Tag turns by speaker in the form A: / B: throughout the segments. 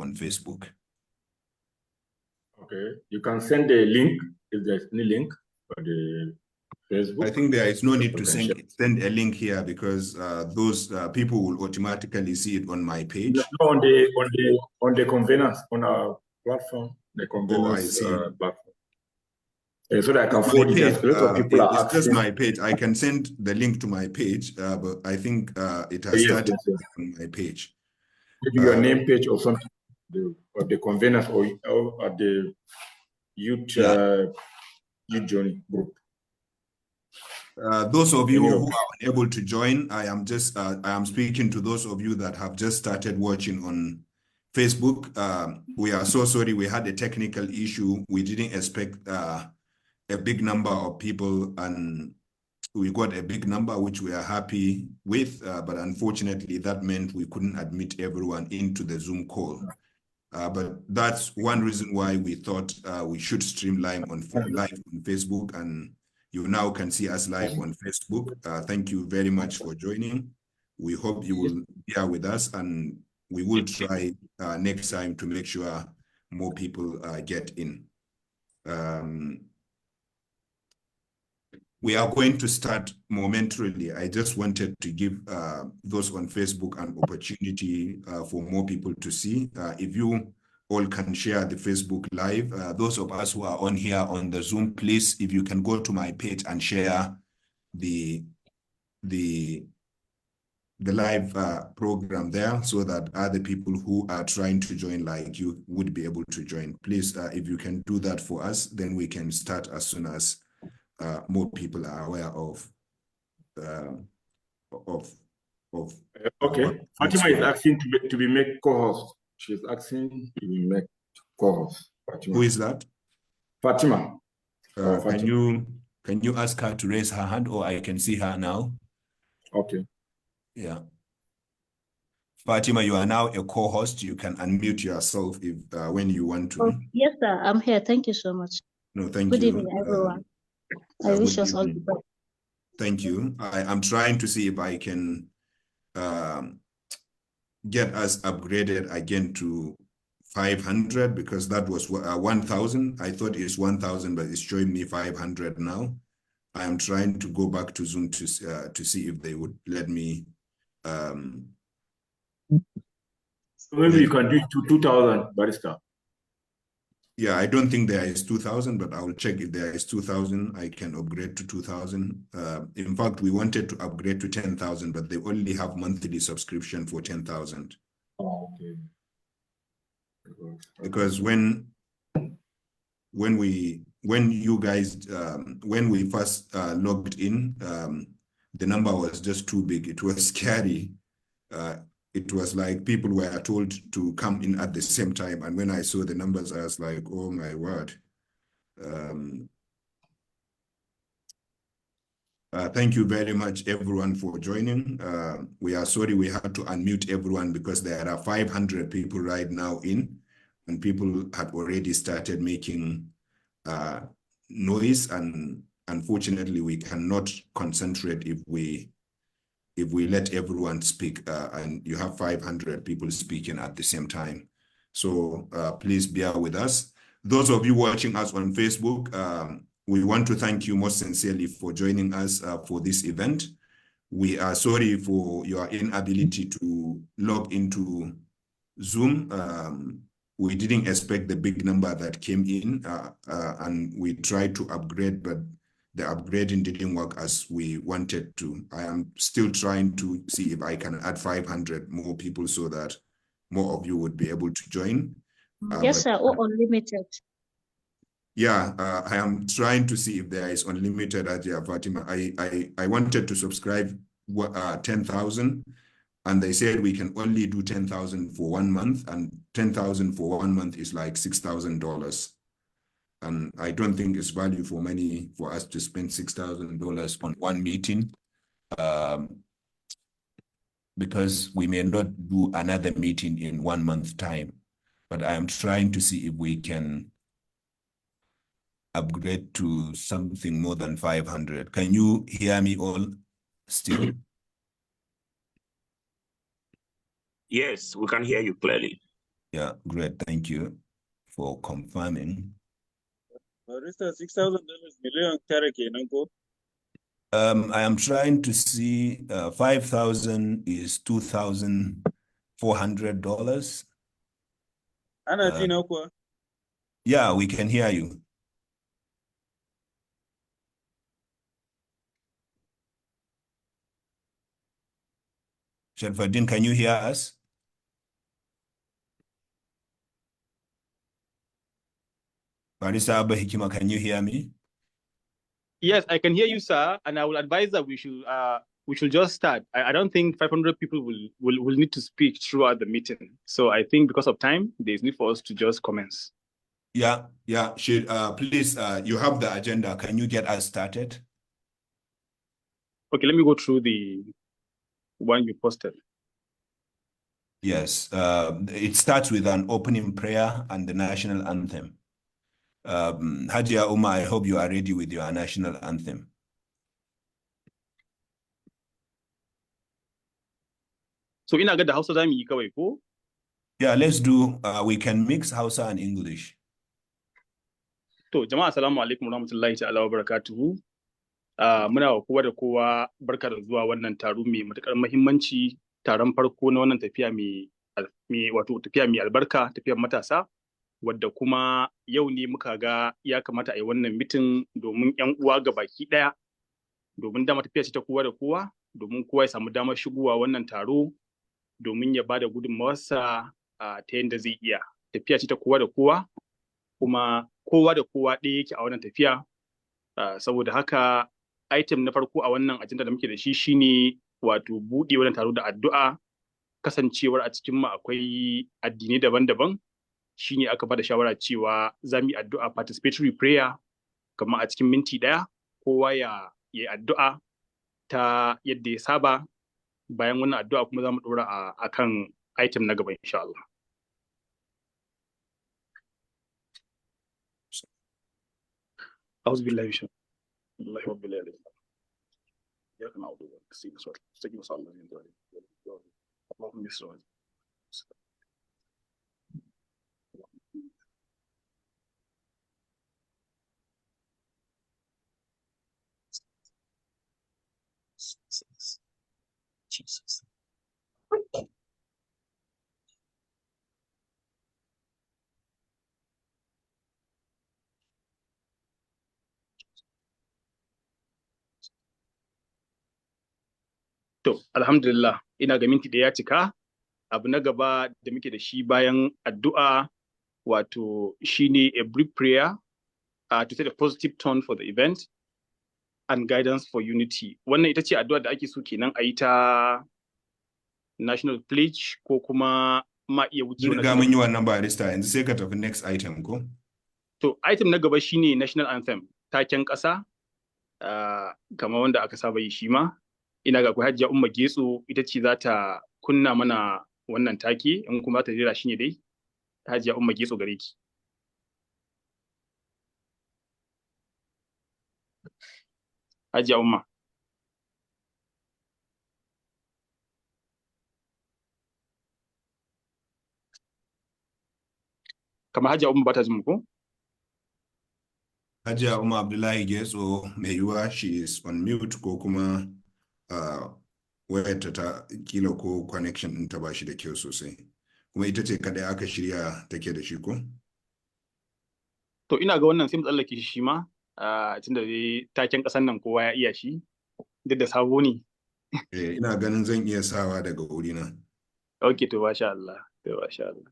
A: on Facebook.
B: Okay, you can send a link if there's any link for the Facebook.
A: I think there is no need to send a link here because those people will automatically see it on my page.
B: No, on the conveners on our platform, the conveners
A: Oh, I see.
B: platform. So that I can forward it. A lot of people are asking.
A: It's just my page. I can send the link to my page, but I think it has started on my page.
B: Maybe your name page or something, or the conveners or the youth journey group.
A: Those of you who are unable to join, I am speaking to those of you that have just started watching on Facebook. We are so sorry. We had a technical issue. We didn't expect a big number of people, and we got a big number, which we are happy with. But unfortunately, that meant we couldn't admit everyone into the Zoom call. But that's one reason why we thought we should stream live on Facebook, and you now can see us live on Facebook. Thank you very much for joining. We hope you will bear with us, and we will try next time to make sure more people get in. We are going to start momentarily. I just wanted to give those on Facebook an opportunity for more people to see. If you all can share the Facebook Live, those of us who are on here on the Zoom, please, if you can go to my page and share the live program there so that other people who are trying to join like you would be able to join. Please, if you can do that for us, then we can start as soon as more people are aware of.
B: Okay, Fatima is asking to be made co-host. She's asking to be made co-host.
A: Who is that?
B: Fatima.
A: Fatima. Can you ask her to raise her hand, or I can see her now?
B: Okay.
A: Yeah. Fatima, you are now a co-host. You can unmute yourself if when you want to.
C: Oh, yes, sir. I'm here. Thank you so much.
A: No, thank
C: you. Good
A: you.
C: evening, everyone. I wish us all the best.
A: Thank you. I'm trying to see if I can get us upgraded again to 500 because that was 1,000. I thought it's 1,000, but it's showing me 500 now. I am trying to go back to Zoom to see if they would let me.
B: Maybe you can do it to 2,000, Barrister.
A: Yeah, I don't think there is 2,000, but I will check if there is 2,000. I can upgrade to 2,000. In fact, we wanted to upgrade to 10,000, but they only have monthly subscription for 10,000.
B: Oh, okay.
A: Because when we first logged in, the number was just too big. It was scary. It was like people were told to come in at the same time. And when I saw the numbers, I was like, oh my word. Thank you very much, everyone, for joining. We are sorry we had to unmute everyone because there are 500 people right now in, and people had already started making noise. And unfortunately, we cannot concentrate if we let everyone speak, and you have 500 people speaking at the same time. So please bear with us. Those of you watching us on Facebook, we want to thank you most sincerely for joining us for this event. We are sorry for your inability to log into Zoom. We didn't expect the big number that came in, and we tried to upgrade, but the upgrading didn't work as we wanted to. I am still trying to see if I can add 500 more people so that more of you would be able to join.
C: Yes, sir, or unlimited.
A: Yeah, I am trying to see if there is unlimited, Ajia Fatima. I wanted to subscribe 10,000, and they said we can only do 10,000 for 1 month, and 10,000 for 1 month is like $6,000. And I don't think it's value for money for us to spend $6,000 on one meeting, because we may not do another meeting in 1 month time. But I am trying to see if we can upgrade to something more than 500. Can you hear me all still?
D: Yes, we can hear you clearly.
A: Yeah, great. Thank you for confirming.
D: Barista, $6,000 million tara kenan ko?
A: I am trying to see 5,000 is $2,400.
D: Ana ji na kuwa?
A: Yeah, we can hear you. Sharfaddin, can you hear us? Barista Abba Hikima, can you hear me?
E: Yes, I can hear you, sir, and I will advise that we should just start. I don't think 500 people will need to speak throughout the meeting. So I think because of time, there's need for us to just commence.
A: Yeah. Please, you have the agenda. Can you get us started?
E: Okay, let me go through the one you posted.
A: Yes, it starts with an opening prayer and the national anthem. Hadia Uma, I hope you are ready with your national anthem.
E: So ina ga da Hausa zamu yi kawai ko?
A: Yeah, let's do, we can mix Hausa and English.
E: To jama'a assalamu alaikum warahmatullahi ta'ala wabarakatuhu. Muna wa kowa da kowa barka da zuwa wannan taro mai matukar muhimmanci, taron farko na wannan tafiya mai albarka, tafiyar matasa, wadda kuma yau ne muka ga ya kamata a yi wannan mitin domin 'yan uwa ga baki ɗaya, domin dama tafiya ce ta kowa da kowa, domin kowa ya samu damar shigowa wannan taro domin ya bada gudunmawarsa ta yadda zai iya. Tafiya ce ta kowa da kowa, kuma kowa da kowa ɗaya yake a wannan tafiya. Saboda haka item na farko a wannan ajanda da muke da shi shine wato buɗe wannan taro da addu'a, kasancewar a cikin mu akwai addinai daban-daban. Shine aka bada shawara cewa za mu yi addu'a participatory prayer kamar a cikin minti ɗaya, kowa ya yi addu'a ta yadda ya saba. Bayan wannan addu'a kuma za mu ɗora a kan item na gaba insha Allah. أعوذ بالله من الشيطان الله رب العالمين إياك نعبد وإياك نستعين استقم صراط الذين أنعمت عليهم اللهم يسر Jesus. To, alhamdulillah, ina ga minti da ya cika. Abu na gaba da muke da shi bayan addu'a wato shine a brief prayer to set a positive tone for the event and guidance for unity. Wannan ita ce addu'a da ake so kenan a yi ta national pledge ko kuma ma iya wuce
A: Ga mun yi wannan barista, yanzu sai ka tafi next item ko?
E: To, item na gaba shine national anthem, taken ƙasa, kamar wanda aka saba yi shi ma. Ina ga Hajiya Umma Getso ita ce za ta kunna mana wannan take, in kuma ta jira shi ne dai. Hajiya Umma Getso gare ki. Hajiya Umma. Kamar Hajiya Umma ba ta jin mu ko?
A: Hajiya Umma Abdullahi Getso mai yiwuwa she is on mute ko kuma wayarta ta kila ko connection ɗinta ba shi da kyau sosai. Kuma ita ce kadai aka shirya take da shi ko?
E: To ina ga wannan sai mu tsallake shi ma, tunda dai taken ƙasan nan kowa ya iya shi, duk da sabo ne.
A: Ina ganin zan iya sawa daga wurina.
E: Okay, to masha Allah, to masha Allah.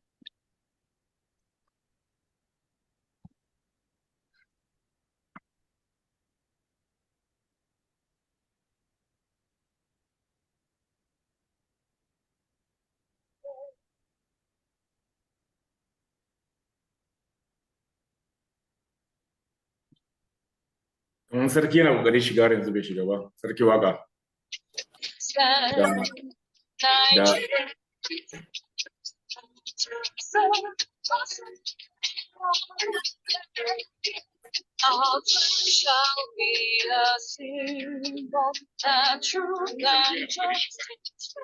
B: Kamar sarki yana kokarin shiga yanzu bai shiga ba. Sarki waka. Da
F: Our shall be a symbol that truth and justice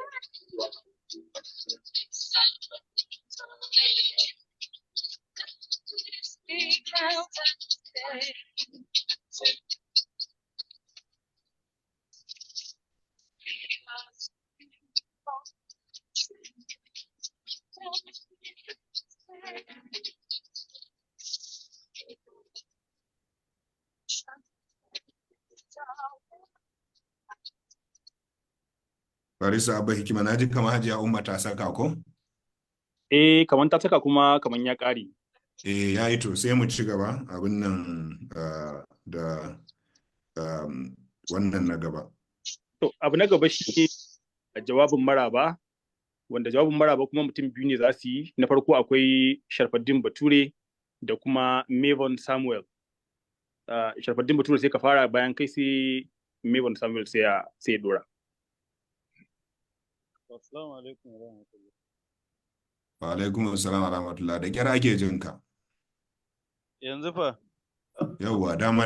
A: Barista Abba Hikima, na ji kamar Hajiya Umma ta saka ko?
E: Kamar ta saka kuma kamar ya ƙare.
A: Ya yi to sai mu ci gaba abin nan da wannan na gaba.
E: To, abu na gaba shi ne jawabin maraba, wanda jawabin maraba kuma mutum biyu ne za su yi. Na farko akwai Sharfaddin Bature da kuma Mavon Samuel. Sharfaddin Bature sai ka fara, bayan kai sai Mavon Samuel sai ya dora.
D: Assalamu alaikum wa rahmatullah.
A: Wa alaikum assalam wa rahmatullah. Da kyar ake jin ka.
D: Yanzu fa?
A: Yawwa, dama.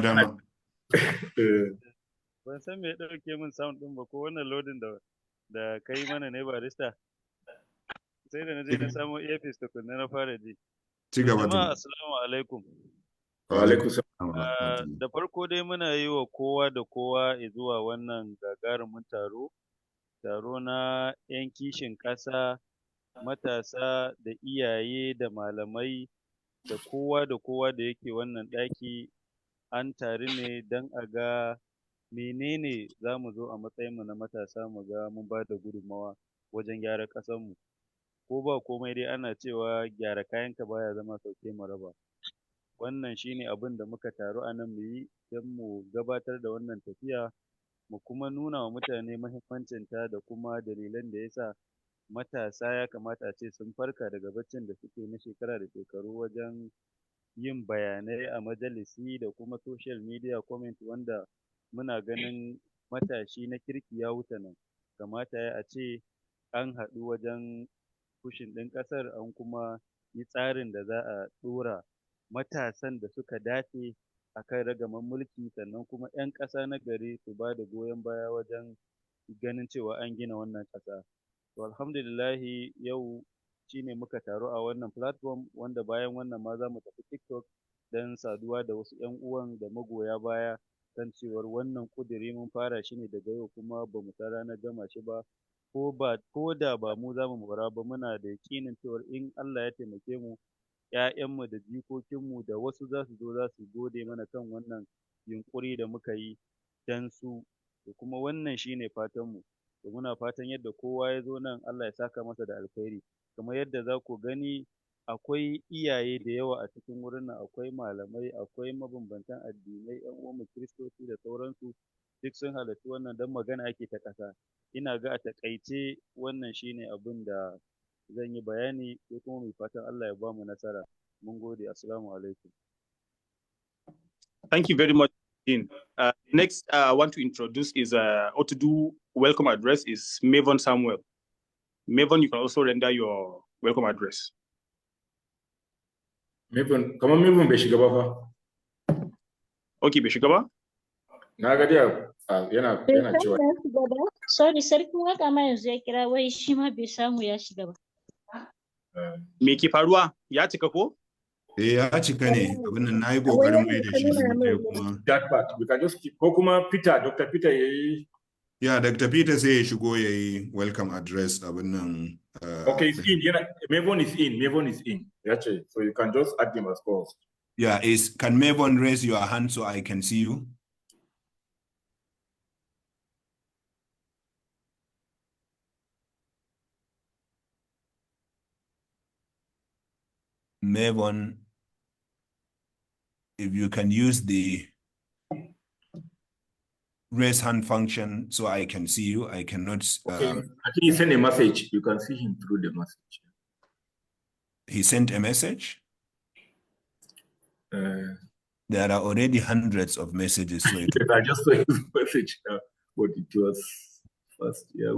D: Ban san me ya ɗauke min sound ɗin ba, ko wannan loading da kai mana ne barista. Sai da na je na samo earpiece tukunna na fara ji.
A: Ci gaba.
D: Jama'a assalamu alaikum.
A: Wa alaikum assalam.
D: Da farko dai muna yi wa kowa da kowa zuwa wannan gagarumin taro na 'yan kishin ƙasa, matasa da iyaye da malamai da kowa da yake wannan ɗaki. An taru ne don a ga menene za mu zo a matsayinmu na matasa mu ga mun ba da gudunmawa wajen gyara ƙasarmu. Ko ba komai dai ana cewa gyara kayanka baya zama sauke mu raba. Wannan shine abin da muka taru a nan mu yi don mu gabatar da wannan tafiya, mu kuma nuna wa mutane muhimmancinta da kuma dalilan da yasa matasa ya kamata a ce sun farka daga baccin da suke na shekara da shekaru wajen yin bayanai a majalisi da kuma social media comment, wanda muna ganin matashi na kirki ya wuce nan. Kamata yayi a ce an haɗu wajen pushing ɗin ƙasar, an kuma yi tsarin da za a ɗora matasan da suka dace a kan ragaman mulki, sannan kuma 'yan ƙasa na gari su ba da goyon baya wajen ganin cewa an gina wannan ƙasa. To alhamdulillahi yau shine muka taru a wannan platform, wanda bayan wannan ma za mu tafi TikTok don saduwa da wasu 'yan uwan da magoya baya kan cewar wannan ƙuduri mun fara shi ne daga yau kuma ba mu san ranar gama shi ba. Ko da ba mu za mu mora ba, muna da yaƙinin cewar in Allah ya taimake mu, 'ya'yanmu da jikokinmu da wasu za su zo za su gode mana kan wannan yunƙuri da muka yi don su. Da kuma wannan shine fatanmu. To muna fatan yadda kowa ya zo nan Allah ya saka masa da alkhairi. Kamar yadda za ku gani akwai iyaye da yawa a cikin wurin nan, akwai malamai, akwai mabambantan addinai, 'yan uwanmu kiristoci da sauransu, duk sun halarci wannan don magana ake ta ƙasa. Ina ga a taƙaice wannan shine abin da zan yi bayani, sai kuma mu fatan Allah ya ba mu nasara. Mun gode. Assalamu alaikum.
E: Thank you very much, Dean. Next, I want to introduce or to do welcome address is Mavon Samuel. Mavon, you can also render your welcome address.
B: Mavon, kamar Mavon bai shiga ba fa.
E: Okay, bai shiga ba?
B: Na ga dai yana cewa.
C: Sorry, sarkin waka ma yanzu ya kira wai shi ma bai samu ya shiga ba.
E: Me ke faruwa? Ya cika ko?
A: Ya cika ne. Abin nan nayi kokarin mai da shi kuma.
B: That part we can just keep. Ko kuma Dr. Peter yayi.
A: Yeah, Dr. Peter sai ya shigo yayi welcome address abin nan.
B: Okay, it's in. Mavon is in. Actually, so you can just add him as well.
A: Yeah, can Mavon raise your hand so I can see you? Mavon, if you can use the raise hand function so I can see you. I cannot.
B: Okay. I think he sent a message. You can see him through the message.
A: He sent a message? There are already hundreds of messages. So
B: I just saw his message now, but it was first. Yeah,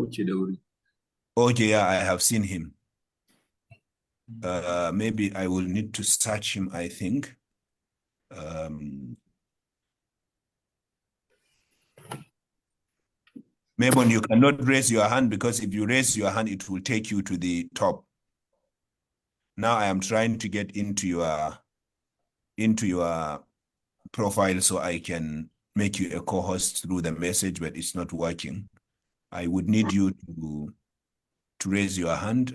A: okay, yeah, I have seen him. Maybe I will need to search him, I think. Mavon, you cannot raise your hand because if you raise your hand, it will take you to the top. Now I am trying to get into your profile so I can make you a co-host through the message, but it's not working. I would need you to raise your hand.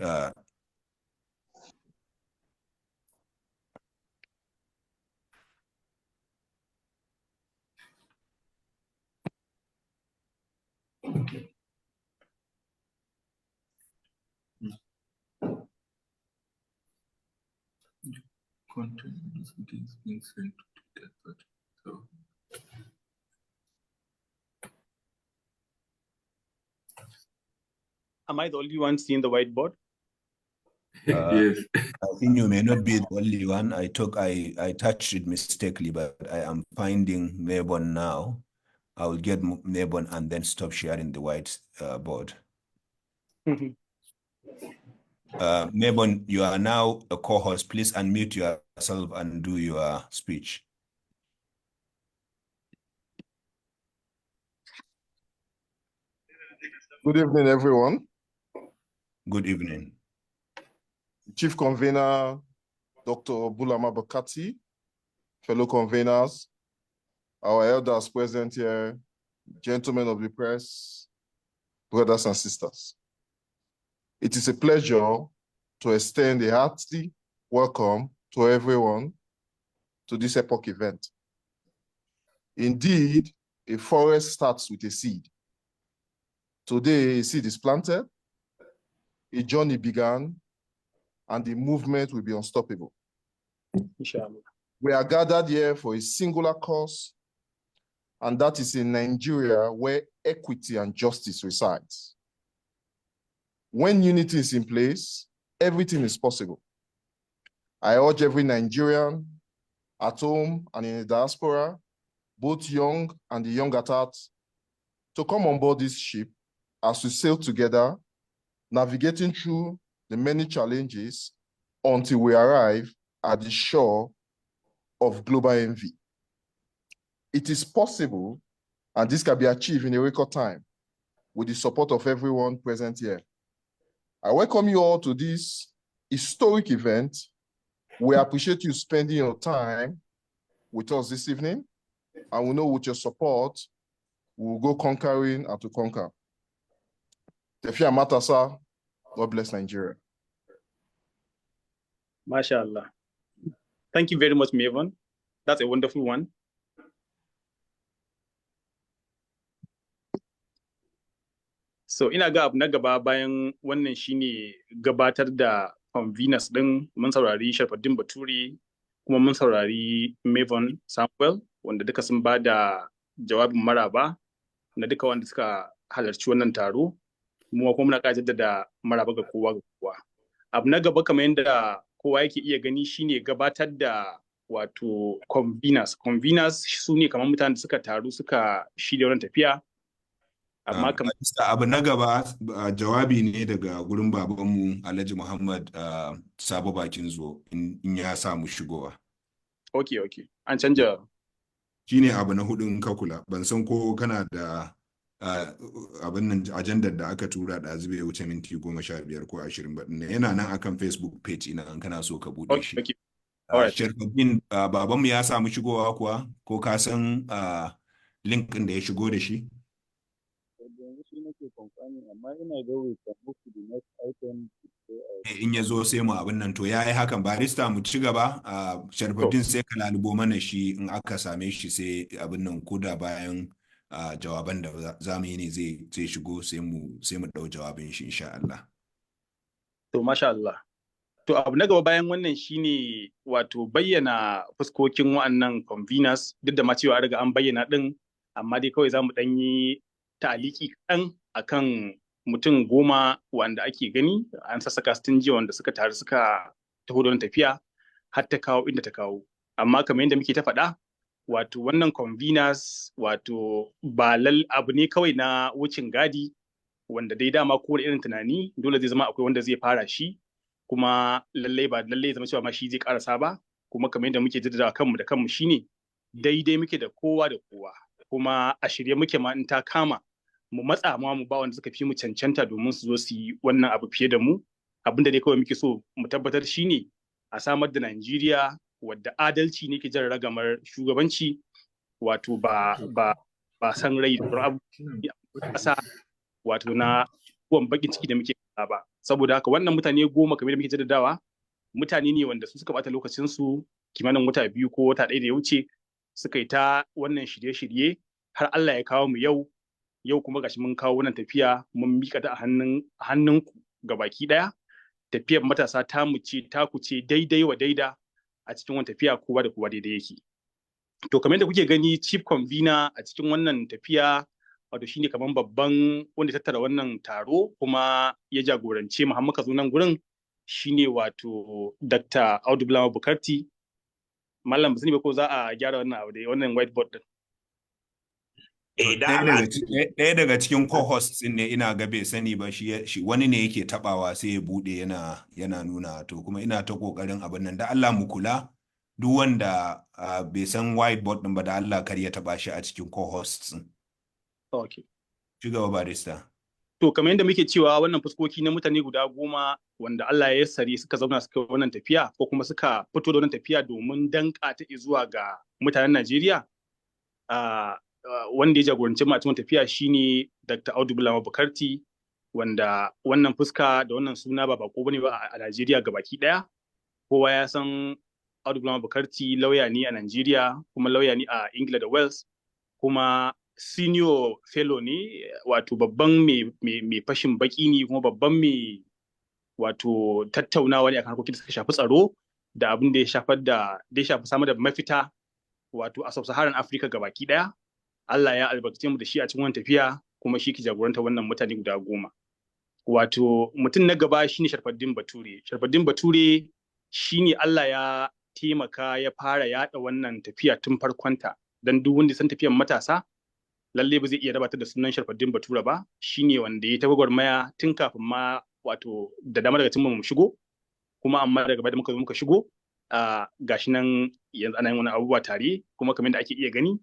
B: Content is being sent to that person. So
E: Am I the only one seeing the whiteboard?
B: yes.
A: I think you may not be the only one. I touched it mistakenly, but I am finding Mabon now. I will get Mabon and then stop sharing the white board. Mabon, you are now a co-host. Please unmute yourself and do your speech.
G: Good evening, everyone.
A: Good evening.
G: Chief Convener, Dr. Bulama Bakati, fellow conveners, our elders present here, gentlemen of the press, brothers and sisters. It is a pleasure to extend a hearty welcome to everyone to this epoch event. Indeed, a forest starts with a seed. Today, a seed is planted, a journey began, and the movement will be unstoppable.
E: Inshallah.
G: We are gathered here for a singular cause, and that is in Nigeria where equity and justice resides. When unity is in place, everything is possible. I urge every Nigerian at home and in the diaspora, both young and the young at heart, to come on board this ship as we sail together, navigating through the many challenges until we arrive at the shore of global envy. It is possible, and this can be achieved in a record time with the support of everyone present here. I welcome you all to this historic event. We appreciate you spending your time with us this evening, and we know with your support, we will go conquering and to conquer. Tafiyar Matasa, God bless Nigeria.
E: MashaAllah. Thank you very much, Mavon. That's a wonderful one. So ina ga abu na gaba bayan wannan shine gabatar da conveners din, mun saurari Sharfaddin Baturi kuma mun saurari Mavon Samuel wanda duka sun ba da jawabin maraba na duka wanda suka halarci wannan taro, mu kuma muna ƙara jaddada maraba ga kowa ga kowa. Abu na gaba kamar yadda kowa yake iya gani shine gabatar da wato conveners. Conveners su ne kamar mutanen da suka taru suka shirya wannan tafiya. Amma
A: abu na gaba jawabi ne daga gurin babanmu Alhaji Muhammad Sabo Bakin Zo in ya samu shigowa.
E: Okay. An canja.
A: Shine abu na hudu in ka kula. Ban san ko kana da abin nan ajandar da aka tura da zube wuce minti 15 ko 20 ba. Yana nan akan Facebook page ina an kana so ka bude shi.
E: Okay. Alright.
A: Sharfaddin babanmu ya samu shigowa kuwa ko ka san link din da ya shigo da shi? In ya zo sai mu abin nan to ya yi hakan barista mu ci gaba Sharfaddin sai ka lalubo mana shi in aka same shi sai abin nan koda bayan jawaban da za mu yi ne zai shigo sai mu dau jawabin shi insha Allah.
E: To masha Allah. To abu na gaba bayan wannan shine wato bayyana fuskokin wa'annan conveners duk da ma cewa riga an bayyana din amma dai kawai za mu dan yi ta'aliki kaɗan akan mutum 10 wanda ake gani an sassaka tun jiya wanda suka taru suka taho don tafiya har ta kawo inda ta kawo. Amma kamar yadda muke ta faɗa wato wannan conveners wato ba abu ne kawai na wucin gadi wanda dai dama kowane irin tunani dole zai zama akwai wanda zai fara shi kuma lallai ba lallai zama cewa ma shi zai karasa ba kuma kamar yadda muke jaddada kanmu da kanmu shine daidai muke da kowa da kowa kuma a shirye muke ma in ta kama mu matsa ma mu ba wanda suka fi mu cancanta domin su zo su yi wannan abu fiye da mu abin da dai kawai muke so mu tabbatar shine a samar da Najeriya wadda adalci ne ke jan ragamar shugabanci, wato ba san rai da abu ƙasa, wato na kuwan bakin ciki da muke ba. Saboda haka wannan mutane 10 kamar da muke jaddadawa, mutane ne wanda su suka bata lokacin su kimanin wata 2 ko wata 1 da ya wuce, suka yi ta wannan shirye-shirye har Allah ya kawo mu yau kuma gashi mun kawo wannan tafiya mun mika ta a hannunku gabaki daya. Tafiyar matasa ta mu ce ta ku ce daidai wa daida a cikin wannan tafiya, kowa da kowa daidai yake. To kamar yadda kuke gani, chief convener a cikin wannan tafiya wato shine kaman babban wanda ya tattara wannan taro kuma ya jagorance mu har muka zo nan gurin, shine wato Dr. Audu Bulama Bukarti. Mallam ba ko za a gyara wannan abu da wannan whiteboard din.
A: Ɗaya daga cikin co-hosts ne ina ga bai sani ba, shi wani ne yake tabawa sai ya bude yana nuna, to kuma ina ta kokarin abin nan da Allah mu kula duk wanda bai san whiteboard din ba da Allah kar ya taba shi a cikin co-hosts din.
E: Okay.
A: Ci gaba barista.
E: To kamar yadda muke cewa wannan fuskoki na mutane guda 10 wanda Allah ya yassare suka zauna suka wannan tafiya ko kuma suka fito da wannan tafiya domin danka ta zuwa ga mutanen Najeriya. Wanda ya jagoranci mu a cikin tafiya shine Dr. Audu Bulama Bukarti, wanda wannan fuska da wannan suna ba bako bane ba a Najeriya gabaki daya. Kowa ya san Audu Bulama Bukarti lauya ne a Najeriya, kuma lauya ne a Ingila da Wales, kuma senior fellow ne, wato babban mai fashin baki ne, kuma babban mai wato tattaunawa ne akan harkokin da suka shafi tsaro da abin da ya shafi samar da mafita wato a sub-Saharan Africa gabaki daya. Allah ya albarkace mu da shi a cikin wannan tafiya, kuma shi ke jagoranta wannan mutane guda 10. Wato mutum na gaba shine Sharfaddin Bature. Sharfaddin Bature shine Allah ya taimaka ya fara yada wannan tafiya tun farkonta, dan duk wanda san tafiyar matasa lalle ba zai iya rabatar da sunan Sharfaddin Bature ba. Shine wanda ya tafi gwarmaya tun kafin ma wato da dama daga cikin mu shigo, kuma amma daga baya da muka shigo gashi nan yanzu ana yin wani abubuwa tare, kuma kamar da ake iya gani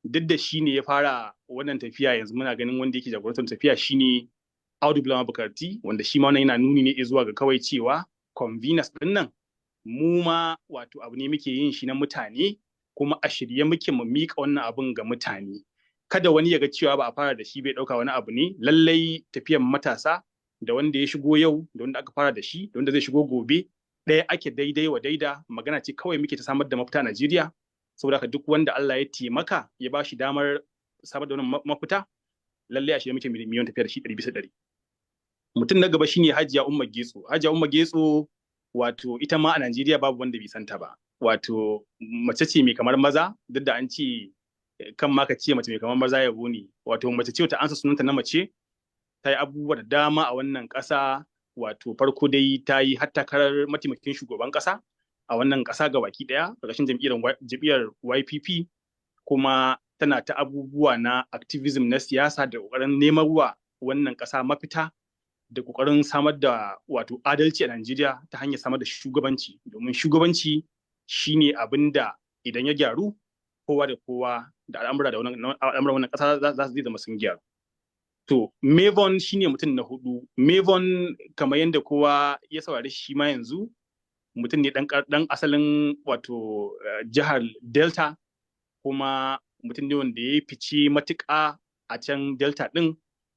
E: duk da shi ne ya fara wannan tafiya, yanzu muna ganin wanda yake jagorantar tafiya shine Audu Bulama Bukarti, wanda shi ma wannan yana nuni ne zuwa ga kawai cewa conveners din nan mu ma wato abu ne muke yin shi na mutane, kuma a shirye muke mu mika wannan abun ga mutane. Kada wani ya ga cewa ba a fara da shi bai dauka wani abu ne. Lallai tafiyar matasa da wanda ya shigo yau da wanda aka fara da shi da wanda zai shigo gobe ɗaya ake daidai wa daida. Magana ce kawai muke ta samar da mafita a Najeriya, saboda haka duk wanda Allah ya taimaka ya ba shi damar samar da wannan mafita, lallai a shirye muke miliyon tafiya da shi 100%. Mutum na gaba shine Hajiya Umma Getso. Hajiya Umma Getso wato ita ma a Najeriya babu wanda bai santa ba. Wato mace ce mai kamar maza, duk da an ce kan ma ka ce mace mai kamar maza yabo ne. Wato mace ce ta ansa sunanta na mace, ta yi abubuwa da dama a wannan ƙasa. Wato farko dai ta yi har takarar mataimakin shugaban ƙasa a wannan ƙasa gabaki ɗaya ƙarƙashin jam'iyyar YPP, kuma tana ta abubuwa na activism na siyasa da ƙoƙarin neman wa wannan ƙasa mafita da ƙoƙarin samar da wato adalci a Najeriya ta hanyar samar da shugabanci, domin shugabanci shine abin da idan ya gyaru kowa da kowa da al'amuran wannan ƙasa za su zama sun gyaru. To Mavon shine mutum na 4. Mavon kamar yadda kowa ya saurari shi ma yanzu, mutum ne dan asalin wato jihar Delta, kuma mutum ne wanda ya fice matuƙa a can Delta ɗin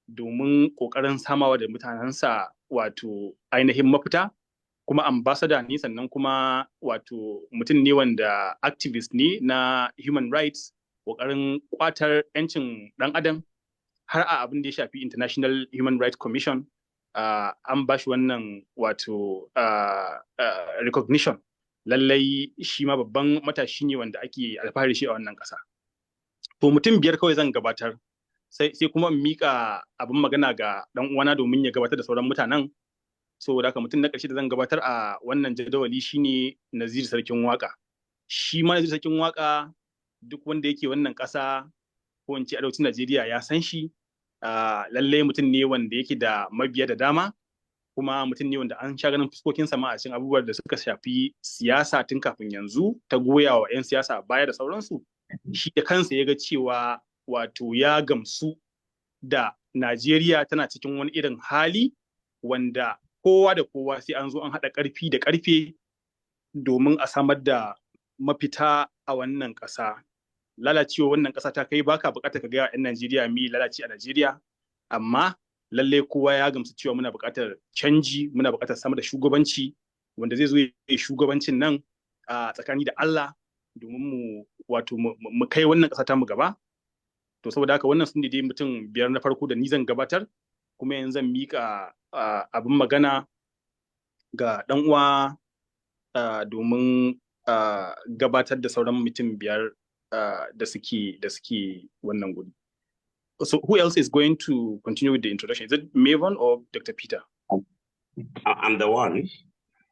E: domin ƙoƙarin samawa da mutanensa wato ainihin mafita, kuma ambassador ne, sannan kuma wato mutum ne wanda activist ne na human rights, ƙoƙarin ƙwatar 'yancin ɗan adam har a abin da ya shafi International Human Rights Commission. An ba shi wannan wato recognition. Lallai shi ma babban matashi ne wanda ake alfahari shi a wannan ƙasa. To mutum 5 kawai zan gabatar, sai kuma in mika abin magana ga ɗan uwana domin ya gabatar da sauran mutanen. Saboda haka mutum na ƙarshe da zan gabatar a wannan jadawali shine Nazir Sarkin Waka. Shi ma Nazir Sarkin Waka duk wanda yake wannan ƙasa ko in ce arewacin Najeriya ya san shi. Lallai mutum ne wanda yake da mabiya da dama, kuma mutum ne wanda an sha ganin fuskokinsa ma a cikin abubuwan da suka shafi siyasa tun kafin yanzu, ta goya wa 'yan siyasa baya da sauransu. Shi da kansa ya ga cewa wato ya gamsu da Najeriya tana cikin wani irin hali wanda kowa da kowa sai an zo an haɗa ƙarfi da ƙarfe domin a samar da mafita a wannan ƙasa. Lalacewa wannan ƙasa ta kai baka buƙatar ka ga 'yan Najeriya mi lalace a Najeriya, amma lallai kowa ya gamsu cewa muna buƙatar canji, muna buƙatar samar da shugabanci wanda zai zo ya yi shugabancin nan a tsakani da Allah domin mu kai wannan ƙasa ta mu gaba. To saboda haka wannan sun dai mutum 5 na farko da ni zan gabatar, kuma yanzu zan miƙa abin magana ga ɗan uwa domin gabatar da sauran mutum 5 da suke wannan guri. So who else is going to continue with the introduction? Is it Mavon or Dr. Peter?
H: I'm the one.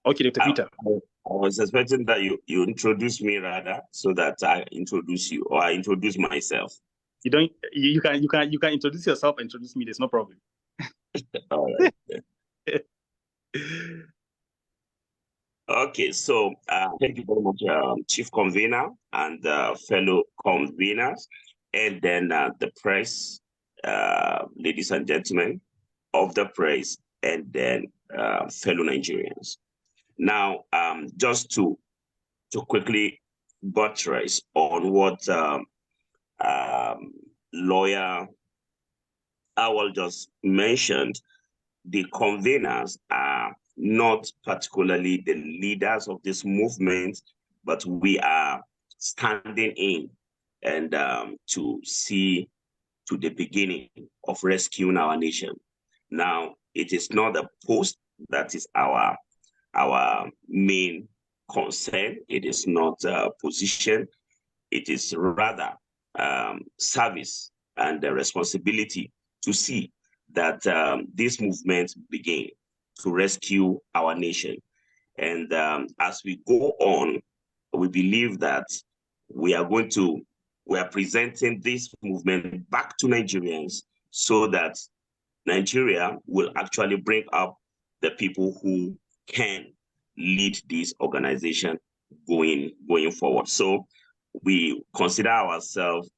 E: Okay, Dr. Peter.
H: I was expecting that you introduce me rather, so that I introduce you, or I introduce myself.
E: You can introduce yourself and introduce me. There's no problem.
H: All right. Okay, so thank you very much, Chief Convener and fellow conveners, and then the press, ladies and gentlemen of the press, and then fellow Nigerians. Now, just to quickly buttress on what lawyer Awal just mentioned, the conveners are not particularly the leaders of this movement, but we are standing in and to see to the beginning of rescuing our nation. Now, it is not a post that is our main concern. It is not a position. It is rather service and the responsibility to see that this movement begin to rescue our nation. And as we go on, we believe that we are presenting this movement back to Nigerians so that Nigeria will actually bring up the people who can lead this organization going forward. So we consider ourselves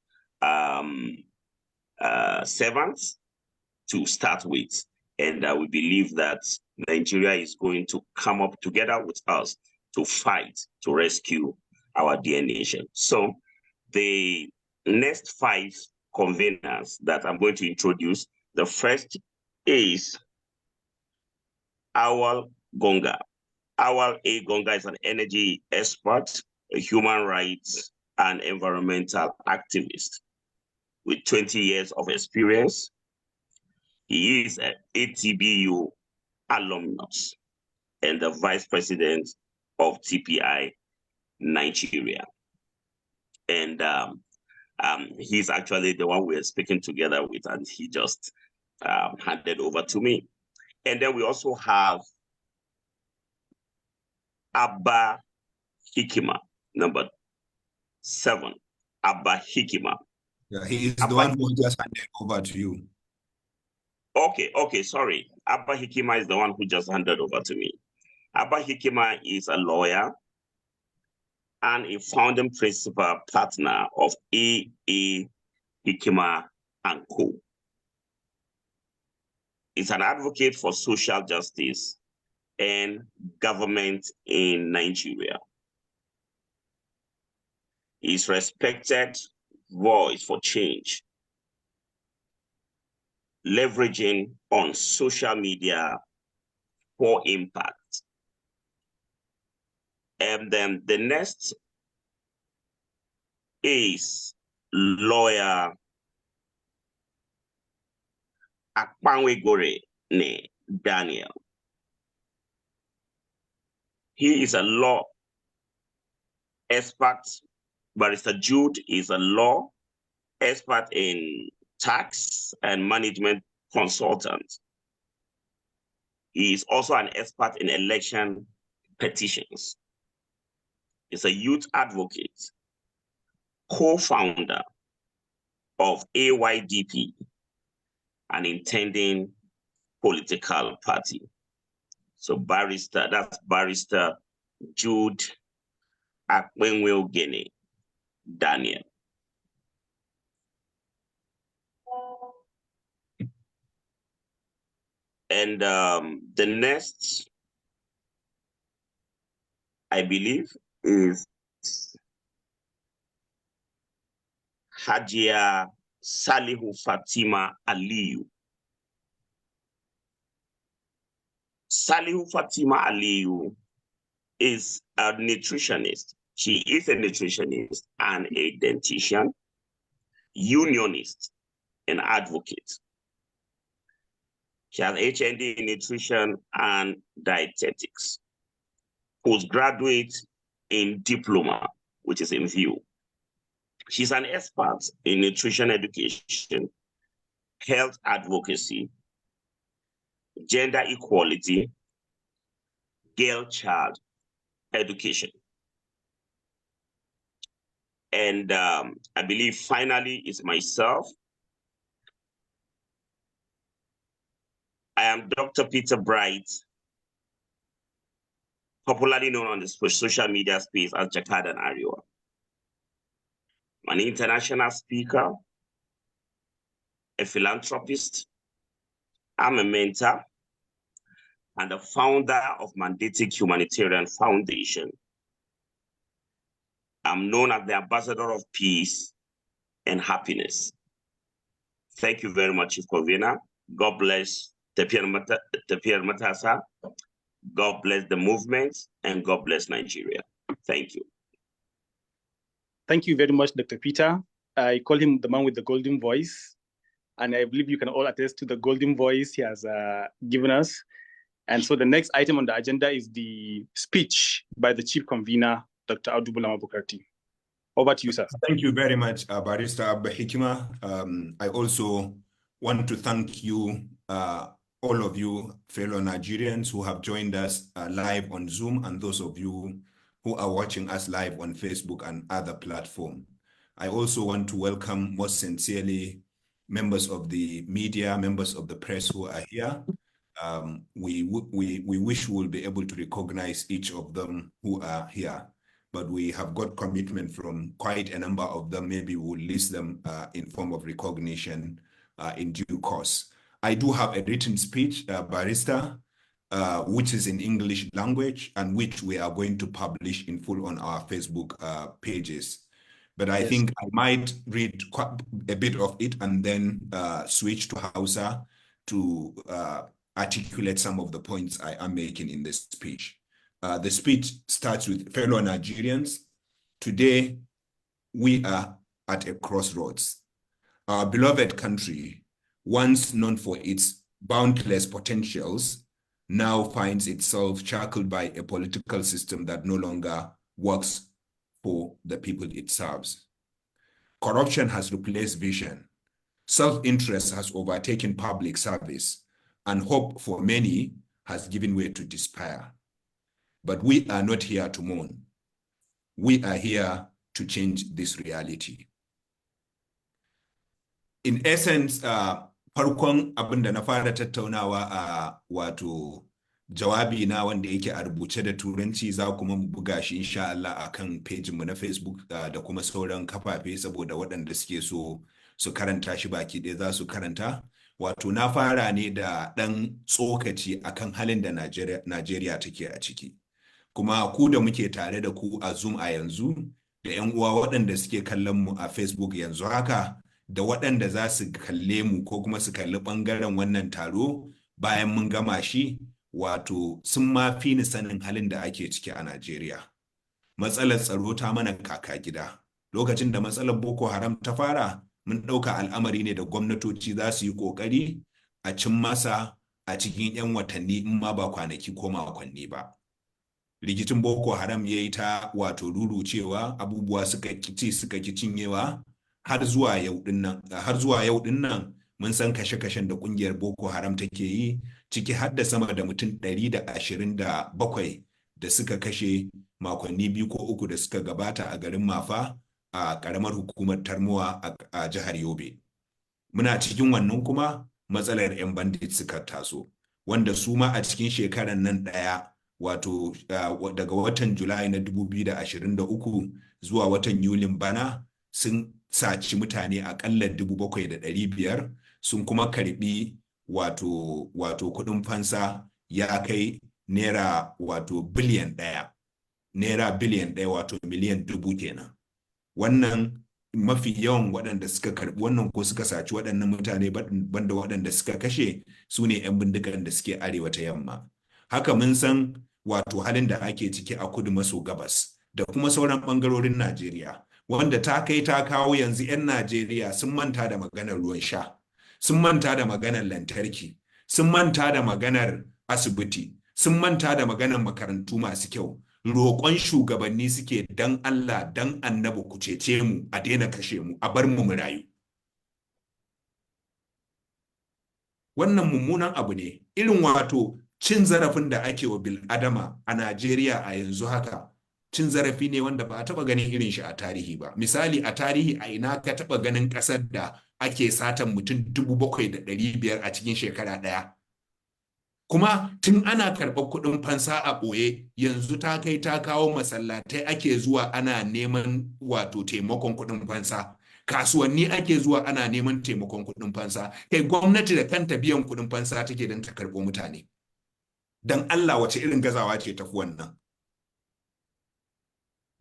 H: servants to start with, and we believe that Nigeria is going to come up together with us to fight to rescue our dear nation. So the next 5 conveners that I'm going to introduce, the first is Awal Gonga. Awal A. Gonga is an energy expert, a human rights and environmental activist with 20 years of experience. He is an ATBU alumnus and the vice president of TPI Nigeria. And he's actually the one we're speaking together with, and he just handed over to me. And then we also have Abba Hikima, number 7, Abba Hikima.
A: Yeah, he is the one who just handed over to you.
H: Okay, sorry. Abba Hikima is the one who just handed over to me. Abba Hikima is a lawyer and a founding principal partner of A.A. Hikima and Co. He's an advocate for social justice and government in Nigeria. He's respected voice for change, leveraging on social media for impact. And then the next is lawyer Akpanwegore Ne Daniel. He is a law expert. Barrister Jude is a law expert in tax and management consultant. He is also an expert in election petitions. He's a youth advocate, co-founder of AYDP, an intending political party. So that's Barrister Jude Akpenwegene Daniel. And the next, I believe, is Hajia Salihu Fatima Aliyu. Salihu Fatima Aliyu is a nutritionist. She is a nutritionist and a dentition, unionist, and advocate. She has HND in nutrition and dietetics, postgraduate in diploma, which is in view. She's an expert in nutrition education, health advocacy, gender equality, girl-child education. And I believe finally is myself. I am Dr. Peter Bright, popularly known on the social media space as Jakada Ariwa. I'm an international speaker, a philanthropist, I'm a mentor, and the founder of Mandatic Humanitarian Foundation. I'm known as the ambassador of peace and happiness. Thank you very much, Chief Convener. God bless Tafiyar Matasa. God bless the movement, and God bless Nigeria. Thank you.
E: Thank you very much, Dr. Peter. I call him the man with the golden voice, and I believe you can all attest to the golden voice he has given us. And so the next item on the agenda is the speech by the Chief Convener, Dr. Abdullah Bukarti. Over to you, sir.
A: Thank you very much, Barrister Abba Hikima. I also want to thank you, all of you fellow Nigerians who have joined us live on Zoom, and those of you who are watching us live on Facebook and other platforms. I also want to welcome most sincerely members of the media, members of the press who are here. We wish we'll be able to recognize each of them who are here, but we have got commitment from quite a number of them. Maybe we'll list them in form of recognition in due course. I do have a written speech, Barrister, which is in English language and which we are going to publish in full on our Facebook pages. But I think I might read quite a bit of it and then switch to Hausa to articulate some of the points I am making in this speech. The speech starts with, fellow Nigerians, today we are at a crossroads. Our beloved country, once known for its boundless potentials, now finds itself shackled by a political system that no longer works for the people it serves. Corruption has replaced vision. Self-interest has overtaken public service, and hope for many has given way to despair. But we are not here to mourn. We are here to change this reality. In essence, farkon abin da na fara tattaunawa a wato jawabi na wanda yake a rubuce da turanci za kuma mu buga shi insha Allah akan page mu na Facebook da kuma sauran kafafe saboda waɗanda suke so su karanta shi baki ɗaya za su karanta. Wato na fara ne da ɗan tsokaci akan halin da Najeriya take a ciki. Kuma ku da muke tare da ku a Zoom a yanzu da 'yan uwa waɗanda suke kallon mu a Facebook yanzu haka da waɗanda za su kalle mu ko kuma su kalli ɓangaren wannan taro bayan mun gama shi, wato sun ma fi ni sanin halin da ake ciki a Najeriya. Matsalar tsaro ta mana kaka gida. Lokacin da matsalar Boko Haram ta fara, mun ɗauka al'amari ne da gwamnatoci za su yi ƙoƙari a cin masa a cikin 'yan watanni in ma ba kwanaki ko makonni ba. Rikicin Boko Haram ya yi ta wato rurucewa, abubuwa suka ki cinyewa har zuwa yau din nan mun san kashe-kashen da kungiyar Boko Haram take yi, ciki har da sama da mutum 127 da suka kashe makonni 2 ko 3 da suka gabata a garin Mafa a karamar hukumar Tarmuwa a jihar Yobe. Muna cikin wannan kuma matsalar 'yan bandit suka taso, wanda su ma a cikin shekarar nan ɗaya, wato daga watan Julai na 2023 zuwa watan Yulin bana sun saci mutane akalla 7,500, sun kuma karbi wato kuɗin fansa ya kai naira wato biliyan 1, naira biliyan 1 wato miliyan 1000 kenan. Wannan mafi yawan waɗanda suka karɓi wannan ko suka saci waɗannan mutane banda waɗanda suka kashe su ne 'yan bindigan da suke arewa ta yamma. Haka mun san wato halin da ake ciki a kudu maso gabas da kuma sauran ɓangarorin Najeriya, wanda ta kai ta kawo yanzu 'yan Najeriya sun manta da maganar ruwan sha, sun manta da maganar lantarki, sun manta da maganar asibiti, sun manta da maganar makarantu masu kyau. Roƙon shugabanni suke dan Allah dan annabi ku cece mu, a daina kashe mu, a bar mu rayu. Wannan mummunan abu ne, irin wato cin zarafin da ake wa bil'adama a Najeriya a yanzu haka, cin zarafi ne wanda ba a taɓa ganin irin shi a tarihi ba. Misali, a tarihi a ina ka taɓa ganin ƙasar da ake satan mutum 7,500 a cikin shekara ɗaya? Kuma tun ana karɓar kuɗin fansa a ɓoye, yanzu ta kai ta kawo masallatai ake zuwa ana neman wato taimakon kuɗin fansa. Kasuwanni ake zuwa ana neman taimakon kuɗin fansa. Kai gwamnati da kanta biyan kuɗin fansa take don ta karɓo mutane. Don Allah, wace irin gazawa ce tafi wannan?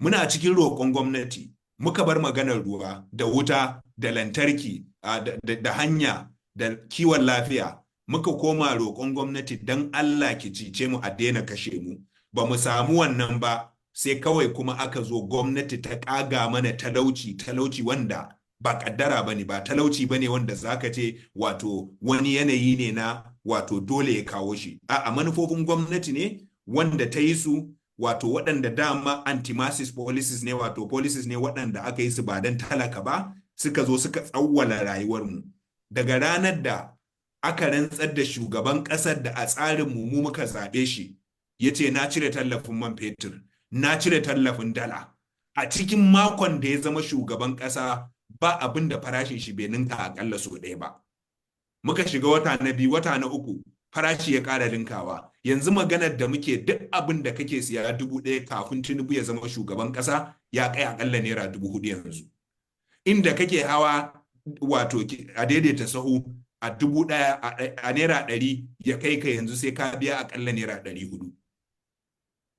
A: Muna cikin roƙon gwamnati, muka bar maganar ruwa da wuta da lantarki da hanya da kiwon lafiya. Muka koma roƙon gwamnati don Allah ki cice mu, a daina kashe mu. Ba mu samu wannan ba, sai kawai kuma aka zo gwamnati ta ƙaga mana talauci wanda ba ƙaddara ba ne, ba talauci ba ne wanda za ka ce wato wani yanayi ne na wato dole ya kawo shi. A manufofin gwamnati ne wanda ta yi su wato waɗanda dama anti-masses policies ne, wato policies ne waɗanda aka yi su ba don talaka ba, suka zo suka tsawwala rayuwarmu. Daga ranar da aka rantsar da shugaban ƙasar da a tsarin mu muka zaɓe shi, ya ce na cire tallafin man fetur, na cire tallafin dala. A cikin makon da ya zama shugaban ƙasa, ba abin da farashin shi bai ninka aƙalla sau ɗaya ba. Muka shiga wata na 2, wata na 3, farashi ya ƙara linkawa. Yanzu maganar da muke, duk abin da kake siya 1000 kafin Tinubu ya zama shugaban ƙasa ya kai aƙalla naira 4000 yanzu. Inda kake hawa wato a daidaita sahu a 1000 a naira 100 ya kai ka yanzu sai ka biya aƙalla naira 400.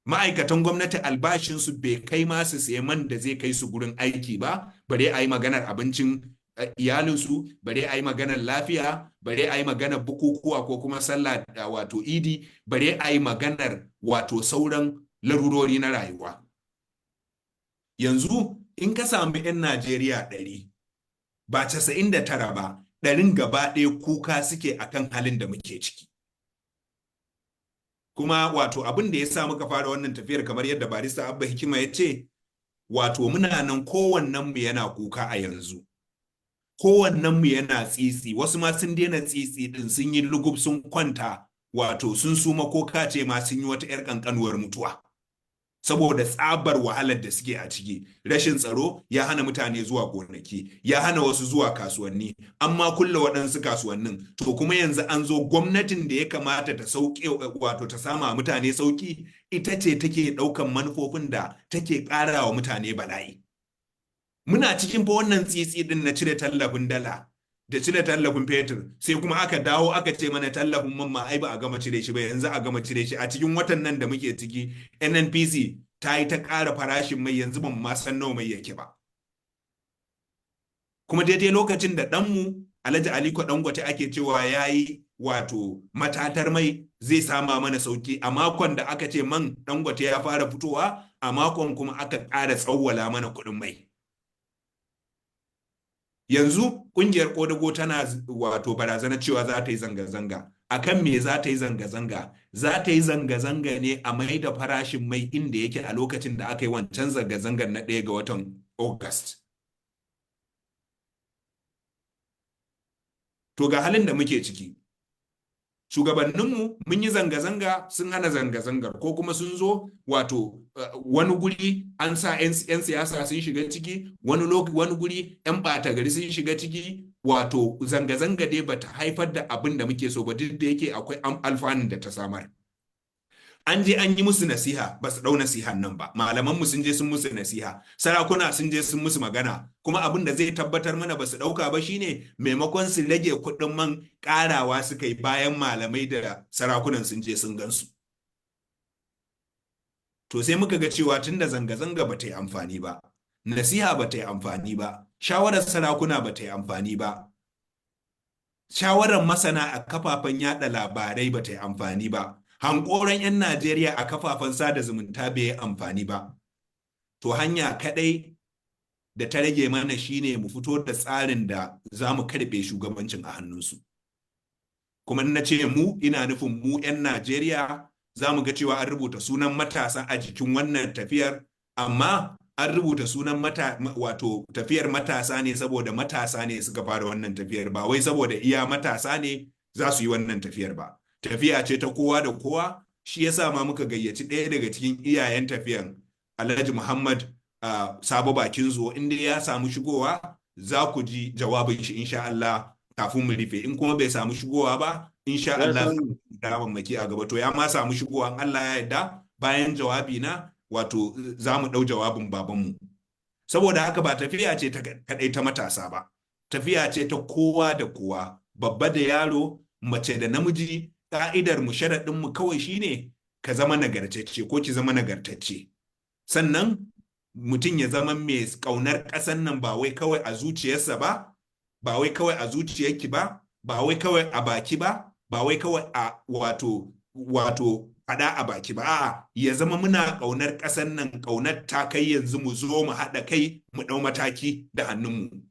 A: Ma'aikatan gwamnati albashinsu bai kai ma su sayi man da zai kai su gurin aiki ba, bare a yi maganar abincin iyalinsu, bare a yi maganar lafiya, bare a yi maganar bukukuwa ko kuma sallah wato idi, bare a yi maganar wato sauran larurori na rayuwa. Yanzu in ka samu 'yan Najeriya 100, ba 99 ba, 100 gaba ɗaya kuka suke akan halin da muke ciki. Kuma wato abin da ya sa muka fara wannan tafiyar, kamar yadda barista Abba Hikima ya ce, wato muna nan kowannenmu yana kuka a yanzu. Kowannenmu yana tsitsi, wasu ma sun daina tsitsi din, sun yi lugub sun kwanta, wato sun suma ko kace ma sun yi wata 'yar ƙanƙanuwar mutuwa. Saboda tsabar wahalar da suke a ciki, rashin tsaro ya hana mutane zuwa gonaki, ya hana wasu zuwa kasuwanni, amma kulle waɗansu kasuwannin. To kuma yanzu an zo gwamnatin da ya kamata ta sauke, wato ta sama mutane sauki, ita ce take ɗaukan manufofin da take ƙara wa mutane bala'i. Muna cikin fa wannan tsitsi din na cire tallafin dala da cire tallafin fetur, sai kuma aka dawo aka ce mana tallafin man ma ai ba a gama cire shi ba, yanzu a gama cire shi. A cikin watan nan da muke ciki, NNPC ta yi ta ƙara farashin mai, yanzu ban ma san nawa mai yake ba. Kuma daidai lokacin da ɗanmu Alhaji Aliko Dangote ake cewa ya yi wato matatar mai zai sama mana sauki, a makon da aka ce man Dangote ya fara fitowa, a makon kuma aka ƙara tsawwala mana kuɗin mai. Yanzu ƙungiyar ƙodago tana wato barazana cewa za ta yi zanga-zanga. Akan me za ta yi zanga-zanga? Za ta yi zanga-zanga ne a mai da farashin mai inda yake a lokacin da aka yi wancan zanga-zangar na 1 ga watan August. To ga halin da muke ciki. Shugabanninmu mun yi zanga-zanga, sun hana zanga-zangar, ko kuma sun zo wato wani guri an sa 'yan siyasa sun shiga ciki, wani guri 'yan ɓata gari sun shiga ciki, wato zanga-zanga dai ba ta haifar da abin da muke so ba, duk da yake akwai alfanun da ta samar. an je an yi musu nasiha ba su ɗau nasihan nan ba, malamanmu sun je sun musu nasiha, sarakuna sun je sun musu magana, kuma abin da zai tabbatar mana ba su ɗauka ba shine maimakon su rage kuɗin man ƙarawa suka yi bayan malamai da sarakunan sun je sun gansu. To sai muka ga cewa tunda zanga-zanga ba ta yi amfani ba, nasiha ba ta yi amfani ba, shawarar sarakuna ba ta yi amfani ba, shawarar masana a kafafen yada labarai ba ta yi amfani ba, hankoran 'yan Najeriya a kafafen sada zumunta bai yi amfani ba. To hanya kadai da ta rage mana shine mu fito da tsarin da za mu karɓe shugabancin a hannunsu. Kuma na ce mu, ina nufin mu 'yan Najeriya, za mu ga cewa an rubuta sunan matasa a jikin wannan tafiyar, amma an rubuta sunan wato tafiyar matasa ne saboda matasa ne suka fara wannan tafiyar, ba wai saboda iya matasa ne za su yi wannan tafiyar ba. Tafiya ce ta kowa da kowa, shi yasa ma muka gayyaci ɗaya daga cikin iyayen tafiyan, Alhaji Muhammad Sabo Bakin Zo, inda ya samu shigowa za ku ji jawabin shi insha Allah kafin mu rufe. In kuma bai samu shigowa ba, insha Allah da maki a gaba. To ya ma samu shigowa, Allah ya yarda, bayan jawabi na wato za mu ɗau jawabin babanmu. Saboda haka ba tafiya ce ta kaɗai ta matasa ba, tafiya ce ta kowa da kowa, babba da yaro, mace da namiji. Ka'idar mu, sharaɗin mu kawai shine ka zama nagartacce ko ki zama nagartacce. Sannan mutum ya zama mai ƙaunar ƙasar nan, ba wai kawai a zuciyarsa ba, ba wai kawai a zuciyarki ba, ba wai kawai a baki ba, ba wai kawai a wato faɗa a baki ba. A'a, ya zama muna ƙaunar ƙasar nan, ƙaunar ta kai yanzu mu zo mu haɗa kai mu ɗau mataki da hannunmu.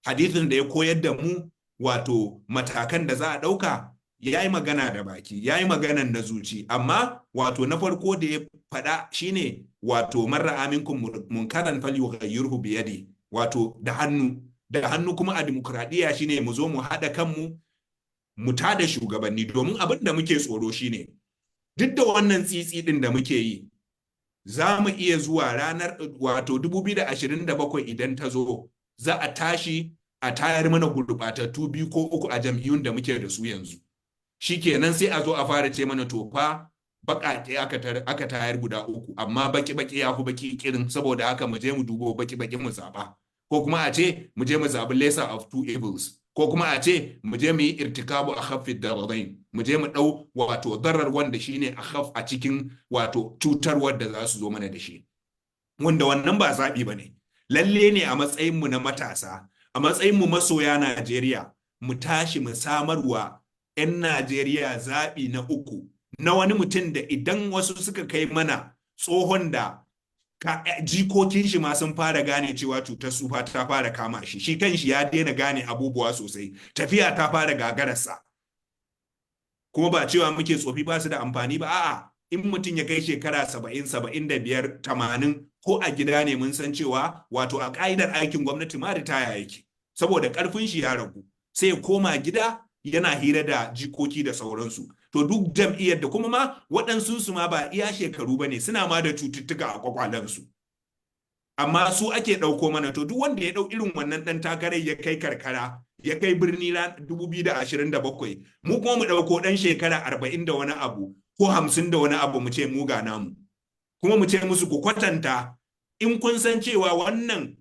A: Hadithin da ya koyar da mu wato matakan da za a ɗauka, ya yi magana da baki, ya yi maganan na zuci, amma wato na farko da ya faɗa shine wato marra aminkum munkaran falyughayyirhu biyadi, wato da hannu kuma a dimokuraɗiyya shine mu zo mu haɗa kanmu mu tada shugabanni, domin abin da muke tsoro shine duk da wannan tsitsi ɗin da muke yi, za mu iya zuwa ranar wato 2027 idan ta zo, za a tashi a tayar mana gurɓatattu 2 ko 3 a jam'iyyun da muke da su yanzu. Shikenan sai a zo a fara ce mana to fa baƙaƙe aka tayar guda 3, amma baki-baki ya fi baki kirin, saboda haka mu je mu dubo baki-baki mu zaɓa, ko kuma a ce mu je mu zaɓi lesser of 2 evils, ko kuma a ce mu je mu yi irtikabu a haffid dararain, mu je mu ɗau wato darar wanda shine a haf a cikin wato cutarwar da za su zo mana da shi, wanda wannan ba zaɓi ba ne. Lalle ne a matsayinmu na matasa, a matsayinmu masoya Najeriya, mu tashi mu samarwa 'yan Najeriya zaɓi na 3, na wani mutum da idan wasu suka kai mana tsohon da jikokin shi ma sun fara gane cewa cutar sufa ta fara kama shi, shi kan shi ya daina gane abubuwa sosai, tafiya ta fara gagararsa. Kuma ba cewa muke tsofi ba su da amfani ba, a'a, in mutum ya kai shekara 70, 75, 80 ko a gida ne, mun san cewa wato a ƙa'idar aikin gwamnati ma ritaya yake, saboda ƙarfin shi ya ragu, sai ya koma gida yana hira da jikoki da sauransu. To duk jam'iyyar da kuma ma waɗansu su ma ba iya shekaru ba ne, suna ma da cututtuka a kwakwalensu, amma su ake ɗauko mana. To duk wanda ya ɗau irin wannan ɗan takarar ya kai karkara, ya kai birni 2027, mu kuma mu ɗauko ɗan shekara 40 da wani abu ko 50 da wani abu, mu ce mu ga namu, kuma mu ce musu ku kwatanta, in kun san cewa wannan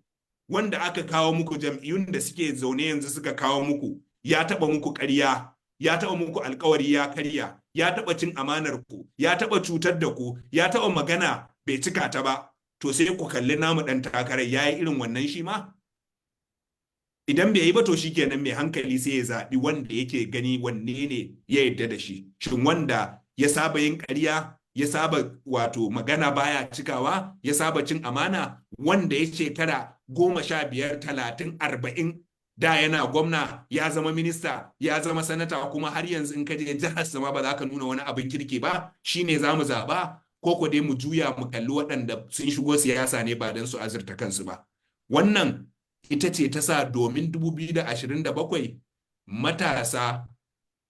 A: wanda aka kawo muku, jam'iyyun da suke zaune yanzu suka kawo muku, ya taɓa muku ƙarya, ya taɓa muku alkawari ya karya, ya taɓa cin amanar ku, ya taɓa cutar da ku, ya taɓa magana bai cika ta ba, to sai ku kalli namu ɗan takarar ya yi irin wannan shi ma. Idan bai yi ba, to shikenan mai hankali sai ya zaɓi wanda yake gani wanne ne ya yarda da shi. Shin wanda ya saba yin ƙarya, ya saba wato magana baya cikawa, ya saba cin amana, wanda ya shekara 15, 30, 40 da yana gwamna, ya zama minista, ya zama sanata, kuma har yanzu in ka je jihar sama ba za ka nuna wani abin kirki ba, shine za mu zaɓa, ko ko dai mu juya mu kalli waɗanda sun shigo siyasa ne ba don su azurta kansu ba. Wannan ita ce ta sa domin 2027 matasa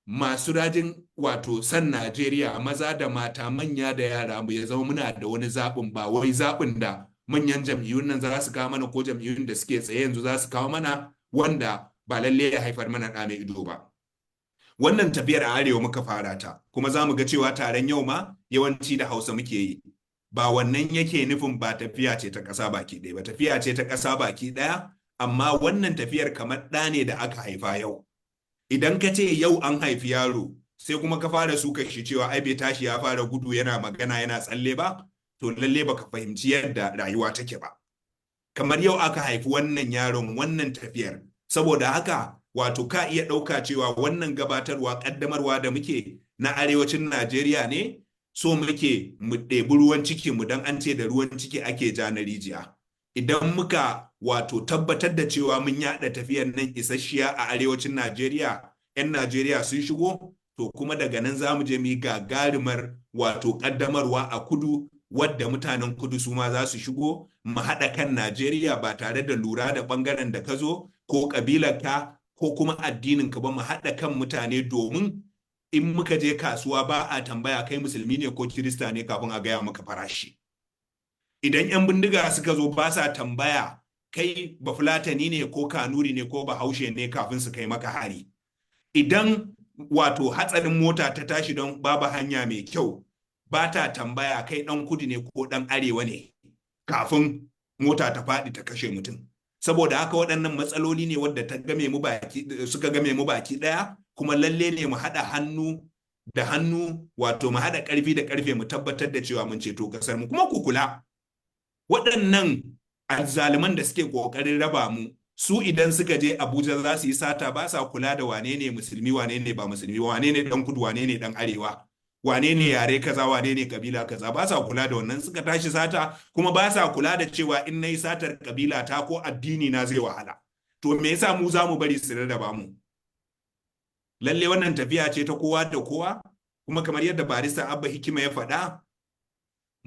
A: masu rajin wato san Najeriya, maza da mata, manya da yara, mu ya zama muna da wani zaɓin, ba wai zaɓin da manyan jam'iyyun nan za su kawo mana ko jam'iyyun da suke tsaye yanzu za su kawo mana, wanda ba lalle ya haifar mana ɗa mai ido ba. Wannan tafiyar a arewa muka fara ta, kuma za mu ga cewa taron yau ma yawanci da Hausa muke yi. Ba wannan yake nufin ba tafiya ce ta ƙasa baki ɗaya ba, tafiya ce ta ƙasa baki ɗaya, amma wannan tafiyar kamar ɗa ne da aka haifa yau. Idan ka ce yau an haifi yaro, sai kuma ka fara suka shi cewa ai bai tashi ya fara gudu yana magana yana tsalle ba, to lalle baka fahimci yadda rayuwa take ba. Kamar yau aka haifi wannan yaron wannan tafiyar, saboda haka wato ka iya ɗauka cewa wannan gabatarwa ƙaddamarwa da muke na arewacin Najeriya ne, so muke mu ɗebi ruwan ciki mu dan an ce da ruwan ciki ake ja na rijiya. Idan muka wato tabbatar da cewa mun yaɗa tafiyar nan isasshiya a arewacin Najeriya, 'yan Najeriya sun shigo, to kuma daga nan za mu je mu yi gagarumar wato ƙaddamarwa a kudu, wadda mutanen kudu su ma za su shigo, mu haɗa kan Najeriya ba tare da lura da ɓangaren da ka zo ko ƙabilarka ko kuma addininka ba, mu haɗa kan mutane, domin in muka je kasuwa ba a tambaya kai musulmi ne ko kirista ne kafin a gaya maka farashi. Idan 'yan bindiga suka zo ba sa tambaya kai bafulatani ne ko kanuri ne ko bahaushe ne kafin su kai maka hari. Idan wato hatsarin mota ta tashi don babu hanya mai kyau, ba ta tambaya kai ɗan kudu ne ko ɗan arewa ne kafin mota ta faɗi ta kashe mutum. Saboda haka waɗannan matsaloli ne wadda suka game mu baki ɗaya, kuma lalle ne mu haɗa hannu da hannu, wato mu haɗa ƙarfi da ƙarfe mu tabbatar da cewa mun ceto ƙasar mu. Kuma ku kula, waɗannan azzaliman da suke ƙoƙarin raba mu, su idan suka je Abuja za su yi sata, ba sa kula da wane ne musulmi wane ne ba musulmi, wane ne ɗan kudu wane ne ɗan arewa, wane ne yare kaza wane ne kabila kaza, ba sa kula da wannan. Suka tashi sata kuma ba sa kula da cewa in nayi satar kabila ta ko addini na zai wahala. To me yasa mu za mu bari su rarraba mu? Lalle wannan tafiya ce ta kowa da kowa, kuma kamar yadda barista Abba Hikima ya faɗa,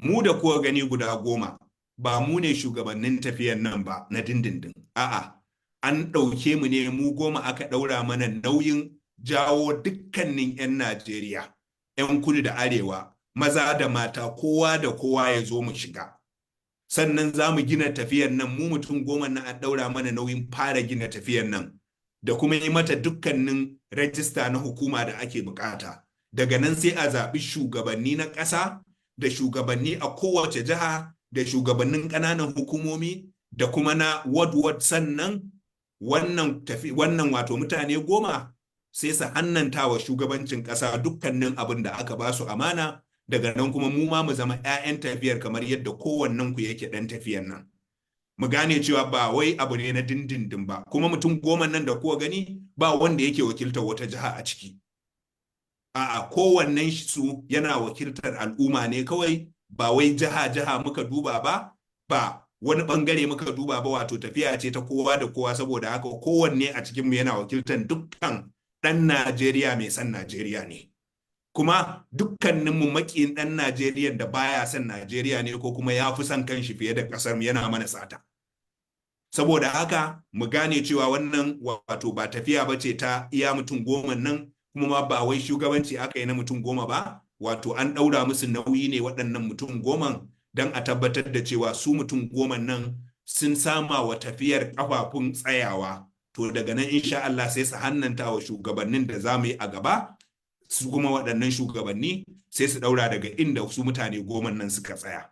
A: mu da kowa gani guda 10 ba mu ne shugabannin tafiyan nan ba na dindindin. A'a, an ɗauke mu ne mu 10 aka ɗaura mana nauyin jawo dukkanin 'yan Najeriya, 'yan kudu da arewa, maza da mata, kowa da kowa ya zo mu shiga. Sannan za mu gina tafiyan nan, mu mutum 10 na an ɗaura mana nauyin fara gina tafiyan nan, da kuma yi mata dukkanin rajista na hukuma da ake bukata. Daga nan sai a zaɓi shugabanni na ƙasa, da shugabanni a kowace jiha, da shugabannin ƙananan hukumomi, da kuma na ward. Sannan wannan wato mutane 10 sai su hannanta wa shugabancin ƙasa dukkanin abin da aka ba su amana. Daga nan kuma mu ma mu zama 'ya'yan tafiyar, kamar yadda kowannen ku yake ɗan tafiyar nan. Mu gane cewa ba wai abu ne na dindindin ba, kuma mutum 10 nan da kuwa gani ba wanda yake wakiltar wata jiha a ciki. A'a, kowannen su yana wakiltar al'umma ne kawai, ba wai jiha muka duba ba wani bangare muka duba ba. Wato tafiya ce ta kowa da kowa, saboda haka kowanne a cikinmu yana wakiltar dukkan ɗan Najeriya mai son Najeriya ne. Kuma dukkaninmu maƙiyin ɗan Najeriya da baya son Najeriya ne, ko kuma ya fi son kanshi fiye da ƙasarmu, yana mana sata. Saboda haka mu gane cewa wannan wato ba tafiya ba ce ta iya mutum 10 nan, kuma ma ba wai shugabanci aka yi na mutum 10 ba. Wato an ɗaura musu nauyi ne waɗannan mutum 10 don a tabbatar da cewa su mutum 10 nan sun sama wa tafiyar kafafun tsayawa. To daga nan insha Allah sai su hannanta wa shugabannin da za mu yi a gaba, su kuma waɗannan shugabanni sai su ɗaura daga inda su mutane 10 nan suka tsaya.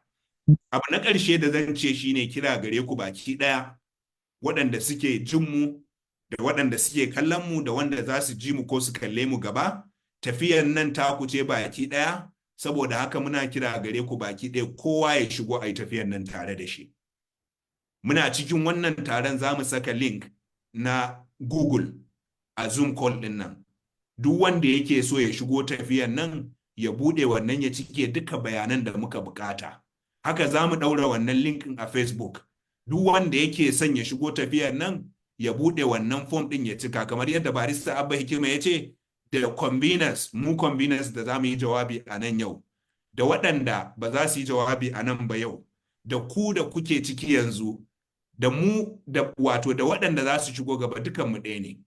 A: Abu na ƙarshe da zan ce shine kira gare ku baki ɗaya, waɗanda suke jin mu da waɗanda suke kallon mu da wanda za su ji mu ko su kalle mu gaba. Tafiyar nan ta ku ce baki ɗaya, saboda haka muna kira gare ku baki ɗaya, kowa ya shigo a yi tafiyar nan tare da shi. Muna cikin wannan taron za mu saka link na Google a Zoom call ɗin nan. Duk wanda yake so ya shigo tafiyar nan ya buɗe wannan ya cike duka bayanan da muka bukata. Haka za mu ɗaura wannan linkin a Facebook. Duk wanda yake son ya shigo tafiyar nan ya buɗe wannan form ɗin ya cika, kamar yadda barista Abba Hikima ya ce, da conveners, mu conveners da za mu yi jawabi a nan yau, da waɗanda ba za su yi jawabi a nan ba yau, da ku da kuke ciki yanzu, da mu da wato da waɗanda za su shigo gaba, dukanmu ɗaya ne.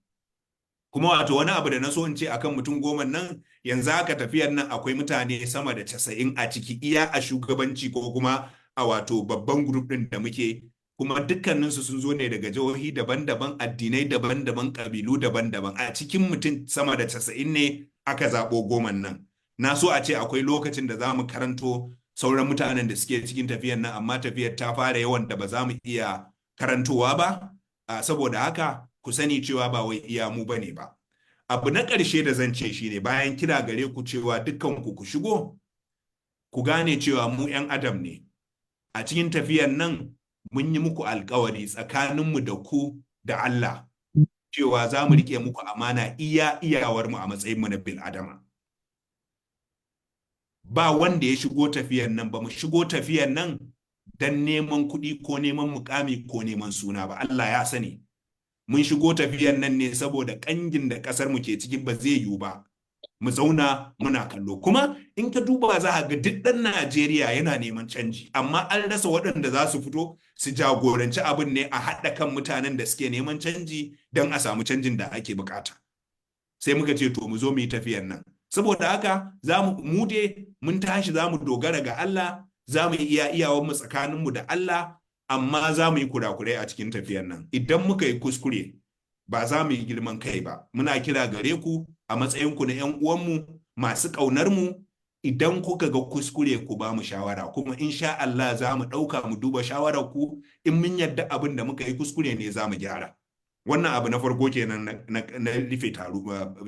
A: Kuma wato wani abu da na so in ce akan mutum 10 nan, yanzu haka tafiyar nan akwai mutane sama da 90 a ciki, iya a shugabanci ko kuma a wato babban group ɗin da muke kuma dukkaninsu sun zo ne daga jihohi daban-daban, addinai daban-daban, ƙabilu daban-daban. A cikin mutum sama da 90 ne aka zaɓo 10 nan. Na so a ce akwai lokacin da za mu karanto sauran mutanen da suke cikin tafiyar nan, amma tafiyar ta fara yawan da ba za mu iya karantowa ba. Saboda haka ku sani cewa ba wai iya mu bane ba. Abu na ƙarshe da zan ce shine bayan kira gare ku cewa dukkanku ku shigo, ku gane cewa mu 'yan adam ne. A cikin tafiyar nan mun yi muku alkawari tsakaninmu da ku da Allah cewa za mu riƙe muku amana iyawarmu a matsayinmu na bil'adama. Ba wanda ya shigo tafiyar nan, ba mu shigo tafiyar nan don neman kuɗi ko neman mukami ko neman suna ba. Allah ya sani. Mun shigo tafiyar nan ne saboda ƙangin da ƙasar mu ke ciki ba zai yiwu ba. Mu zauna muna kallo. Kuma in ka duba za a ga duk ɗan Najeriya yana neman canji, amma an rasa waɗanda za su fito su jagoranci abin ne a haɗa kan mutanen da suke neman canji don a samu canjin da ake bukata. Sai muka ce to mu zo mu yi tafiyar nan. Saboda haka mu dai mun tashi za mu dogara ga Allah, za mu iya iyawanmu tsakaninmu da Allah, amma za mu yi kurakurai a cikin tafiyar nan. Idan muka yi kuskure ba za mu yi girman kai ba. Muna kira gare ku a matsayinku na 'yan uwanmu masu ƙaunar mu, idan kuka ga kuskure ku ba mu shawara, kuma insha Allah za mu ɗauka mu duba shawarar ku. In mun yadda abin da muka yi kuskure ne za mu gyara. Wannan abu na farko kenan na rufe taro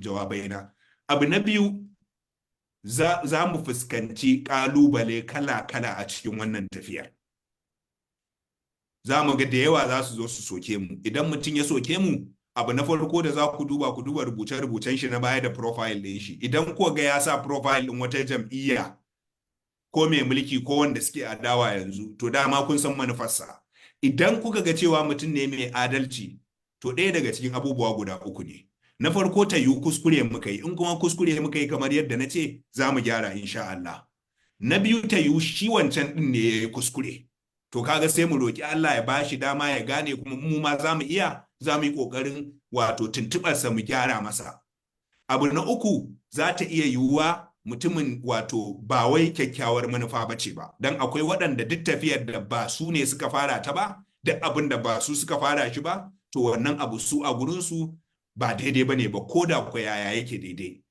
A: jawabai na. Abu na biyu, za mu fuskanci ƙalubale kala-kala a cikin wannan tafiyar. Za mu ga da yawa za su zo su soke mu. Idan mutum ya soke mu, abu na farko da za ku duba rubuce-rubucen shi na baya da profile ɗin shi. Idan ko ga ya sa profile ɗin wata jam'iyya ko mai mulki ko wanda suke adawa yanzu, to dama kun san manufarsa. Idan kuka ga cewa mutum ne mai adalci, to ɗaya daga cikin abubuwa guda uku ne. Na farko ta yi kuskure muka yi, in kuma kuskure muka yi kamar yadda na ce, za mu gyara insha Allah. Na biyu ta yi shi wancan ɗin ne ya yi kuskure. To kaga sai mu roki Allah ya bashi dama ya gane, kuma mu ma za mu yi ƙoƙarin wato tuntuɓarsa mu gyara masa. Abu na uku, za ta iya yiwuwa mutumin wato ba wai kyakkyawar manufa ba ce ba, don akwai waɗanda duk tafiyar da ba su ne suka fara ta ba, duk abin da ba su suka fara shi ba, to wannan abu su a gurinsu ba daidai ba ne ba, ko da ku yaya yake daidai.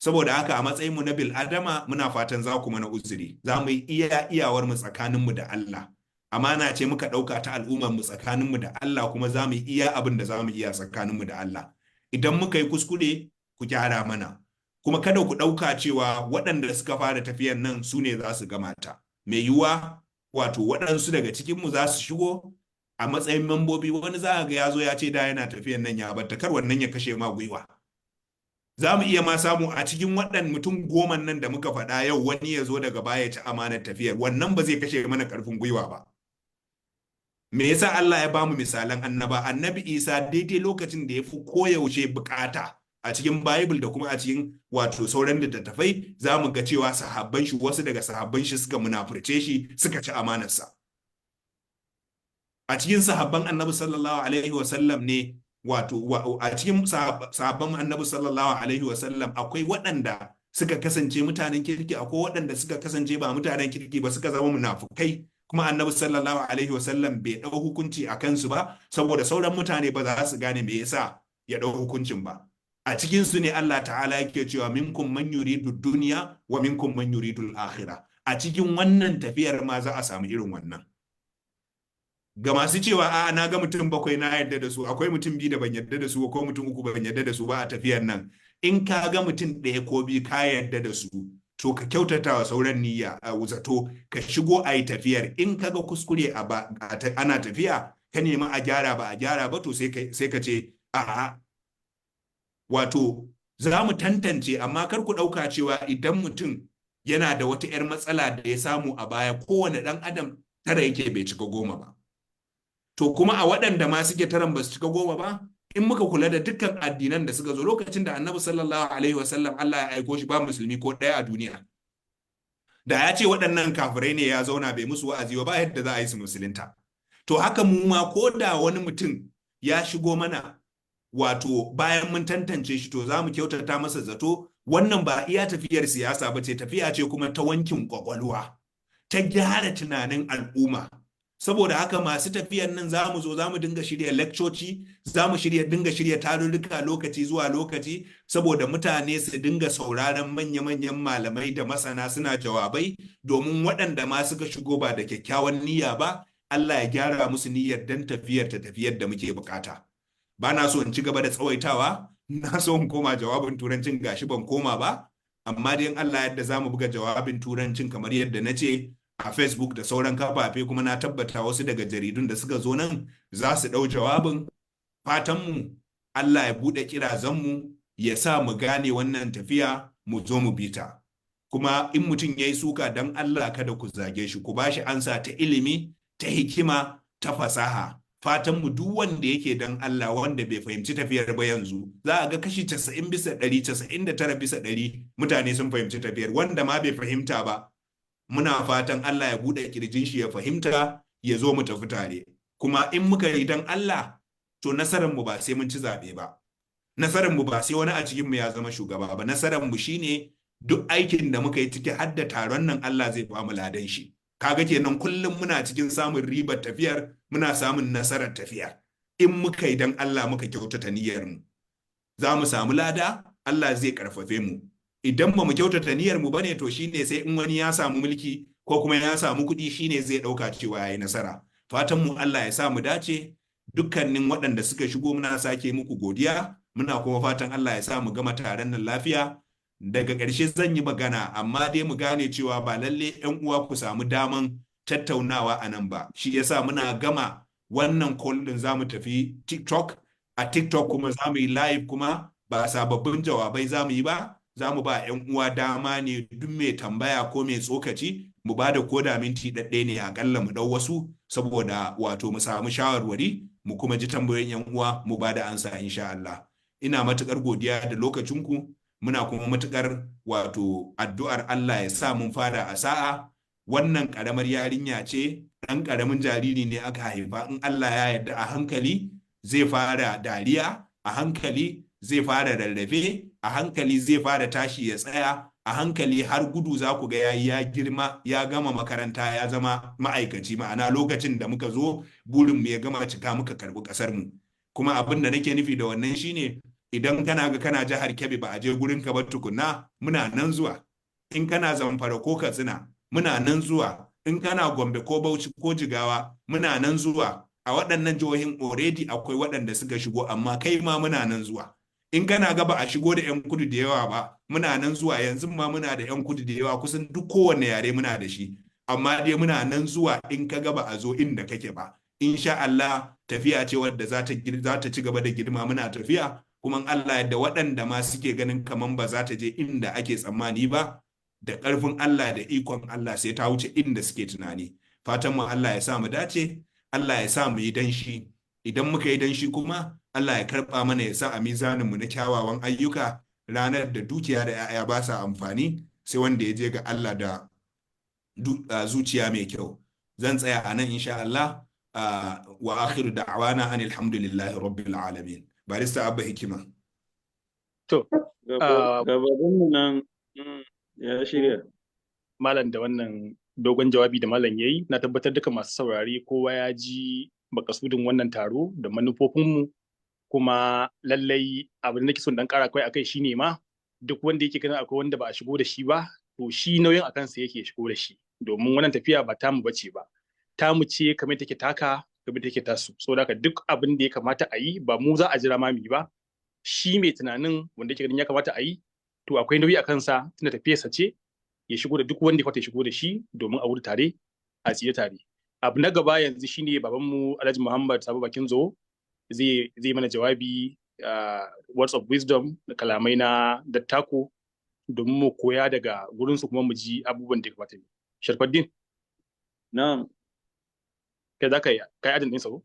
A: Saboda haka a matsayinmu na bil'adama muna fatan za ku mana uzuri, za mu yi iyawarmu tsakaninmu da Allah. Amana ce muka ɗauka ta al'ummarmu tsakaninmu da Allah, kuma za mu yi iya abin da za mu iya tsakaninmu da Allah. Idan muka yi kuskure, ku gyara mana. Kuma kada ku ɗauka cewa waɗanda suka fara tafiyar nan su ne za su gama ta. Mai yiwuwa wato waɗansu daga cikinmu za su shigo a matsayin membobi, wani za a ga ya zo ya ce da yana tafiyar nan ya batta, kar wannan ya kashe ma gwiwa. Za mu iya ma samu a cikin waɗannan mutum 10 nan da muka faɗa yau, wani ya zo daga baya ya ci amanar tafiyar, wannan ba zai kashe mana ƙarfin gwiwa ba. Me yasa Allah ya bamu misalan annaba? Annabi Isa daidai lokacin da ya fi koyaushe bukata a cikin Bible da kuma a cikin wato sauran littattafai, za mu ga cewa sahabban shi, wasu daga sahabban shi suka munafurce shi, suka ci amanarsa. A cikin sahabban Annabi sallallahu alaihi wasallam ne, wato a cikin sahabban Annabi sallallahu alaihi wasallam akwai waɗanda suka kasance mutanen kirki, akwai waɗanda suka kasance ba mutanen kirki ba, suka zama munafukai. Kuma Annabi sallallahu alaihi wasallam bai ɗau hukunci a kansu ba, saboda sauran mutane ba za su gane me yasa ya ɗau hukuncin ba. A cikin su ne Allah ta'ala yake cewa minkum man yuridu dunya wa minkum man yuridu al-akhirah. A cikin wannan tafiyar ma za a samu irin wannan. Ga masu cewa a na ga mutum 7 na yarda da su, akwai mutum 2 da ban yarda da su, ko mutum 3 ban yarda da su ba a tafiyar nan. In ka ga mutum 1 ko 2 ka yarda da su, to ka kyautata wa sauran niyya a zato, ka shigo a yi tafiyar. In ka ga kuskure ana tafiya, ka nemi a gyara ba a gyara ba, to sai ka ce a'a. Wato za mu tantance, amma kar ku ɗauka cewa idan mutum yana da wata 'yar matsala da ya samu a baya, kowane ɗan adam 9 yake bai cika 10 ba. To kuma a waɗanda ma suke 9 ba su cika 10 ba, in muka kula da dukkan addinan da suka zo lokacin da Annabi sallallahu alaihi wasallam Allah ya aiko shi, ba musulmi ko ɗaya a duniya. Da ya ce waɗannan kafirai ne ya zauna bai musu wa'azi ba yadda za a yi su musulunta. To haka mu ma, ko da wani mutum ya shigo mana, wato bayan mun tantance shi, to za mu kyautata masa zato. Wannan ba iya tafiyar siyasa ba ce, tafiya ce kuma ta wankin kwakwalwa, ta gyara tunanin al'umma. saboda haka masu tafiyan nan za mu zo za mu dinga shirya lekcoci, za mu dinga shirya tarurruka lokaci zuwa lokaci, saboda mutane su dinga sauraron manya-manyan malamai da masana suna jawabai, domin waɗanda ma suka shigo ba da kyakkyawan niyya ba, Allah ya gyara musu niyyar dan tafiyar ta tafiyar da muke bukata. Ba na so in ci gaba da tsawaitawa, na so in koma jawabin turancin gashi ban koma ba, amma dai in Allah yadda za mu buga jawabin turancin kamar yadda na ce a Facebook da sauran kafafe, kuma na tabbata wasu daga jaridun da suka zo nan za su ɗau jawabin. Fatanmu Allah ya buɗe kirazanmu ya sa mu gane wannan tafiya mu zo mu bita. Kuma in mutum ya yi suka don Allah kada ku zage shi, ku ba shi ansa ta ilimi, ta hikima, ta fasaha. Fatanmu duk wanda yake don Allah, wanda bai fahimci tafiyar ba yanzu, za a ga kashi 90 bisa 100, 99 bisa 100 mutane sun fahimci tafiyar. Wanda ma bai fahimta ba, muna fatan Allah ya buɗe kirjin shi ya fahimta, ya zo mu tafi tare. Kuma in muka yi don Allah, to nasararmu ba sai mun ci zaɓe ba. Nasararmu ba sai wani a cikinmu ya zama shugaba ba. Nasararmu shine duk aikin da muka yi ciki har da taron nan Allah zai ba mu ladan shi. Kaga kenan kullum muna cikin samun ribar tafiyar, muna samun nasarar tafiyar. In muka yi don Allah muka kyautata niyyarmu, za mu samu lada, Allah zai karfafe mu. Idan ba mu kyautata niyyarmu bane, to shine sai in wani ya samu mulki ko kuma ya samu kuɗi shine zai ɗauka cewa ya yi nasara. Fatan mu Allah ya sa mu dace. Dukkanin waɗanda suka shigo muna sake muku godiya, muna kuma fatan Allah ya sa mu gama taron nan lafiya. Daga ƙarshe zan yi magana, amma dai mu gane cewa ba lalle 'yan uwa ku samu daman tattaunawa a nan ba. Shi yasa muna gama wannan call din za mu tafi TikTok. A TikTok kuma za mu yi live, kuma ba sababbin jawabai za mu yi ba. Za mu ba 'yan uwa dama ne, duk mai tambaya ko mai tsokaci mu ba da koda minti ɗaɗɗaya ne akalla mu ɗau wasu, saboda wato mu samu shawarwari, mu kuma ji tambayoyin 'yan uwa mu ba da ansa insha Allah. Ina matuƙar godiya da lokacinku. Muna kuma matuƙar wato addu'ar Allah ya sa mun fara a sa'a. Wannan ƙaramar yarinya ce, ɗan ƙaramin jariri ne aka haifa. In Allah ya yarda a hankali zai fara dariya, a hankali zai fara rarrafe, a hankali zai fara tashi ya tsaya, a hankali har gudu za ku ga yayi, ya girma, ya gama makaranta, ya zama ma'aikaci. Ma'ana lokacin da muka zo burin mu ya gama cika, muka karɓi ƙasar mu. Kuma abin da nake nufi da wannan shine, idan kana ga kana jihar Kebbi ba a je gurin ka ba tukunna, muna nan zuwa. In kana Zamfara ko Katsina, muna nan zuwa. In kana Gombe ko Bauchi ko Jigawa, muna nan zuwa. A waɗannan jihohin already akwai waɗanda suka shigo, amma kai ma muna nan zuwa. In kana ga ba a shigo da 'yan kudu da yawa ba, muna nan zuwa. Yanzu ma muna da 'yan kudu da yawa, kusan duk kowanne yare muna da shi. Amma dai muna nan zuwa in ka ga ba a zo inda kake ba. Insha Allah tafiya ce wadda za ta ci gaba da girma, muna tafiya. Kuma Allah yadda waɗanda ma suke ganin kaman ba za ta je inda ake tsammani ba, da ƙarfin Allah da ikon Allah sai ta wuce inda suke tunani. Fatan mu Allah ya sa mu dace, Allah ya sa mu yi danshi. Idan muka yi danshi kuma Allah ya karɓa mana, ya sa a mizanin mu na kyawawan ayyuka, ranar da dukiya da 'ya'ya ba sa amfani, sai wanda ya je ga Allah da zuciya mai kyau. Zan tsaya a nan insha Allah. Wa akhiru da'wana anil hamdulillahi rabbil alamin. Barista Abba Hikima.
E: To,
I: gabaninmu nan ya shirya.
E: Malam, da wannan dogon jawabi da malam ya yi, na tabbatar duka masu saurari kowa ya ji makasudin wannan taro da manufofinmu, kuma lallai abin da nake son dan kara kai akai shine ma duk wanda yake ganin akwai wanda ba a shigo da shi ba, to shi nauyin a kansa yake shigo da shi, domin wannan tafiya ba tamu bace ba, tamu ce kamar take taka, kamar take tasu. Saboda haka duk abin da ya kamata a yi ba mu za a jira mami ba, shi mai tunanin wanda yake ganin ya kamata a yi, to akwai nauyi a kansa tunda tafiyarsa ce, ya shigo da duk wanda ya kwata ya shigo da shi, domin a wuri tare, a tsiye tare. Abu na gaba yanzu shine babanmu Alhaji Muhammad Sabo Bakin Zo zai mana jawabi, words of wisdom, da kalamai na dattako, domin mu koya daga gurinsu kuma mu ji abubuwan da ya kamata. Sharfaddin.
I: Na'am.
E: Kai za ka yi adin ɗinsa ko?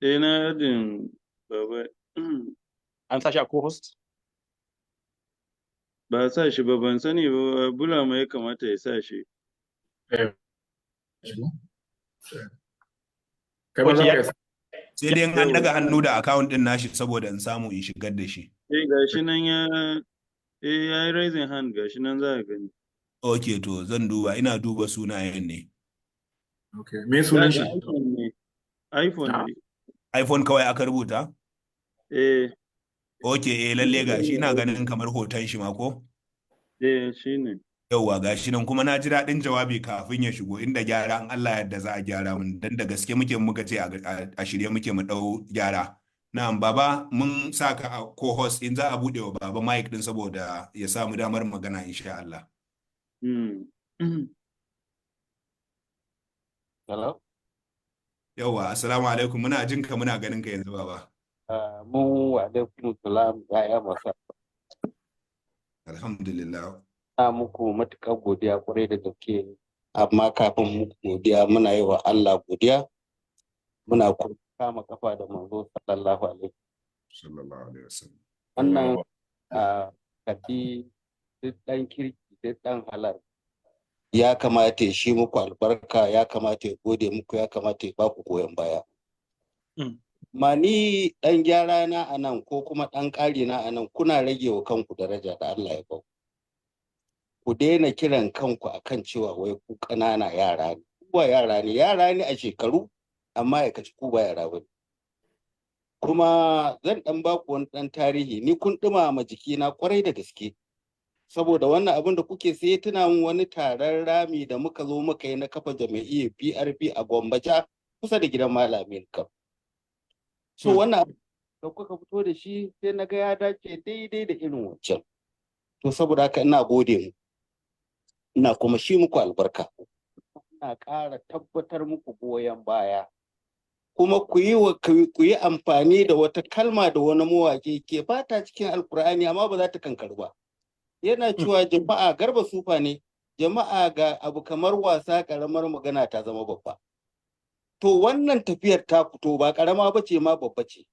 I: Na adin baba.
E: An sa shi a co-host?
I: Ba sa shi ba, ban sani ba, Bulama ya kamata ya sa shi.
A: Sai dai an daga hannu da account din nashi saboda in samu in shigar da shi.
I: Gashi nan ya yi raising hand, gashi nan za a gani.
A: Okay, to zan duba, ina duba sunayen ne.
B: Okay. Me sunan shi?
I: iPhone ne. iPhone ne.
A: iPhone kawai aka rubuta?
I: Okay,
A: lalle gashi ina ganin kamar hoton shi ma ko?
I: shi ne.
A: Yauwa gashi nan kuma na ji daɗin jawabi kafin ya shigo inda gyara an Allah yadda za a gyara mun dan da gaske muka ce a shirye muke mu ɗau gyara. Na'am baba mun saka a co-host in za a buɗe wa baba mic din saboda ya samu damar magana insha Allah.
J: Hello?
A: Yauwa assalamu alaikum muna jin ka muna ganin ka yanzu baba.
J: Mu wa alaikum salam ya masa.
A: Alhamdulillah.
J: Na muku matuƙar godiya kwarai da gaske, amma kafin muku godiya muna yi wa Allah godiya, muna kuma kama kafa da manzo sallallahu alaihi
A: wasallam.
J: Wannan kafi duk ɗan kirki duk ɗan halal ya kamata ya shi muku albarka, ya kamata ya gode muku, ya kamata ya baku goyon baya. Ma ni ɗan gyara na a nan ko kuma ɗan ƙari na a nan kuna rage wa kanku daraja da Allah ya bau. Ku daina kiran kanku akan cewa wai ku ƙanana yara ne. Ku ba yara ne a shekaru, amma ya kaci ku ba yara ba. Kuma zan ɗan baku wani ɗan tarihi, ni kun ɗumama jikina kwarai da gaske. Saboda wannan abin da kuke sai tuna min wani taron rami da muka zo muka yi na kafa jami'iyyar PRP a Gwambaja kusa da gidan Malamin Kam. So wannan da kuka fito da shi sai na ga ya dace daidai da irin wancan. To saboda haka ina gode mu. Ina kuma shi muku albarka. Ina ƙara tabbatar muku goyon baya. Kuma ku yi amfani da wata kalma da wani mawaƙi ke fata cikin Alkur'ani amma ba za ta kankaru ba. Yana cewa jama'a garba sufa ne, jama'a ga abu kamar wasa ƙaramar magana ta zama babba. To wannan tafiyar ta fito ba ƙarama ba ce ma babba ce.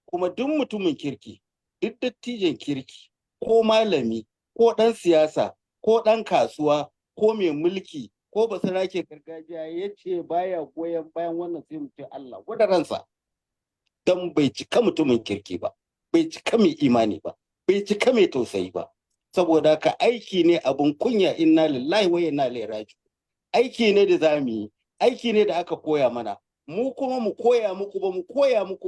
J: Kuma duk mutumin kirki, duk dattijan kirki, ko malami, ko ɗan siyasa, ko ɗan kasuwa, ko mai mulki, ko basarake gargajiya ya ce baya goyon bayan wannan sai mu ce Allah gwada ransa. Dan bai cika mutumin kirki ba, bai cika mai imani ba, bai cika mai tausayi ba. Saboda haka aiki ne abun kunya, inna lillahi wa inna ilaihi raji'un. Aiki ne da zamu yi, aiki ne da aka koya mana. Mu kuma mu koya muku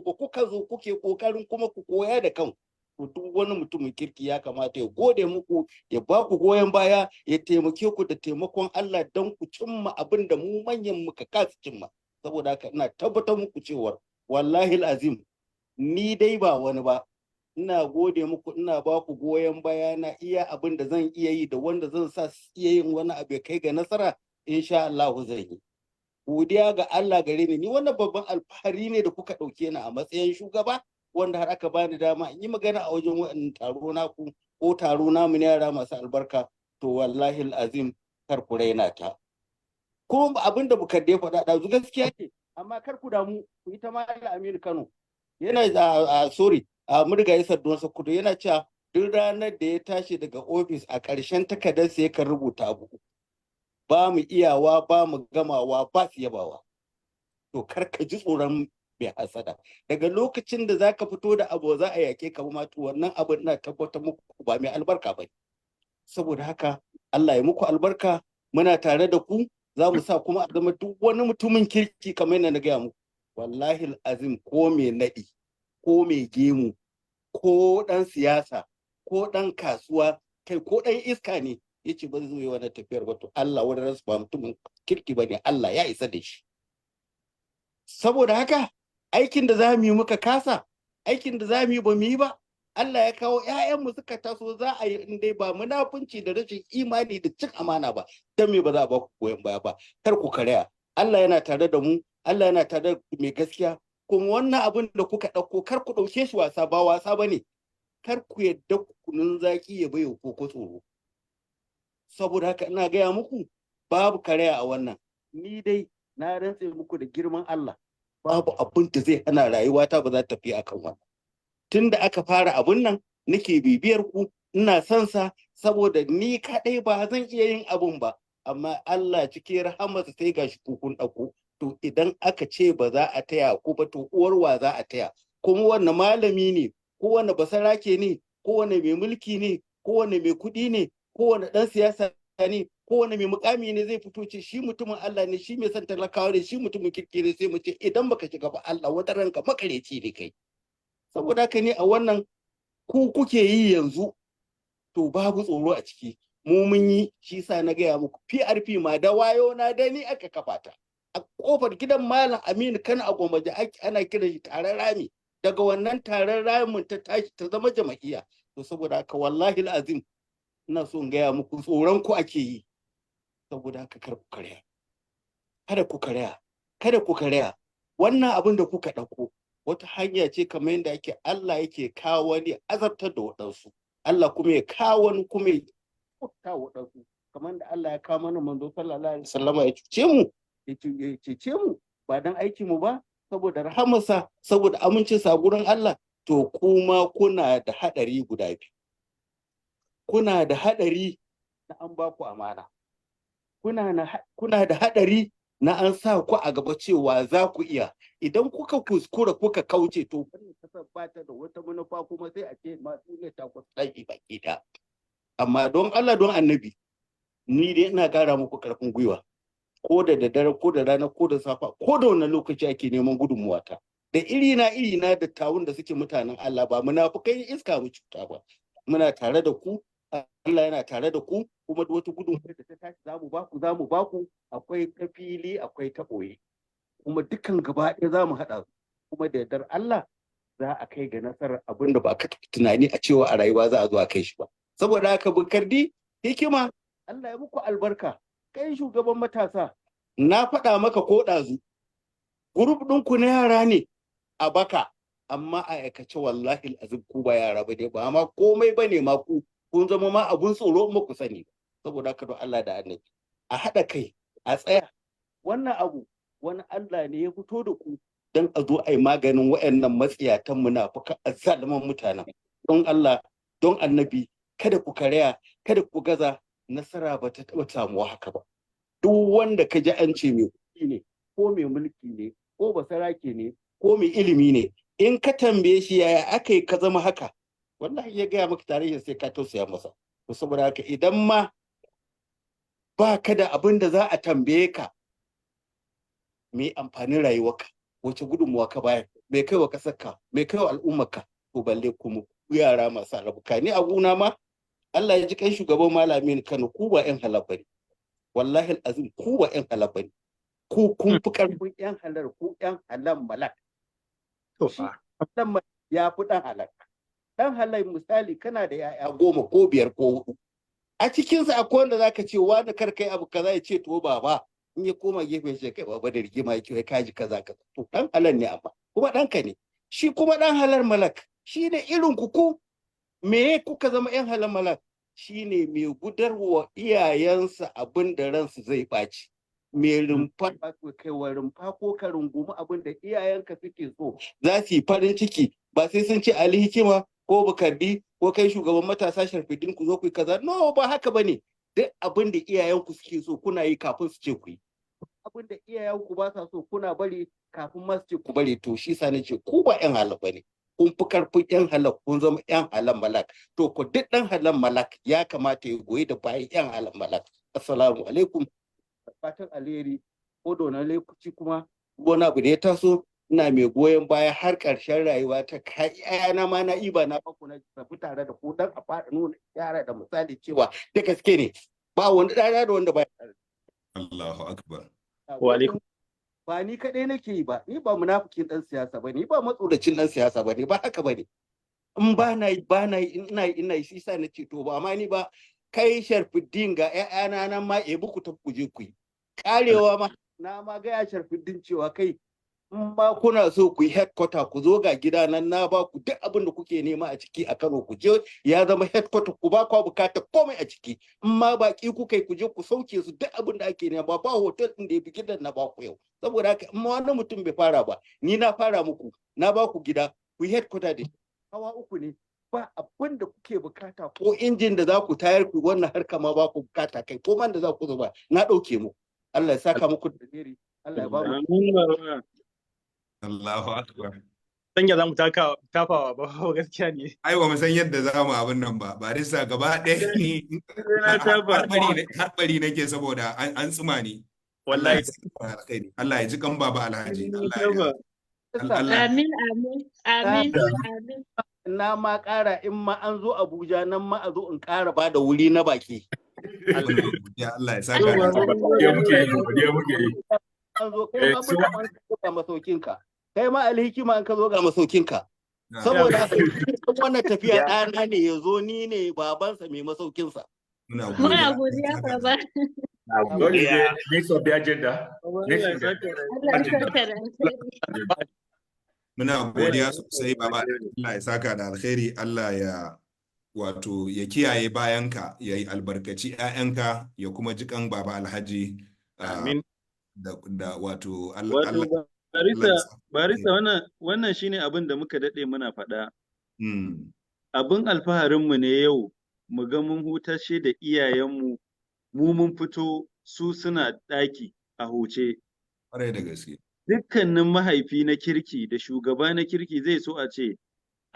J: ba, kuka zo kuke kokarin kuma ku koya da kanku. Duk wani mutumin kirki ya kamata ya gode muku, ya ba ku goyon baya, ya taimake ku da taimakon Allah don ku cimma abin da mu manyan muka kasa cimma. Saboda haka ina tabbatar muku cewa wallahi azim ni dai ba wani ba, ina gode muku, ina ba ku goyon baya na iya abin da zan iya yi da wanda zan sa su iya yin wani abu ya kai ga nasara, insha Allah zan yi. Godiya ga Allah gare ni wannan babban alfahari ne da kuka ɗauke ni a matsayin shugaba, wanda har aka bani dama in yi magana a wajen wa'annan taro naku ko taro namu na yara masu albarka. To wallahi azim kar ku raina ta. Kuma abin da bukar da ya faɗa ɗazu gaskiya ce, amma kar ku damu, ku yi ta Malam Aminu Kano yana a murgaye Sardauna Sokoto yana cewa duk ranar da ya tashi daga ofis a ƙarshen takardarsa yakan rubuta abu. Ba mu iyawa, ba mu gamawa, ba su yabawa. To kar ka ji tsoron mai hasada. Daga lokacin da za ka fito da abu za a yake ka ma, to wannan abu ina tabbatar muku ba mai albarka ba. Saboda haka Allah ya muku albarka, muna tare da ku, za mu sa kuma a zama duk wani mutumin kirki kamar yadda na gaya muku. Wallahi azim ko mai naɗi, ko mai gemu, ko ɗan siyasa, ko ɗan kasuwa, kai ko ɗan iska ne, ya ce ba zai zo yi wannan tafiyar ba, to Allah wani ransu ba mutumin kirki ba ne, Allah ya isa da shi. Saboda haka aikin da za mu yi muka kasa, aikin da za mu yi ba mu yi ba, Allah ya kawo ‘ya'yanmu suka taso za a yi in dai ba munafunci da rashin imani da cin amana ba, don me ba za a ba ku goyon baya ba, kar ku karya. Allah yana tare da mu, Allah yana tare da mai gaskiya, kuma wannan abin da kuka ɗauko kar ku ɗauke shi wasa, ba wasa ba ne, kar ku yadda kunun zaki ya bai ko tsoro. Saboda haka ina gaya muku babu karaya a wannan, ni dai na rantse muku da girman Allah, babu abin da zai hana rayuwata ba za ta tafi akan wannan. Tun da aka fara abun nan nake bibiyar ku, ina son sa, saboda ni kaɗai ba zan iya yin abun ba, amma Allah cikin rahamarsa sai gashi kun ɗauko. To idan aka ce ba za a taya ku ba, to uwarwa za a taya. Kuma wanne malami ne, ko wanne basarake ne, ko wanne mai mulki ne, ko wanne mai kuɗi ne, ko wanne ɗan siyasa ne, kowane mai mukami ne zai fito ce shi mutumin Allah ne, shi mai son talakawa ne, shi mutumin kirki ne, sai mu ce idan baka shiga ba Allah wata ranka makareci ne kai. Saboda haka ne a wannan ku kuke yi yanzu to babu tsoro a ciki, mu mun yi, shi sa na gaya muku PRP ma da wayo na da ni aka kafa ta a kofar gidan Malam Aminu Kano a Gwammaja ana kiran shi taron rami, daga wannan taron ramin ta tashi ta zama jama'iyya. To saboda haka wallahi al'azim ina so in gaya muku tsoron ku ake yi, saboda haka kar ku karya, kada ku karya, kada ku karya. Wannan abin da kuka ɗauko wata hanya ce kamar yadda ake Allah yake kawo wani azabtar da waɗansu, Allah kuma ya kawo wani kuma ya kuta waɗansu, kamar da Allah ya kawo mana manzo sallallahu alaihi wasallam ya cuce mu, ya cece mu ba dan aiki mu ba, saboda rahamarsa, saboda amincinsa a gurin Allah. To kuma kuna da haɗari guda biyu, kuna da haɗari na an ba ku amana, kuna da haɗari na an sa ku a gaba cewa za ku iya. Idan kuka kuskura kuka kauce to wannan kasar ba ta da wata manufa, kuma sai a ce ma duniya ta ku tsaki baki da. Amma don Allah don Annabi, ni dai ina gara muku karfin gwiwa, ko da daddare ko da rana ko da safa ko da wani lokaci ake neman gudunmuwa ta, da irina da tawun da suke mutanen Allah, ba munafukai iska mu cuta ba, muna tare da ku, Allah yana tare da ku, kuma da wata gudunmuwa da ta tashi zamu baku, akwai ta fili akwai ta ɓoye, kuma dukkan gaba ɗaya zamu haɗa su, kuma da yardar Allah za a kai ga nasarar abin da ba ka tunani a cewa a rayuwa za a zo a kai shi ba. Saboda haka Bukardi hikima, Allah ya muku albarka, kai shugaban matasa, na faɗa maka ko ɗazu, gurup ɗinku na yara ne a baka, amma a aikace wallahi azib ku ba yara ba ne, ba ma komai ba ne ma ku, kun zama ma abun tsoro in ku sani. Saboda haka don Allah da Annabi a haɗa kai, a tsaya, wannan abu wani Allah ne ya fito da ku don a zo a yi maganin waɗannan matsiyatan munafukan azzaluman mutanen. Don Allah don Annabi kada ku karya, kada ku gaza, nasara ba ta taɓa samuwa haka ba. Duk wanda ka ji an ce mai kuɗi ne ko mai mulki ne ko basarake ne ko mai ilimi ne, in ka tambaye shi yaya aka yi ka zama haka, wallahi ya gaya maka tarihin sai ka tausaya masa. To saboda haka idan ma ba ka da abin da za a tambaye ka, me amfanin rayuwarka, wace gudunmuwa ka bayar, me kai wa kasarka, me kai wa al'ummarka, to balle kuma yara masu alabuka. Ni a gona ma Allah ya ji kai shugaban Malamin Kano, ku ba 'yan halal bane, wallahi azim ku ba 'yan halal bane, ku kun fi karfin 'yan halal, ku 'yan halal malak. To fa ya fi dan halal. Dan halal misali kana da 'ya'ya 10 ko 5 ko 4, a cikinsa akwai wanda zaka ce wani kar kai abu kaza, ya ce to baba, in ya koma gefe shi kai baba da rigima yake kai kaji kaza kaza. To dan halal ne, amma kuma ɗanka ne. Shi kuma dan halal malak shi ne irin ku, me kuka zama 'yan halal malak? Shi ne mai gudarwa iyayensa abin da ransu zai ɓaci, mai rumfa kai wa rumfa ko ka rungumi abin da iyayenka suke so, za su yi farin ciki, ba sai sun ce Ali Hikima ko Bukardi ko kai shugaban matasa Sharfiddin ku zo ku yi kaza. No, ba haka bane. Duk abin da iyayenku suke so kuna yi kafin su ce ku yi, abin da iyayenku ba sa so kuna bari kafin ma su ce ku bari. To shi sa nace ku ba 'yan halal bane, kun fi karfin 'yan halal, kun zama 'yan halal malak. To ku duk ɗan halal malak ya kamata ya goyi da bayan 'yan halal malak. Assalamu alaikum, fatan alheri, ko da wani lokaci kuma wani abu da ya taso, ina mai goyon baya har ƙarshen rayuwa ta, kai yana ma na iba na baku na tafi tare da ku dan a fara nuna yara da misali cewa da gaske ne ba wani ɗaya da wanda ba.
A: Allahu akbar.
E: Wa alaikum.
J: Ba ni kaɗai nake yi ba, ni ba munafikin ɗan siyasa ba, ni ba matsoracin ɗan siyasa ba, ni ba haka ba ne. In ba na yi ina yi shi sa na ce to ba ma ni ba, kai Sharfiddin ga 'ya'yana nan ma ebi ku ta kuje ku yi. Karewa ma na ma gaya Sharfiddin cewa kai in ba kuna so ku yi headquarter ku zo ga gida nan na ba ku duk abin da kuke nema a ciki a Kano, ku je ya zama headquarter, ku ba ku bukata komai a ciki. In ma baki ku kai ku je ku sauke su duk abin da ake nema, ba hotel din da ya fi gidan na ba ku yau. Saboda haka in ma wani mutum bai fara ba, ni na fara muku, na ba ku gida ku yi headquarter da hawa 3 ne, ba abin da kuke bukata, ko injin da za ku tayar ku wannan harka ma ba ku bukata, kai ko man da za ku zuba na ɗauke muku. Allah ya saka muku da alheri, Allah ya ba mu.
A: Allahu akbar.
E: sanya za mu tafawa ba gaskiya ne.
A: Ai ba mu san yadda za mu abin nan ba. Barista gaba ɗaya ni harɓari nake saboda an tsuma ni.
E: Wallahi.
A: Allah ya ji kan baba Alhaji.
C: Amin, amin, amin, amin.
J: Na ma ƙara in ma an zo Abuja nan ma a zo in ƙara ba da wuri na baki.
A: Ya Allah ya saka.
B: Ya muke yi.
J: An zo kai ma buga an ga masaukinka. Kai ma alhikima an ka zo ga masaukinka. Saboda haka wannan tafiya ɗana ne ya zo ni ne babansa mai masaukinsa.
C: Muna godiya baba.
B: Next of the agenda.
A: Muna godiya sosai baba. Allah ya saka da alkhairi. Allah ya wato ya kiyaye bayanka, ya yi albarkaci 'ya'yanka, ya kuma jikan baba Alhaji.
E: Amin.
A: Da wato
I: Allah. Barista wannan shine abin da muka daɗe muna faɗa. Abin alfaharinmu ne yau mu ga mun hutashe da iyayenmu, mu mun fito su suna ɗaki a huce.
A: Ƙwarai da gaske.
I: Dukkanin mahaifi na kirki da shugaba na kirki zai so a ce,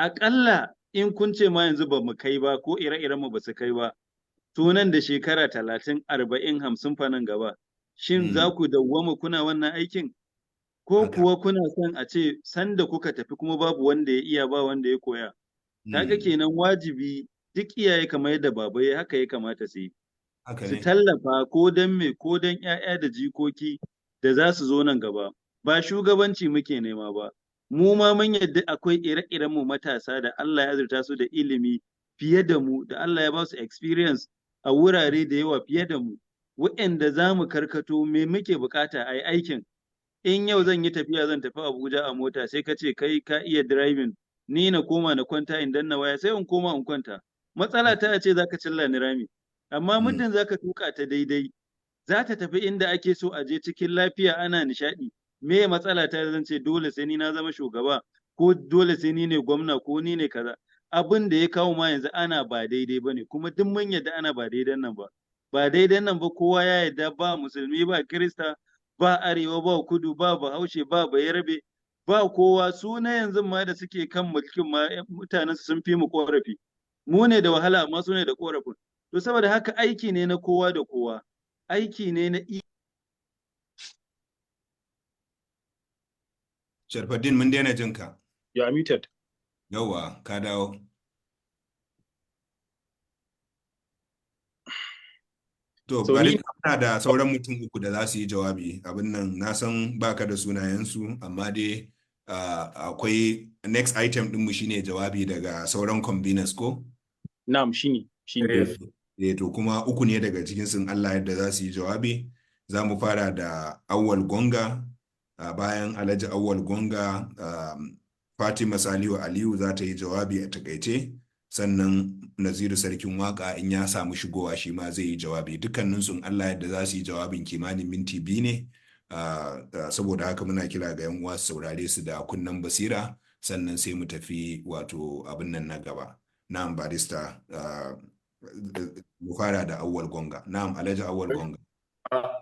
I: aƙalla in kun ce ma yanzu ba mu kai ba ko ire-irenmu ba su kai ba, to nan da shekara 30, 40, 50 fa nan gaba, shin za ku dawwama kuna wannan aikin? Ko kuwa kuna son a ce sanda kuka tafi kuma babu wanda ya iya ba wanda ya koya? Kaga kenan wajibi duk iyaye kamar yadda baba ya haka ya kamata su yi. Su tallafa ko don me ko don 'ya'ya da jikoki da za su zo nan gaba. Ba shugabanci muke nema ba. Mu ma mun yadda akwai ire-iren mu matasa da Allah ya azurta su da ilimi fiye da mu, da Allah ya ba su experience a wurare da yawa fiye da mu, waɗanda za mu karkato me muke bukata a yi aikin. In yau zan yi tafiya zan tafi Abuja a mota sai ka ce kai ka iya driving, ni na koma na kwanta in danna waya sai in koma in kwanta. Matsala ta ce za ka cilla ni rami, amma muddin za ka tuka ta daidai, za ta tafi inda ake so a je cikin lafiya ana nishaɗi. Me matsala ta zan ce dole sai ni na zama shugaba ko dole sai ni ne gwamna ko ni ne kaza. Abin da ya kawo ma yanzu ana ba daidai ba ne, kuma duk mun yadda ana ba daidan nan ba. Ba daidan nan ba kowa ya yadda, ba musulmi ba kirista ba arewa ba kudu ba bahaushe ba bayarabe ba kowa. Su na yanzu ma da suke kan mulkin ma mutanen sun fi mu korafi. Mu ne da wahala amma su ne da korafin. To saboda haka aiki ne na kowa da kowa. Aiki ne na
A: Sharfaddin mun daina jin ka.
E: You are muted.
A: Yawwa, ka dawo. To, bari kana da sauran mutum uku da za su yi jawabi. Abin nan na san baka da sunayensu, amma dai akwai next item ɗinmu shine jawabi daga sauran conveners ko?
E: Na'am, shine.
A: To kuma uku ne daga cikin sun Allah yadda za su yi jawabi. Za mu fara da Awwal Gonga, bayan Alhaji Awwal Gonga, Fatima Salihu Aliyu za ta yi jawabi a takaice. Sannan Naziru Sarkin Waka in ya samu shigowa shi ma zai yi jawabi. Dukkanin sun Allah yadda za su yi jawabin kimanin minti 2 ne. Saboda haka muna kira ga 'yan uwa su saurare su da kunnen basira, sannan sai mu tafi wato abin nan na gaba. Na'am barista, mu fara da Awwal Gonga. Na'am Alhaji Awwal Gonga.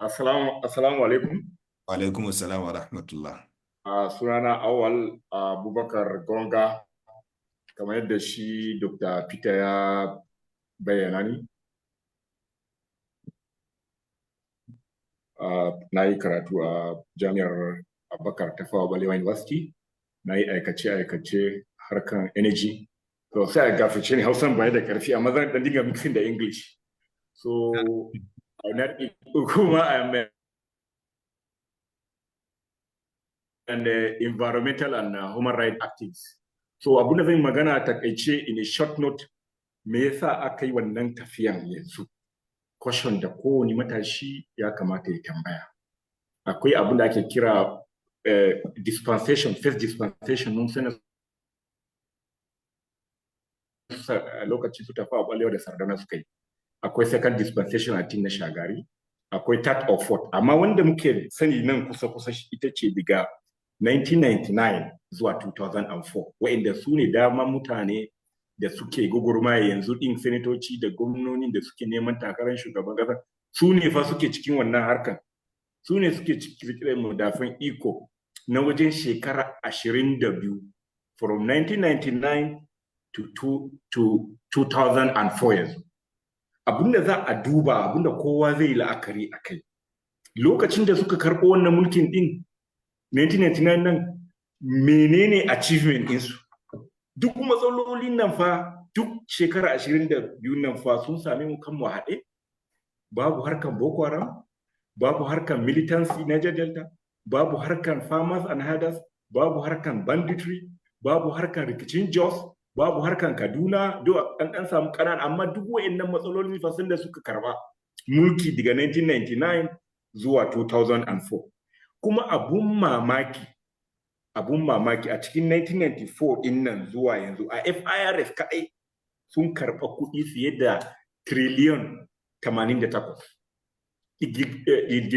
B: Assalamu alaikum.
A: Wa alaikum assalam wa rahmatullah.
B: Sunana Awwal Abubakar Gonga, kamar yadda shi Dr. Peter ya bayyana ni. Na yi karatu a jami'ar Abubakar Tafawa Balewa University. Na yi aikace-aikace harkan energy. So sai a gafice ni Hausan baya da karfi, amma zan dan dinga mixing da English. So kuma I am an environmental and human rights activist. So abunda zan magana takaice in a short note, me yasa aka yi wannan tafiyan yanzu? Question da kowane matashi ya kamata ya tambaya. Akwai abunda ake kira dispensation, first dispensation mun sanar lokacin su Tafawa Balewa da Sardauna suka yi. Akwai second dispensation a na Shagari, akwai third or fourth, amma wanda muke sani nan kusa-kusa ita ce daga 1999 zuwa 2004, wa'inda su ne dama mutane da suke gugurmaye yanzu ɗin senatoci da gwamnoni da suke neman takarar shugaban ƙasa, su ne fa suke cikin wannan harkan, su ne suke cikin madafan iko na wajen shekara 22 from 1999 to 2004 yanzu. Abinda za a duba, abinda kowa zai la'akari a kai. Lokacin da suka karɓo wannan mulkin din 1999 nan menene achievement ɗinsu? Duk matsalolin nan fa duk shekara 22 nan fa sun same mu kan mu haɗe. Babu harkan Boko Haram, babu harkan militancy na Delta, babu harkan farmers and herders, babu harkan banditry, babu harkan rikicin Jos, babu harkan Kaduna, an samu ƙanana, amma duk wayannan matsalolin fa sun da suka karba mulki daga 1999 zuwa 2004. Kuma abun mamaki a cikin 1994 din nan zuwa yanzu a FIRS kaɗai sun karɓa kuɗi fiye da trillion 88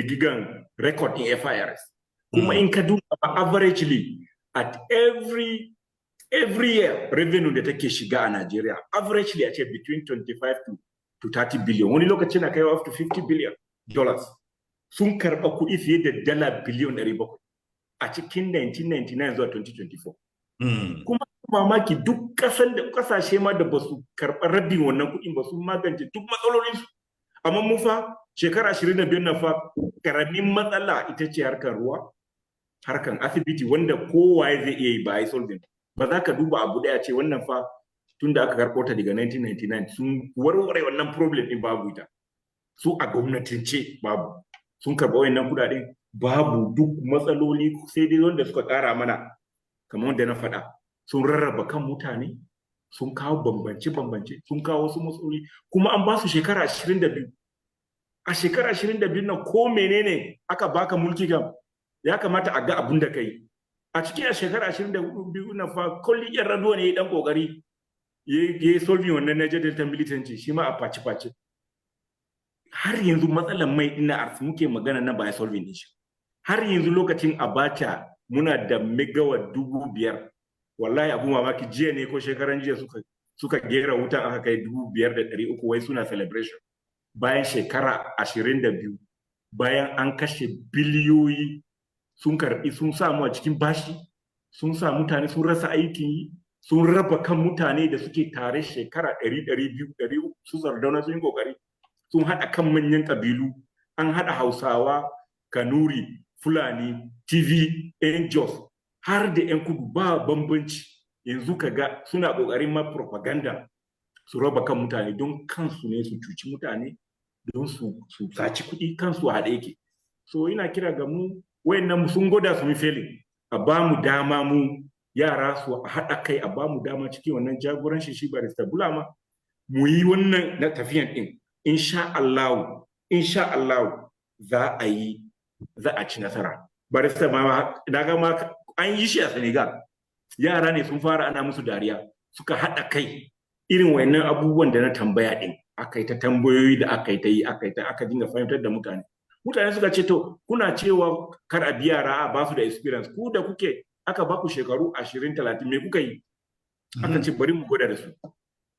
B: gigan record in FIRS. Kuma in ka duba averagely at every year revenue da take shiga a Nigeria averagely a ce between 25 to 30 billion, wani lokaci na kai up to 50 billion dollars. Sun karɓa kuɗi fiye da dala biliyon 700 a cikin 1999 zuwa 2024. Kuma mamaki duk kasashe ma da ba su karɓa rabin wannan kuɗin ba su magance duk matsalolinsu. Amma mu fa shekara 25 na fa karamin matsala ita ce harkar ruwa, harkar asibiti wanda kowa zai iya yi ba a yi solving. Ba za ka duba abu daya ce wannan fa tun da aka karɓo ta daga 1999 sun warware wannan problem din babu ita. Su a gwamnatince babu. Sun karɓa wayannan kuɗaɗen babu duk matsaloli sai dai wanda suka ƙara mana kamar wanda na faɗa. Sun rarraba kan mutane, sun kawo bambance-bambance, sun kawo wasu matsaloli, kuma an ba su shekara 22. A shekara 22 nan ko menene aka baka mulki gam ya kamata a ga abin da kai. A cikin a shekara 22 nan fa kulli yan rado ne dan kokari ya solving wannan Niger Delta militancy shi ma a faci-faci. Har yanzu matsalan mai ina arsi muke magana na ba ya solving din shi. Har yanzu lokacin Abacha muna da megawatt 5,000. Wallahi abu mamaki jiya ne ko shekaran jiya suka gera wutan aka kai 5,300 wai suna celebration bayan shekara 22 bayan an kashe biliyoyi sun karbi sun samu a cikin bashi sun sa mutane sun rasa aikin yi sun raba kan mutane da suke tare shekara 100-200 su Sardauna sun yi kokari sun haɗa kan manyan ƙabilu an haɗa Hausawa, Kanuri, Fulani, TV, Jos har da 'yan kudu ba bambanci. Yanzu kaga suna ƙoƙarin ma propaganda su raba kan mutane don kansu ne su cuci mutane don su saci kuɗi kansu haɗe yake. So ina kira ga mu wayannan sun goda su yi failing a ba mu dama mu yara su haɗa kai a ba mu dama cikin wannan jagoranci shi barista Bulama mu yi wannan na tafiyan ɗin. Insha Allah za a ci nasara. Barista ma na ga ma an yi shi a Senegal. Yara ne sun fara ana musu dariya suka haɗa kai irin wayannan abubuwan da na tambaya ɗin. Aka yi ta tambayoyi da aka dinga fahimtar da mutane. Mutane suka ce to kuna cewa kar a biya yara a ba su da experience ku da kuke aka ba ku shekaru 20-30 me kuka yi? Aka ce bari mu gwada da su.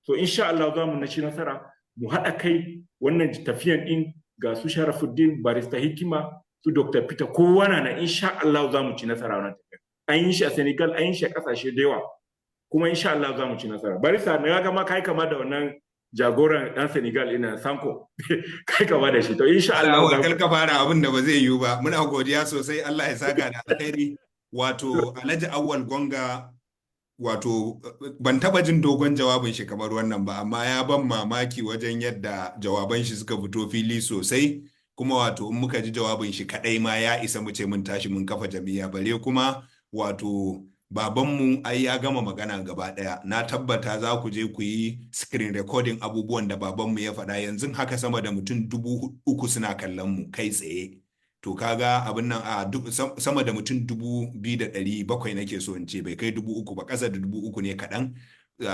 B: So insha Allah za mu naci nasara mu haɗa kai wannan tafiyan ɗin ga su Sharafuddin barista Hikima su Dr. Peter kowa na insha Allah za mu ci nasara wannan tafiya. An yi shi a Senegal an yi shi a ƙasashe da yawa kuma insha Allah za mu ci nasara. Barista na ga ma kai kama da wannan jagoran ɗan Senegal ina Sanko kai kama da shi to insha Allah
A: za ka fara abin da ba zai yiwu ba. Muna godiya sosai Allah ya saka da alkhairi. Wato Alhaji Awwal Gonga wato ban taba jin dogon jawabin shi kamar wannan ba amma ya ban mamaki wajen yadda jawaban shi suka fito fili sosai kuma wato in muka ji jawabin shi kadai ma ya isa mu ce mun tashi mun kafa jami'a bare kuma wato babanmu ai ya gama magana gaba daya na tabbata za ku je ku yi screen recording abubuwan da babanmu ya faɗa yanzu haka sama da mutum 3,000 suna kallon mu kai tsaye to kaga abin nan a sama da mutum 2,700 nake so in ce bai kai 3,000 ba ƙasa da 3,000 ne kaɗan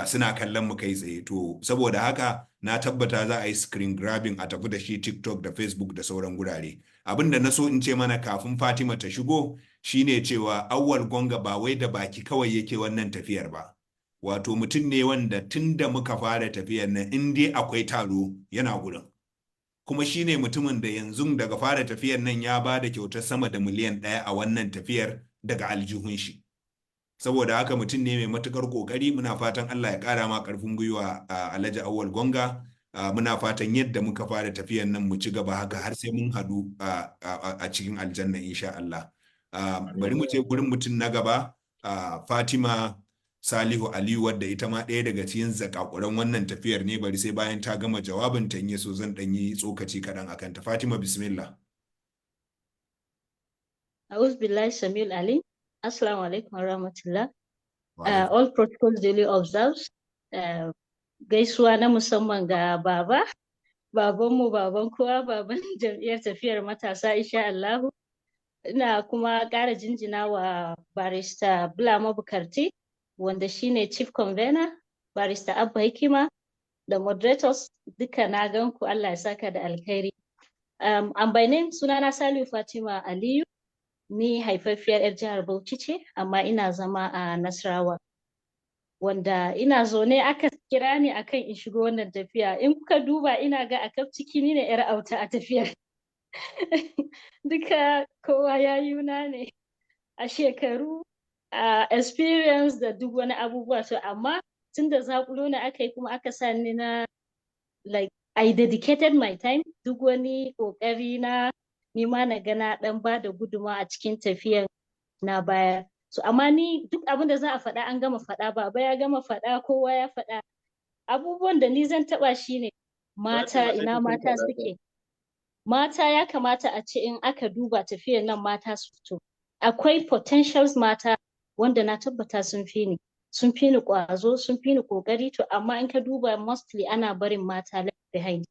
A: suna kallon mu kai tsaye to saboda haka na tabbata za a yi screen grabbing a tafi da shi TikTok da Facebook da sauran gurare abin da na so in ce mana kafin Fatima ta shigo shine cewa Awwal Gonga ba wai da baki kawai yake wannan tafiyar ba wato mutum ne wanda tunda muka fara tafiyar nan in dai akwai taro yana gurin kuma shine mutumin da yanzu daga fara tafiyar nan ya ba da kyautar sama da miliyan 1 a wannan tafiyar daga aljihun shi saboda haka mutum ne mai matukar kokari. Muna fatan Allah ya kara ma karfin gwiwa Alhaji Awwal Gonga. Muna fatan yadda muka fara tafiyan nan mu ci gaba haka har sai mun hadu a cikin aljanna insha Allah. Bari mu je gurin mutum na gaba, Fatima Salihu Aliyu, wadda ita ma ɗaya daga cikin zakakuran wannan tafiyar ne. Bari sai bayan ta gama jawabin ta so zan ɗan yi tsokaci kaɗan akan ta. Fatima, bismillah.
C: A'udhu billahi samil alim. Assalamu alaikum wa rahmatullah. All protocols duly observed. Gaisuwa na musamman ga babanmu, baban kowa, baban jam'iyyar tafiyar matasa insha Allah. Ina kuma ƙara jinjina wa barista Bula Mabukarti, wanda shine chief convenor, barista Abba Hikima da moderators duka na gan ku, Allah ya saka da alkhairi. An bayanin sunana Salihu Fatima Aliyu, ni haifaffiyar 'yar jihar Bauchi ce, amma ina zama a Nasarawa. Wanda ina zaune aka kira ni akan in shigo wannan tafiya. In kuka duba ina ga a kaf ciki ni ne 'yar auta a tafiyar. Duka kowa yayuna ne a shekaru, a experience da duk wani abubuwa. So amma tun da zakulo na aka yi kuma aka sa ni na, like, I dedicated my time, duk wani kokari na nima na gana dan ba da guduma a cikin tafiyan na baya. So amma ni duk abin da za a faɗa an gama faɗa, baba ya gama faɗa, kowa ya faɗa. Abubuwan da ni zan taɓa shine mata, ina mata suke. Mata ya kamata a ce in aka duba tafiyan nan mata su fito. Akwai potentials mata wanda na tabbata sun fi ni ƙwazo, sun fi ni ƙoƙari, to amma in ka duba mostly ana barin mata left behind.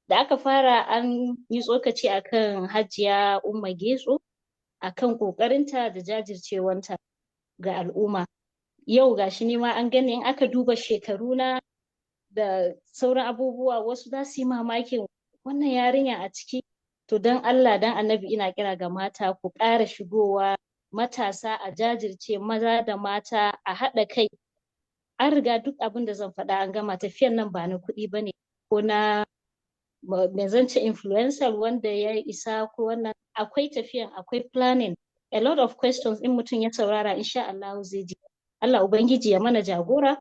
C: Da aka fara an yi tsokaci akan Hajiya Umma Getso, akan ƙoƙarinta da jajircewanta ga al'umma. Yau gashi ni ma an gani in aka duba shekaruna da sauran abubuwa, wasu za su yi mamakin wannan yarinya a ciki. To don Allah dan Annabi ina kira ga mata ku ƙara shigowa, matasa a jajirce, maza da mata a haɗa kai. An riga duk abin da zan faɗa an gama. Tafiyan nan ba na kuɗi ba ne, ko na me zan ce influencer wanda ya isa ko wannan. Akwai tafiyan, akwai planning, a lot of questions in mutum ya saurara insha Allah zai ji. Allah Ubangiji ya mana jagora,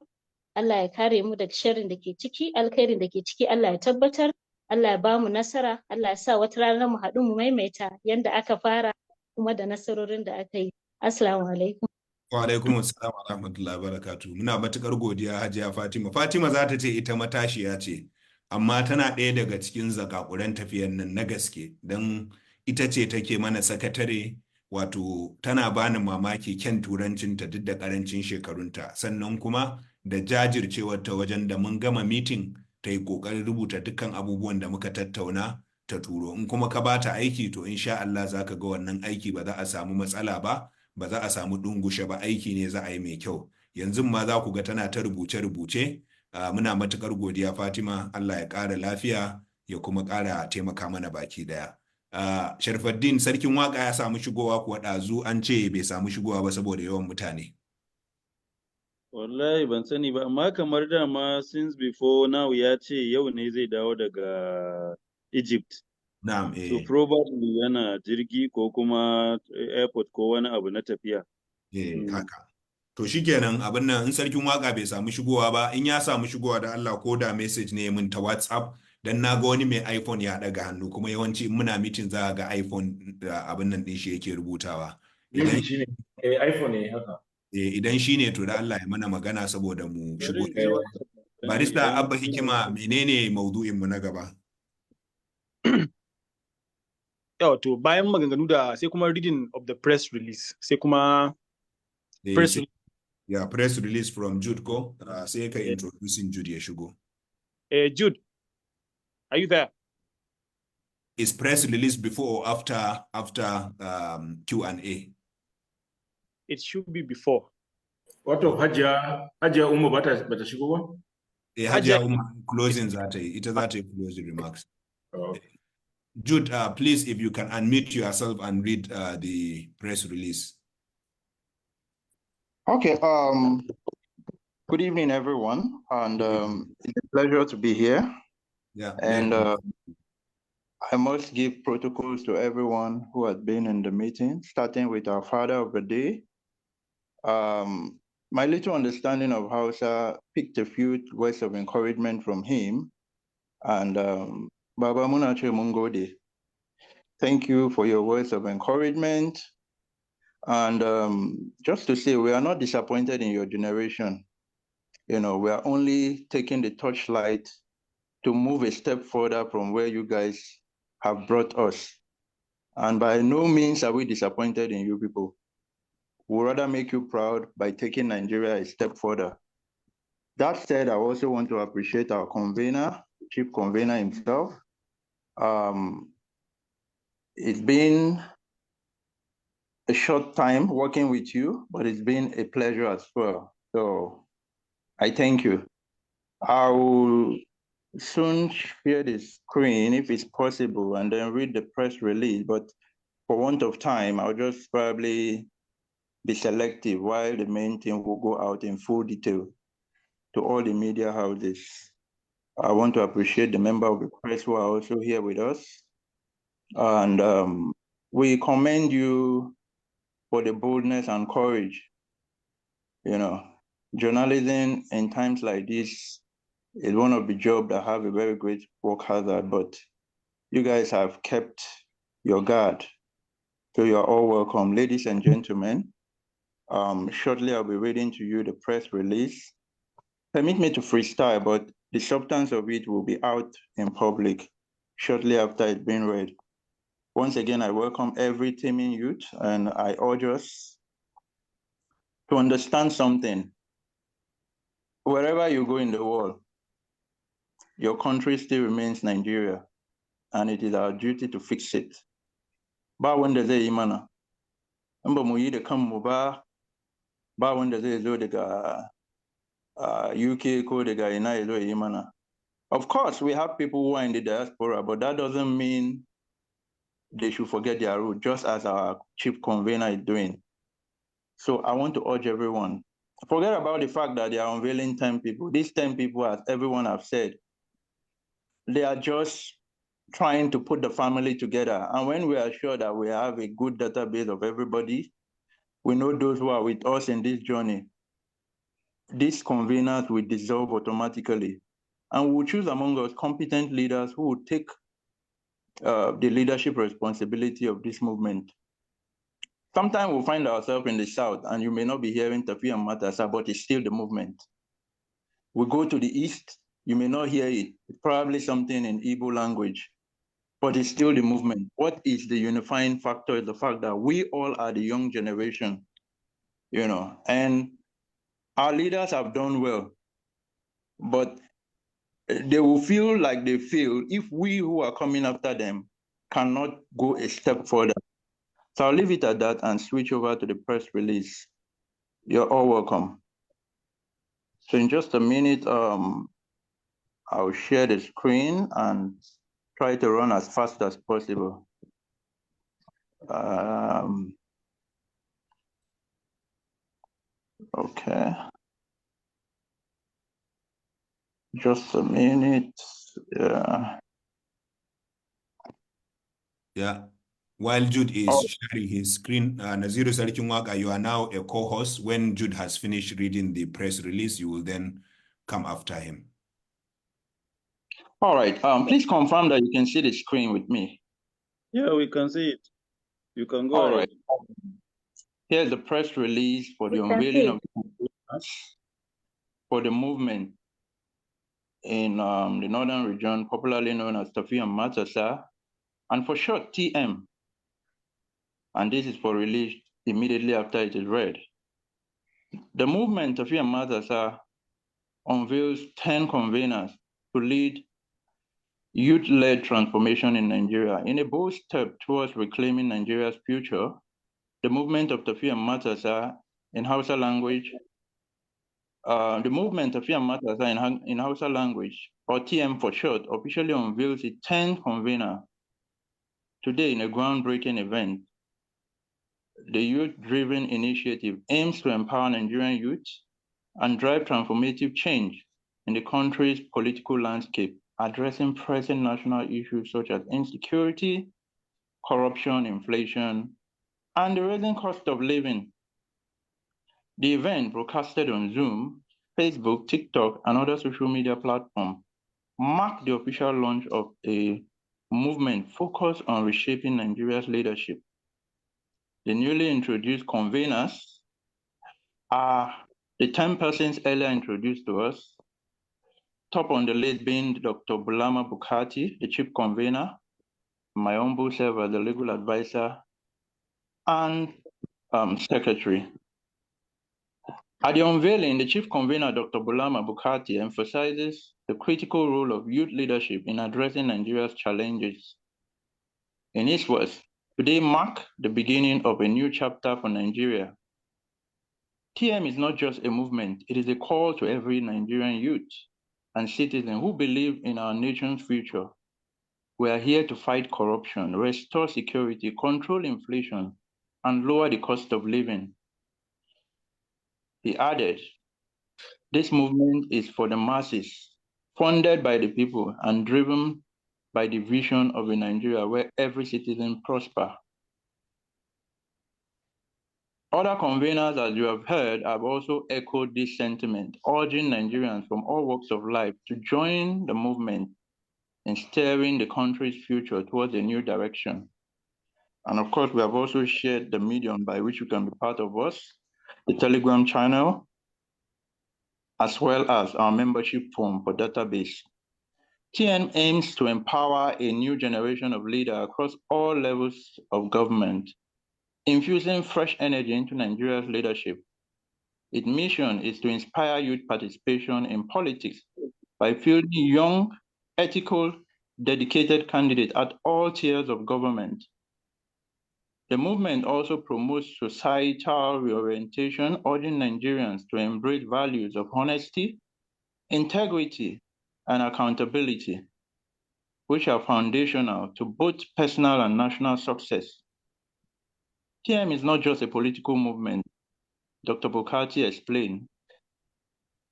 C: Allah ya kare mu daga sharrin da ke ciki, alkhairin da ke ciki Allah ya tabbatar, Allah ya bamu nasara, Allah ya sa wata rana mu haɗu mu maimaita yanda aka fara kuma da nasarorin da aka yi. Assalamu alaikum.
A: Wa alaikum assalam wa rahmatullahi wa barakatuh. Muna matukar godiya Hajiya Fatima. Fatima za ta ce ita matashiya ce, amma tana ɗaya daga cikin zakakuran tafiyan nan na gaske, don ita ce take mana sakatare. Wato tana bani mamaki kyan turancinta duk da ƙarancin shekarunta, sannan kuma da jajircewarta wajen da mun gama mitin ta yi ƙoƙarin rubuta dukkan abubuwan da muka tattauna ta turo. In kuma ka bata aiki to insha Allah za ka ga wannan aiki ba za a samu matsala ba, ba za a samu ɗungushe ba, aiki ne za a yi mai kyau. Yanzu ma za ku ga tana ta rubuce-rubuce. Muna matuƙar godiya Fatima, Allah ya ƙara lafiya ya kuma ƙara taimaka mana baki ɗaya. Sharfaddin sarkin waka ya samu shigowa kuwa ɗazu an ce bai samu shigowa ba saboda yawan mutane.
I: Wallahi ban sani ba, amma kamar dama since before now ya ce yau ne zai dawo daga Egypt.
A: Na'am,
I: So probably yana jirgi ko kuma airport ko wani abu na tafiya.
A: Haka. To shikenan abin nan, in sarkin waka bai samu shigowa ba, in ya samu shigowa da Allah ko da message ne min ta WhatsApp, dan na ga wani mai iPhone ya daga hannu, kuma yawanci muna meeting za ga iPhone da abin nan din shi yake rubutawa.
B: Idan shi ne iPhone ne haka.
A: Idan shi ne to da Allah ya mana magana saboda mu shigo. Barista Abba Hikima, menene maudu'in mu na gaba?
E: Yawa, to bayan maganganu da sai kuma reading of the press release, sai kuma
A: press release from Jude ko sai ka introducing Jude ya shigo.
E: Jude, are you there?
A: Is press release before or after Q&A?
E: It should be before.
B: What of Hajiya Umma bata shigo ba?
A: Hajiya Umma closing za ta yi, ita za ta yi closing remarks. Jude, please, if you can unmute yourself and read the press release.
K: Okay. Good evening, everyone, and it's a pleasure to be here.
A: Yeah.
K: And I must give protocols to everyone who has been in the meeting, starting with our father of the day, My little understanding of Hausa picked a few words of encouragement from him. And Baba Munache Mungode, thank you for your words of encouragement. And just to say, we are not disappointed in your generation. You know, we are only taking the torchlight to move a step further from where you guys have brought us. And by no means are we disappointed in you people. We'd rather make you proud by taking Nigeria a step further. That said, I also want to appreciate our convener, chief convener himself. It's been a short time working with you, but it's been a pleasure as well. So I thank you. I will soon share the screen if it's possible and then read the press release, but for want of time, I'll just probably be selective while the main thing will go out in full detail to all the media houses. I want to appreciate the member of the press who are also here with us. And we commend you for the boldness and courage. You know, journalism in times like this is one of the jobs that have a very great work hazard, but you guys have kept your guard. So you're all welcome. Ladies and gentlemen, shortly I'll be reading to you the press release. Permit me to freestyle, but the substance of it will be out in public shortly after it's been read. Once again, I welcome every teaming youth, and I urge us to understand something. Wherever you go in the world, your country still remains Nigeria, and it is our duty to fix it. Ba wanda zai yi mana, in ba mu yi da kanmu ba, ba wanda zai zo daga UK ko daga ina ya zo ya yi mana. Of course, we have people who are in the diaspora, but that doesn't mean they should forget their root, just as our chief convener is doing. So I want to urge everyone, forget about the fact that they are unveiling 10 people. These 10 people, as everyone have said, they are just trying to put the family together. And when we are sure that we have a good database of everybody, we know those who are with us in this journey, these conveners will dissolve automatically. And we'll choose among us competent leaders who will take the leadership responsibility of this movement. Sometimes we'll find ourselves in the South, and you may not be hearing Tafiyar and Matasa, but it's still the movement. We go to the East, you may not hear it. It's probably something in Igbo language, but it's still the movement. What is the unifying factor is the fact that we all are the young generation, you know, and our leaders have done well, but they will feel like they fail if we who are coming after them cannot go a step further. So I'll leave it at that and switch over to the press release. You're all welcome. So in just a minute, I'll share the screen and try to run as fast as possible. Okay. Just a minute. Yeah.
A: Yeah. While Jude is sharing his screen, Naziru Sarichungwaga, you are now a co-host. When Jude has finished reading the press release, you will then come after him.
K: All right. Please confirm that you can see the screen with me.
I: Yeah, we can see it. You can go ahead.
K: All right. Here's the press release for the unveiling of the for the movement in the northern region, popularly known as Tafiyar and Matasa, and for short, TM. And this is for release immediately after it is read. The movement Tafiyar and Matasa unveils 10 conveners to lead youth-led transformation in Nigeria. In a bold step towards reclaiming Nigeria's future, the movement of Tafiyar and Matasa in Hausa language, the movement Tafiyar and Matasa in Hausa language, or TM for short, officially unveils its 10th convener today in a groundbreaking event. The youth-driven initiative aims to empower Nigerian youth and drive transformative change in the country's political landscape, addressing present national issues such as insecurity, corruption, inflation, and the rising cost of living. The event, broadcasted on Zoom, Facebook, TikTok, and other social media platforms, marked the official launch of a movement focused on reshaping Nigeria's leadership. The newly introduced conveners are the 10 persons earlier introduced to us. Top on the list being Dr. Bulama Bukati, the chief convener, my humble self as the legal advisor and secretary. At the unveiling, the chief convener, Dr. Bulama Bukati, emphasizes the critical role of youth leadership in addressing Nigeria's challenges. In his words, today mark the beginning of a new chapter for Nigeria. TM is not just a movement, it is a call to every Nigerian youth and citizen who believe in our nation's future. We are here to fight corruption, restore security, control inflation, and lower the cost of living. He added, this movement is for the masses, funded by the people and driven by the vision of a Nigeria where every citizen prosper. Other conveners, as you have heard, have also echoed this sentiment, urging Nigerians from all walks of life to join the movement in steering the country's future towards a new direction. And of course, we have also shared the medium by which you can be part of us, the Telegram channel, as well as our membership form for database. TN aims to empower a new generation of leaders across all levels of government, infusing fresh energy into Nigeria's leadership. Its mission is to inspire youth participation in politics by fielding young, ethical, dedicated candidates at all tiers of government. The movement also promotes societal reorientation, urging Nigerians to embrace values of honesty, integrity, and accountability, which are foundational to both personal and national success. TM is not just a political movement, Dr. Bukati explained.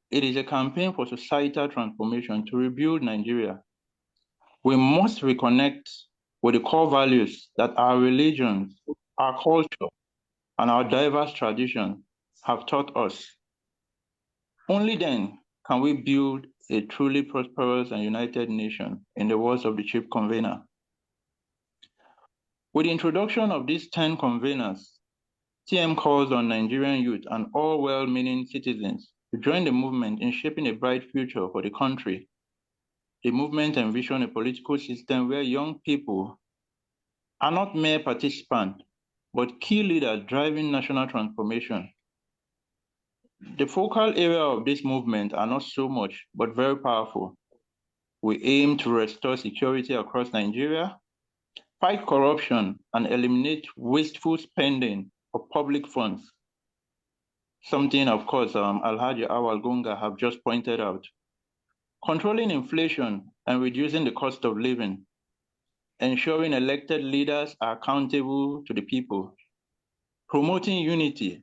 K: It is a campaign for societal transformation to rebuild Nigeria. We must reconnect with the core values that our religions, our culture, and our diverse traditions have taught us. Only then can we build a truly prosperous and united nation, in the words of the chief convener. With the introduction of these 10 conveners, TM calls on Nigerian youth and all well-meaning citizens to join the movement in shaping a bright future for the country. The movement envisions a political system where young people are not mere participants, but key leaders driving national transformation. The focal area of this movement are not so much, but very powerful. We aim to restore security across Nigeria, fight corruption, and eliminate wasteful spending of public funds. Something, of course, Alhaji Awal Gunga have just pointed out. Controlling inflation and reducing the cost of living, ensuring elected leaders are accountable to the people, promoting unity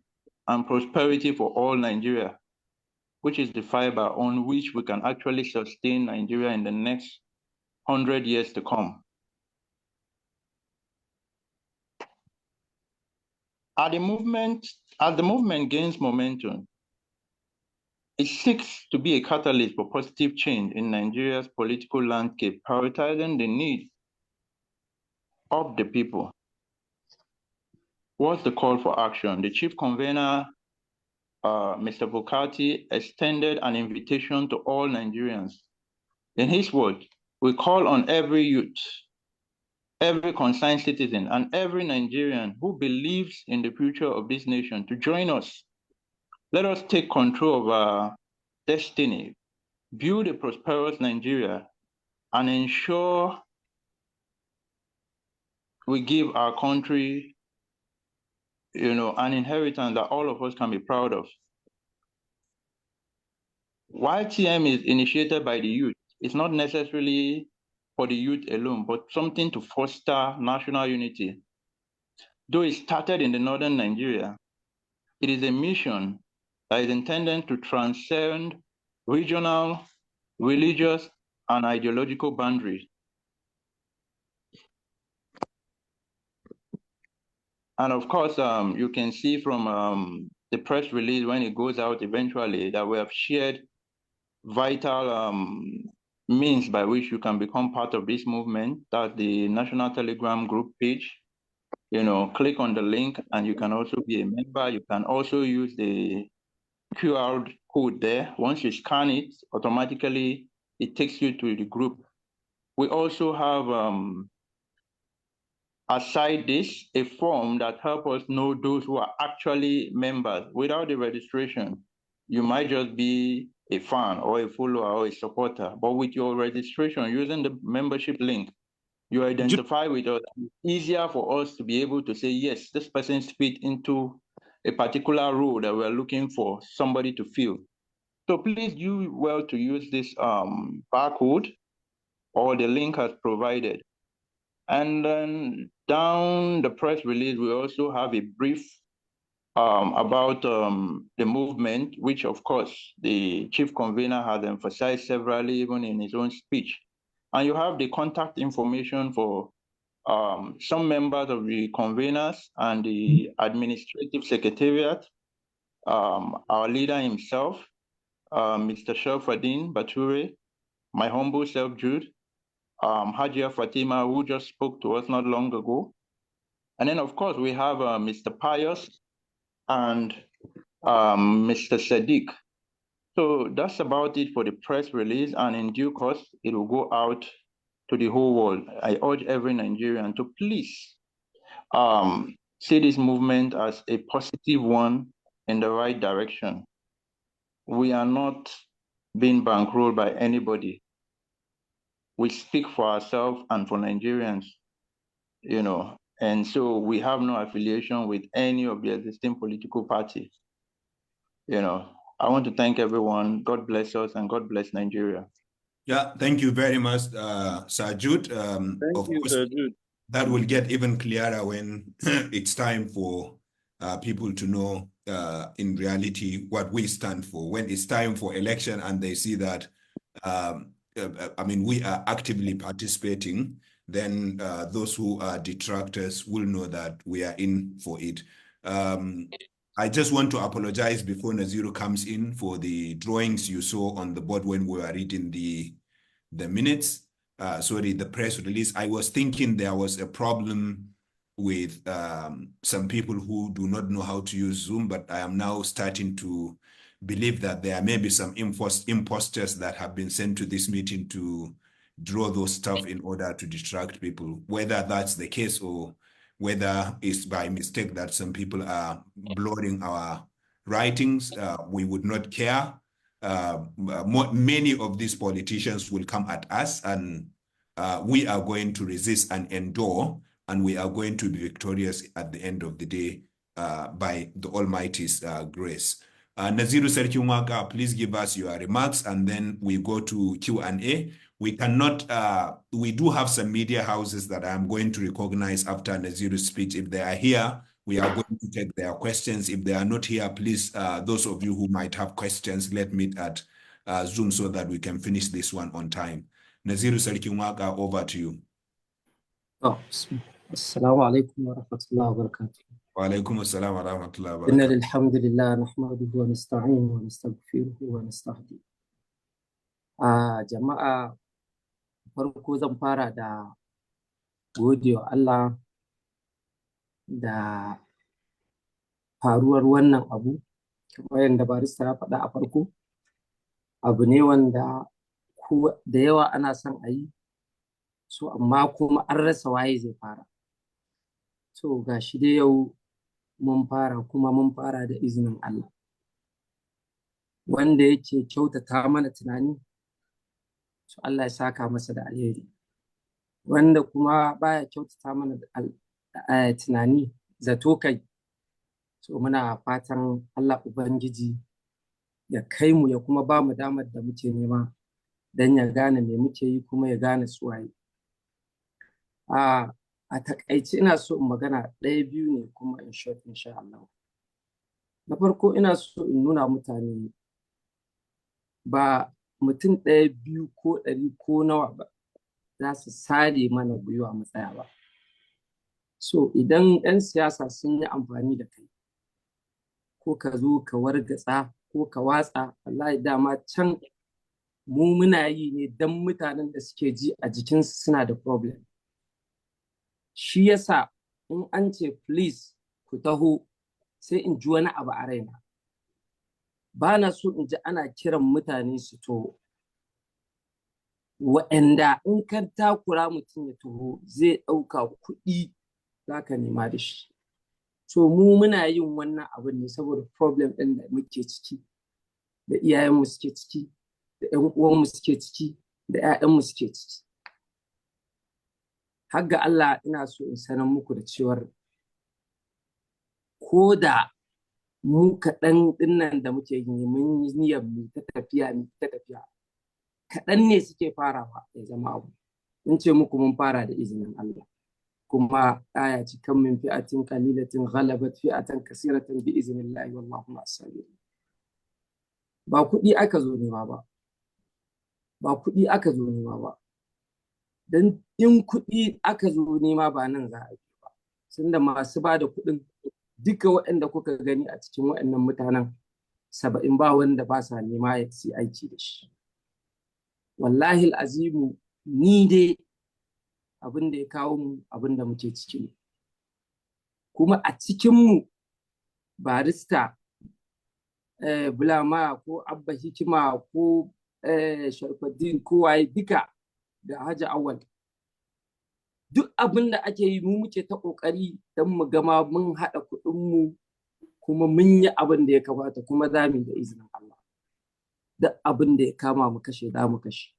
K: and prosperity for all Nigeria, which is the fiber on which we can actually sustain Nigeria in the next 100 years to come. As the movement gains momentum, it seeks to be a catalyst for positive change in Nigeria's political landscape, prioritizing the needs of the people. What's the call for action? The chief convener, Mr. Bukati, extended an invitation to all Nigerians. In his words, we call on every youth, every concerned citizen, and every Nigerian who believes in the future of this nation to join us. Let us take control of our destiny, build a prosperous Nigeria, and ensure we give our country, an inheritance that all of us can be proud of. While TM is initiated by the youth, it's not necessarily for the youth alone, but something to foster national unity. Though it started in the northern Nigeria, it is a mission that is intended to transcend regional, religious, and ideological boundaries. And of course, you can see from the press release when it goes out eventually that we have shared vital means by which you can become part of this movement. That's the National Telegram group page. You know, click on the link and you can also be a member. You can also use the QR code there. Once you scan it, automatically it takes you to the group. We also have, aside this, a form that helps us know those who are actually members. Without the registration, you might just be a fan or a follower or a supporter. But with your registration, using the membership link, you identify with us. It's easier for us to be able to say, yes, this person fits into a particular role that we're looking for somebody to fill. So please do well to use this barcode or the link as provided. And then down the press release, we also have a brief about the movement, which of course the chief convener has emphasized severally, even in his own speech. And you have the contact information for some members of the conveners and the administrative secretariat, our leader himself, Mr. Shelfadin Bature, my humble self, Jude, Hajia Fatima, who just spoke to us not long ago. And then, of course, we have Mr. Pius and Mr. Sadiq. So that's about it for the press release. And in due course, it will go out to the whole world. I urge every Nigerian to please see this movement as a positive one in the right direction. We are not being bankrolled by anybody. We speak for ourselves and for Nigerians, you know, and so we have no affiliation with any of the existing political parties. You know, I want to thank everyone. God bless us and God bless Nigeria.
A: Yeah, thank you very much, Sir Jude.
I: Thank you, Sir Jude.
A: That will get even clearer when it's time for people to know in reality what we stand for. When it's time for election and they see that, I mean, we are actively participating, then those who are detractors will know that we are in for it. I just want to apologize before Naziru comes in for the drawings you saw on the board when we were reading the minutes. Sorry, the press release. I was thinking there was a problem with some people who do not know how to use Zoom, but I am now starting to believe that there may be some imposters that have been sent to this meeting to draw those stuff in order to distract people. Whether that's the case or whether it's by mistake that some people are blurring our writings, we would not care. Many of these politicians will come at us, and we are going to resist and endure, and we are going to be victorious at the end of the day by the Almighty's grace. Naziru Serkiumwaka, please give us your remarks, and then we go to Q&A. We cannot, we do have some media houses that I'm going to recognize after Naziru's speech. If they are here, we are going to take their questions. If they are not here, please, those of you who might have questions, let meet at Zoom so that we can finish this one on time. Naziru Serkiumwaka, over to you.
L: Assalamu alaikum wa rahmatullahi wa barakatuh.
A: Wa alaikum assalam wa rahmatullahi wa
L: Inna
A: barakatuh.
L: alhamdulillah nahmaduhu wa nasta'inuhu wa nastaghfiruhu wa nastahdi. Jama'a, farko zan fara da godewa Allah da faruwar wannan abu. Kamar yadda barista ya faɗa a farko, abu ne wanda da yawa ana son a yi, so amma kuma an rasa waye zai fara. So ga shi dai yau mun fara, kuma mun fara da izinin Allah. Wanda yake kyautata mana tunani, so Allah ya saka masa da alheri. Wanda kuma baya kyautata mana da tunani, zato kai, so muna fatan Allah Ubangiji ya kai mu ya kuma ba mu damar da muke nema don ya gane me muke yi kuma ya gane su waye. A takaice ina so in magana ɗaya biyu ne kuma in short insha Allah. Na farko ina so in nuna mutane ba mutum ɗaya, biyu ko ɗari ko nawa ba za su sare mana gwiwa mu tsaya ba. So idan 'yan siyasa sun yi amfani da kai ko ka zo ka wargatsa ko ka watsa, wallahi dama can mu muna yi ne don mutanen da suke ji a jikinsu suna da problem. Shi yasa in an ce please ku taho sai in ji wani abu a raina. Ba na so in ji ana kiran mutane su taho. Wa'anda in ka takura mutum ya taho zai ɗauka kuɗi za ka nema da shi. So mu muna yin wannan abin ne saboda problem ɗin da muke ciki, da iyayenmu suke ciki, da ƴan uwanmu suke ciki, da ƴaƴanmu suke ciki. Har ga Allah ina so in sanar muku da cewar ko da mu kaɗan ɗinnan da muke yi mun yi niyyar mu ta tafiya kaɗan ne suke farawa ya zama abu. In ce muku mun fara da izinin Allah. Kuma aya ce kan min fi'atin qalilatin ghalabat fi'atan kasiratan bi iznillahi wallahu ma'as sabirin. Ba kuɗi aka zo nema ba. Ba kuɗi aka zo nema ba. Dan in kuɗi aka zo nema ba nan za a yi ba. Tunda masu ba da kuɗin duka waɗanda kuka gani a cikin waɗannan mutanen 70 ba wanda ba sa nema ya ci aiki da shi. Wallahi al'azimu ni dai abin da ya kawo mu abin da muke ciki ne. Kuma a cikinmu barista Bulama ko Abba Hikima ko Sharfaddin ko waye duka da Haji Awal. Duk abin da ake yi mu muke ta ƙoƙari don mu gama mun haɗa kuɗinmu kuma mun yi abin da ya kamata kuma za mu yi da izinin Allah. Duk abin da ya kama mu kashe za mu kashe.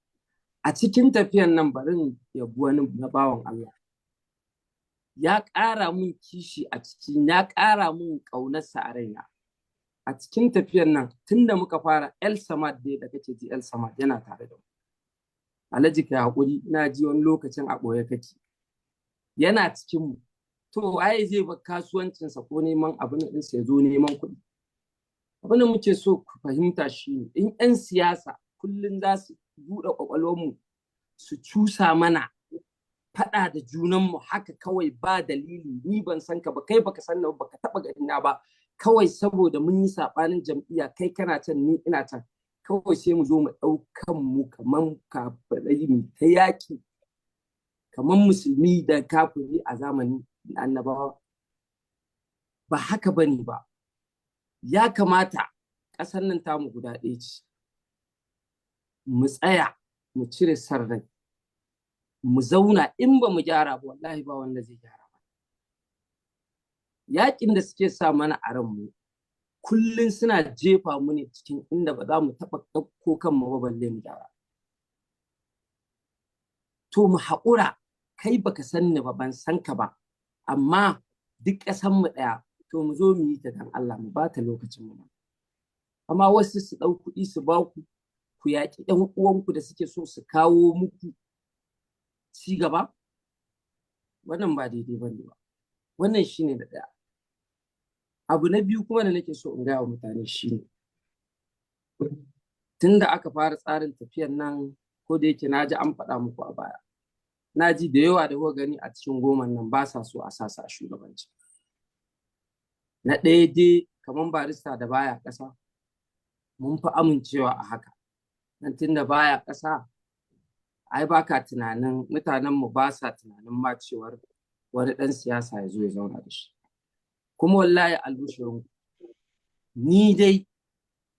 L: A cikin tafiyan nan barin yabi wani na bawan Allah. Ya ƙara mun kishi a ciki, ya ƙara mun ƙaunarsa a raina. A cikin tafiyan nan tun da muka fara El Samad dai da kake ji El Samad yana tare da mu. Alhaji ka haƙuri ina ji wani lokacin a ɓoye kake. Yana cikin mu. To waye zai bar kasuwancinsa ko neman abin ɗinsa ya zo neman kuɗi. Abin da muke so ku fahimta shi ne in 'yan siyasa kullum za su buɗe ƙwaƙwalwarmu su cusa mana faɗa da junanmu haka kawai ba dalili, ni ban san ka ba kai baka san na ba ka taɓa ganina ba, kawai saboda mun yi saɓanin jam'iyya kai kana can ni ina can, kawai sai mu zo mu ɗaukan mu kaman kafirai mu ta yaƙi kaman musulmi da kafiri a zamanin annabawa. Ba haka bane ba. Ya kamata ƙasar nan tamu guda ɗaya ce. Mu tsaya mu cire san rai, mu zauna in ba mu gyara ba wallahi ba wanda zai gyara ba. Yaƙin da suke sa mana a ranmu kullum suna jefa mu ne cikin inda ba za mu taɓa ɗauko kanmu ba balle mu gyara. To mu haƙura, kai baka san ni ba ban san ka ba, amma duk ƙasan mu ɗaya, to mu zo mu yi ta dan Allah mu ba ta lokacin mu. Amma wasu su ɗau kuɗi su ba ku yaƙi ɗan uwanku da suke so su kawo muku ci gaba, wannan ba daidai ba ne ba. Wannan shi ne da ɗaya. Abu na biyu kuma da nake so in gaya wa mutane shi ne, tun da aka fara tsarin tafiyar nan, ko da yake na ji an faɗa muku a baya, na ji da yawa da kuka gani a cikin 10 nan ba sa so a sasa a shugabanci. Na ɗaya dai kamar barista da baya ƙasa, mun fi amincewa a haka. Nan tun da baya ƙasa, ai ba ka tunanin mutanenmu ba sa tunanin ma cewar wani ɗan siyasa ya zo ya zauna da shi. Kuma wallahi albushirin ni dai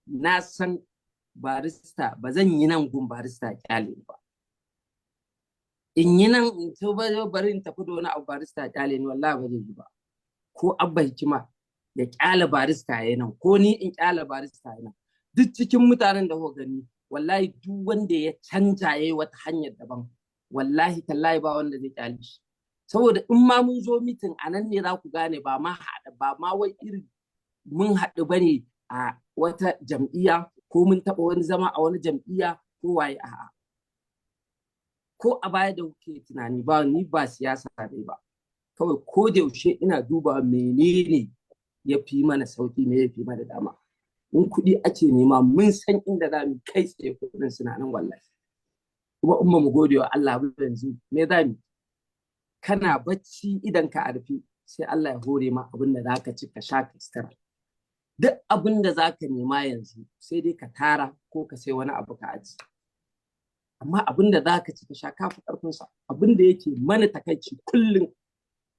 L: na san barista ba zan yi nan gun barista kyale ba. In yi nan in to bari in tafi da wani abu barista kyale ni wallahi ba zai yi ba. Ko Abba Hikima ya kyale barista ya nan, ko ni in kyale barista ya nan. Duk cikin mutanen da kuka gani wallahi duk wanda ya canja yayi wata hanyar daban wallahi tallahi ba wanda zai kyale shi. Saboda in ma mun zo mitin a nan ne za ku gane ba ma wai irin mun haɗu bane a wata jam'iyya ko mun taɓa wani zama a wani jam'iyya ko waye, a'a. Ko a baya da kuke tunani ba ni ba siyasa dai ba. Kawai ko da yaushe ina duba menene ya fi mana sauki, me ya fi mana dama. In kuɗi ake nema mun san inda za mu kai tsaye kuɗin suna nan wallahi. Kuma in mu gode wa Allah yanzu me za mu? Kana bacci idan ka arfi sai Allah ya hore ma abin da za ka ci ka sha ka sutura. duk abin da za ka nema yanzu sai dai ka tara ko ka sai wani abu ka aji, amma abin da za ka ci ka sha kafi ƙarfinsa. Abin da yake mana takaici kullum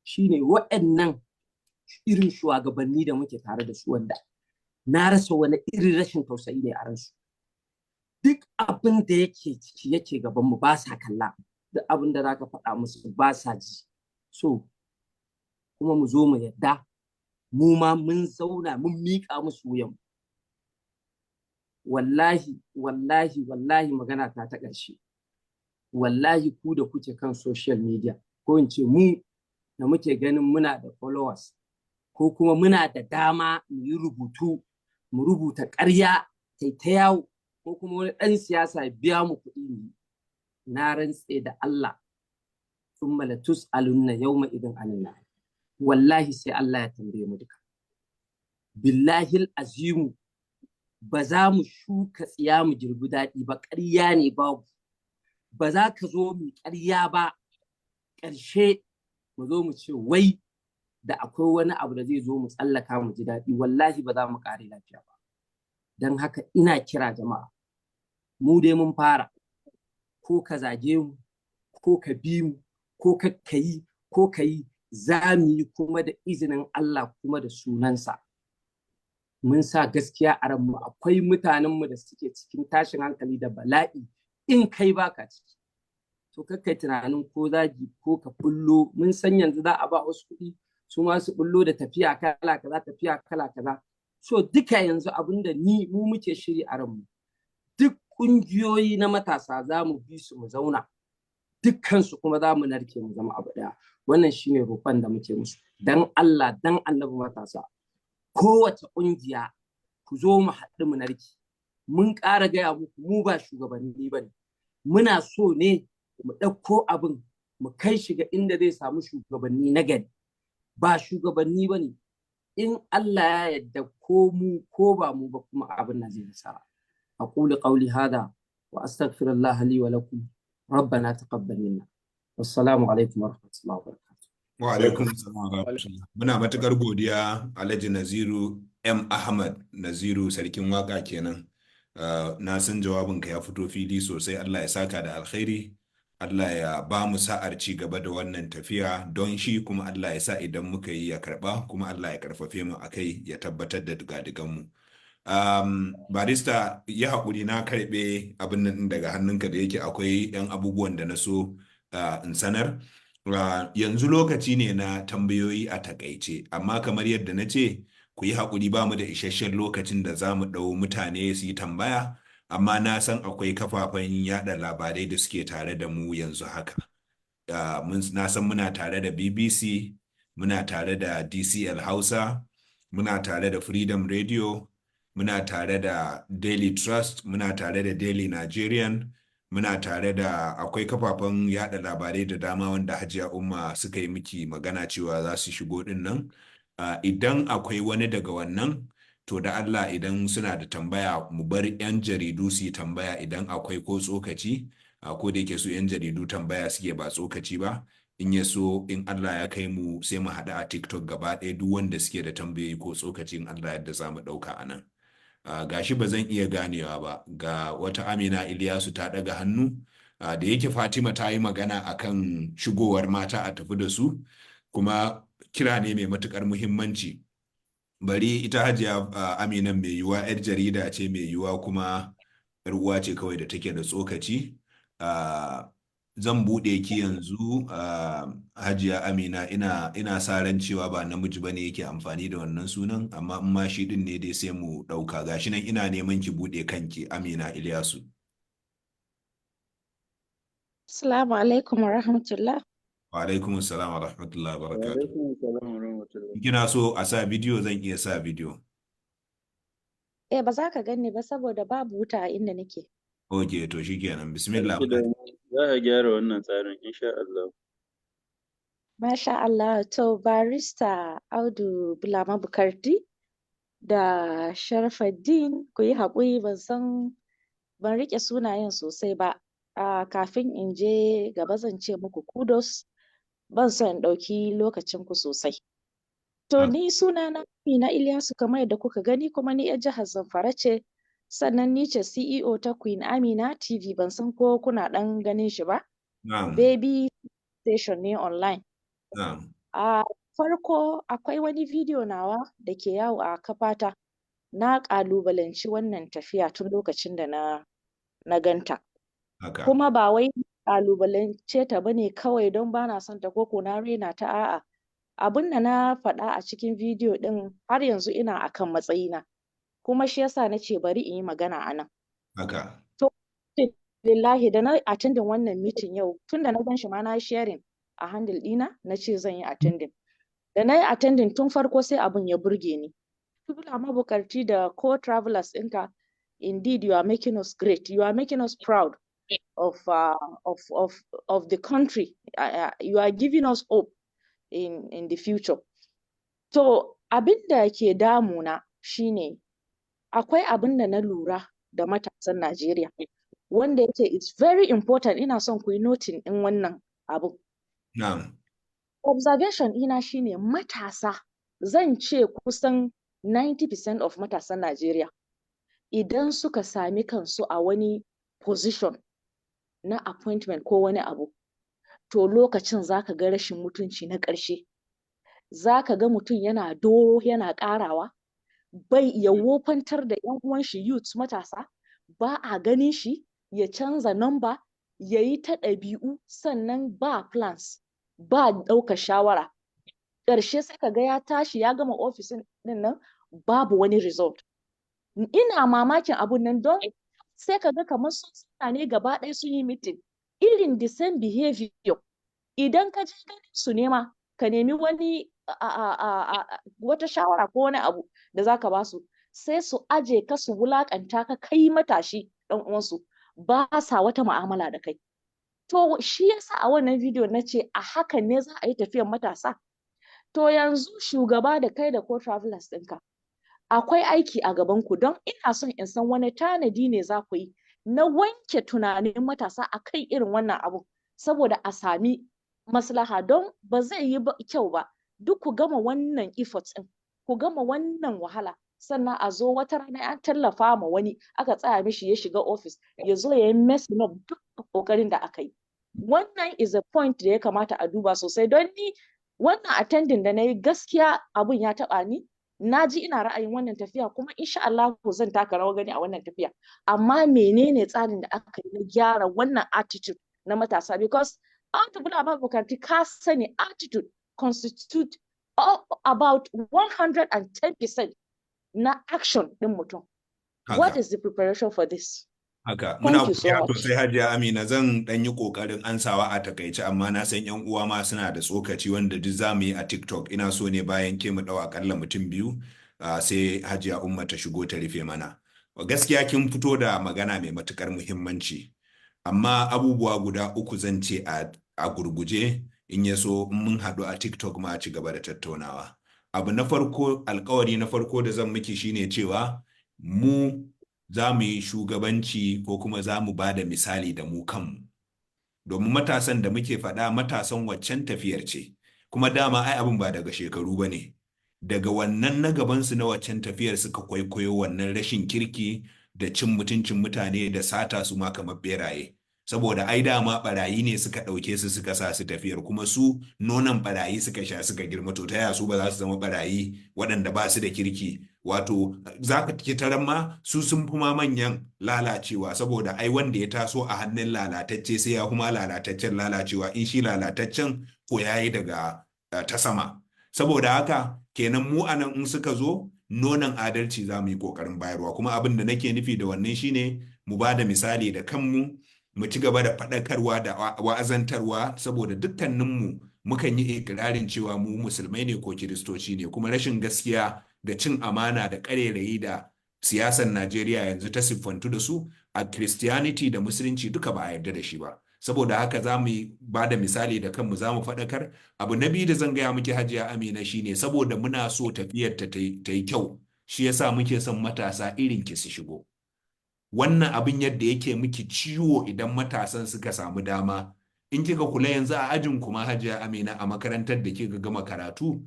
L: shine waɗannan irin shugabanni da muke tare da su, wanda na rasa wani irin rashin tausayi ne a ransu. Duk abin da yake ciki yake gaban mu ba sa kalla, duk abin da za ka faɗa musu ba sa ji. So kuma mu zo mu yadda mu ma mun zauna mun miƙa musu wuyan. Wallahi magana ta ƙarshe, wallahi ku da kuke kan social media, ko in ce mu da muke ganin muna da followers, ko kuma muna da dama mu yi rubutu, mu rubuta ƙarya ta yawo, ko kuma wani ɗan siyasa biya mu kuɗi ne, na rantse da Allah, thumma latus'alunna yawma idin anin. Wallahi sai Allah ya tambaye mu duka. Billahi azimu, ba za mu shuka tsiya mu girbi daɗi ba, ƙarya ne babu. Ba za ka zo mu ƙarya ba, ƙarshe mu zo mu ce wai da akwai wani abu da zai zo mu tsallaka mu ji daɗi. Wallahi ba za mu ƙare lafiya ba. Don haka ina kira jama'a, mu dai mun fara, ko ka zage mu, ko ka bi mu, ko ka yi, za mu yi kuma da izinin Allah kuma da sunansa. Mun sa gaskiya a ranmu, akwai mutanenmu da suke cikin tashin hankali da bala'i, in kai baka ciki. To kakkai tunanin ko zagi ko ka bullo, mun san yanzu za a ba wasu kuɗi su ma su bullo da tafiya kala kaza. So duka yanzu abinda mu muke shiri a ranmu, duk ƙungiyoyi na matasa za mu bi su mu zauna, dukkansu kuma za mu narke mu zama abu ɗaya. Wannan shine roƙon da muke musu, dan Allah dan Annabi matasa, kowace ƙungiya ku zo mu haɗu mu narke. Mun ƙara gaya muku mu ba shugabanni bane, muna so ne mu ɗauko abin mu kai shi ga inda zai samu shugabanni na gari, ba shugabanni bane. In Allah ya yarda ko mu ko ba mu ba kuma abin nan zai nasara. أقول قولي هذا وأستغفر الله لي ولكم ربنا تقبل منا والسلام عليكم ورحمة الله وبركاته.
A: وعليكم السلام ورحمة الله. Muna matuƙar godiya Alhaji Naziru M. Ahmad Naziru sarkin waka kenan. Na san jawabinka ya fito fili sosai. Allah ya saka da alkhairi. Allah ya ba mu sa'ar ci gaba da wannan tafiya don shi, kuma Allah ya sa idan muka yi ya karɓa, kuma Allah ya karfafe mu akai, ya tabbatar da digadiganmu. Barista ya haƙuri na karɓe abin nan daga hannunka da yake akwai 'yan abubuwan da na so in sanar. Yanzu lokaci ne na tambayoyi a takaice, amma kamar yadda na ce ku yi haƙuri, ba mu da isasshen lokacin da za mu ɗau mutane su yi tambaya, amma na san akwai kafafen yada labarai da suke tare da mu yanzu haka. Na san muna tare da BBC, muna tare da DCL Hausa, muna tare da Freedom Radio, muna tare da Daily Trust, muna tare da Daily Nigerian, muna tare da akwai kafafen yada labarai da dama wanda Hajiya Umma suka yi miki magana cewa za su shigo din nan. Idan akwai wani daga wannan, to da Allah idan suna da tambaya mu bar 'yan jaridu su yi tambaya idan akwai ko tsokaci, ko da yake su 'yan jaridu tambaya suke ba tsokaci ba. In ya so in Allah ya kai mu sai mu haɗu a TikTok gaba ɗaya, duk wanda suke da tambayoyi ko tsokaci in Allah yadda za mu ɗauka a nan. Gashi ba zan iya ganewa ba, ga wata Amina Iliyasu ta ɗaga hannu. Da yake Fatima ta yi magana akan shigowar mata a tafi da su, kuma kira ne mai matuƙar muhimmanci. Bari ita Hajiya Amina mai yiwuwa 'yar jarida ce, mai yiwuwa kuma 'yar uwa ce kawai da take da tsokaci. Zan buɗe ki yanzu. Hajiya Amina, ina sa ran cewa ba namiji bane yake amfani da wannan sunan, amma in ma shi din ne dai sai mu ɗauka. Gashi nan ina neman ki buɗe kanki, Amina Ilyasu.
M: Assalamu alaikum wa rahmatullah.
A: Wa alaikum assalam wa rahmatullahi wa barakatuh.
I: Wa alaikum assalam wa rahmatullah.
A: Kina so a sa bidiyo zan iya sa bidiyo.
M: Ba za ka gani ba saboda babu wuta a inda nake.
A: Okay, to shikenan. Bismillah.
I: Za a gyara wannan tsarin insha Allah.
M: Masha Allah. To barista Audu Bulama Bukarti da Sharafaddin, ku yi haƙuri, ban riƙe sunayen sosai ba. Kafin in je gaba zan ce muku kudos, ban son in ɗauki lokacin ku sosai. To ni sunana Amina Ilyasu kamar yadda kuka gani, kuma ni 'yar jihar Zamfara ce, sannan ni ce CEO ta Queen Amina TV, ban san ko kuna ɗan ganin shi ba.
A: Na'am.
M: Baby station ne online.
A: Na'am.
M: A farko akwai wani bidiyo nawa da ke yawo a kafata, na ƙalubalanci wannan tafiya tun lokacin da na ganta.
A: Haka.
M: Kuma ba wai ƙalubalance ta bane kawai don ba na son ta ko na raina ta, a'a. Abin da na faɗa a cikin bidiyo ɗin har yanzu ina akan matsayina, kuma shi yasa na ce bari in yi magana a nan.
A: Haka.
M: To, lillahi da na attending wannan meeting yau, tun da na gan shi ma na sharing a handle ɗina, na ce zan yi attending. Da na yi attending tun farko sai abin ya burge ni. Tubula mabukarci da co-travelers ɗinka, indeed you are making us great, you are making us proud of the country. You are giving us hope in the future. To abin da ke damuna shine akwai abin da na lura da matasan Najeriya wanda yake it's very important, ina son ku yi noting in wannan abu.
A: Na'am.
M: Observation ina shine matasa, zan ce kusan 90% of matasan Najeriya idan suka sami kansu a wani position na appointment ko wani abu, to lokacin zaka ga rashin mutunci na ƙarshe. Zaka ga mutum yana doro yana ƙarawa, bai ya wofantar da 'yan uwan shi youths matasa, ba a ganin shi, ya canza number, ya yi ta ɗabi'u, sannan ba plans, ba ɗaukar shawara. Ƙarshe sai ka ga ya tashi ya gama ofisin ɗin nan babu wani result. Ina mamakin abun nan don sai ka ga kamar sun tsaya ne gaba ɗaya sun yi meeting irin the same behavior. Idan ka je ganin su nema ka nemi wani wata shawara ko wani abu da zaka ba su, sai su aje ka su wulakanta ka kai matashi ɗan uwansu, ba sa wata mu'amala da kai. To shi yasa a wannan video na ce a hakan ne za a yi tafiyar matasa. To yanzu shugaba da kai da co-travelers ɗinka, akwai aiki a gabanku, don ina son in san wani tanadi ne za ku yi na wanke tunanin matasa a kan irin wannan abu, saboda a sami maslaha, don ba zai yi kyau ba duk ku gama wannan efforts ɗin, ku gama wannan wahala, sannan a zo wata rana an tallafa ma wani aka tsaya mishi ya shiga office ya zo ya yi messing up duk kokarin da aka yi. Wannan is a point da ya kamata a duba sosai, don ni wannan attending da na yi gaskiya abun ya taɓa ni. Na ji ina ra'ayin wannan tafiya, kuma insha Allah zan taka rawar gani a wannan tafiya. Amma menene tsarin da aka yi na gyara wannan attitude na matasa? Because Audu Bukarti ka sani attitude constitute about 110% na action ɗin mutum. What is the preparation for this?
A: Haka, muna godiya sosai Hajiya Amina, zan ɗan yi ƙoƙarin ansawa a takaice, amma na san 'yan uwa ma suna da tsokaci wanda duk za mu yi a TikTok. Ina so ne bayan ke mu ɗau akalla mutum biyu, sai Hajiya Umma ta shigo ta rufe mana. Gaskiya kin fito da magana mai matuƙar muhimmanci, amma abubuwa guda uku zan ce a gurguje, in ya so mun haɗu a TikTok ma a ci gaba da tattaunawa. Abu na farko, alƙawari na farko da zan miki shine cewa mu za mu yi shugabanci ko kuma za mu ba da misali da mu kanmu. Domin matasan da muke faɗa matasan waccan tafiyar ce, kuma dama ai abin ba daga shekaru ba ne. Daga wannan na gabansu na waccan tafiyar suka kwaikwayo wannan rashin kirki da cin mutuncin mutane da sata su ma kamar beraye. Saboda ai dama barayi ne suka ɗauke su suka sa su tafiyar, kuma su nonon barayi suka sha suka girma, to ta yaya su ba za su zama barayi waɗanda ba su da kirki? Wato za ka taran ma su sun fi ma manyan lalacewa, saboda ai wanda ya taso a hannun lalatacce sai ya kuma lalataccen lalacewa, in shi lalataccen ko ya yi daga ta sama. Saboda haka kenan mu anan in suka zo nonon adalci za mu yi ƙoƙarin bayarwa, kuma abin da nake nufi da wannan shine mu ba da misali da kanmu, mu ci gaba da faɗakarwa da wa'azantarwa, saboda dukkaninmu mukan yi ikirarin cewa mu musulmai ne ko kiristoci ne, kuma rashin gaskiya da cin amana da ƙarerayi da siyasar Najeriya yanzu ta siffantu da su a Christianity da Musulunci duka ba a yarda da shi ba. Saboda haka za mu ba da misali da kanmu, za mu faɗakar. Abu na biyu da zan gaya muke Hajiya Amina shine saboda muna so tafiyar ta yi kyau, shi yasa muke son matasa irin ki su shigo. Wannan abin yadda yake miki ciwo idan matasan suka samu dama, in kika kula yanzu a ajin kuma Hajiya Amina a makarantar da kika gama karatu,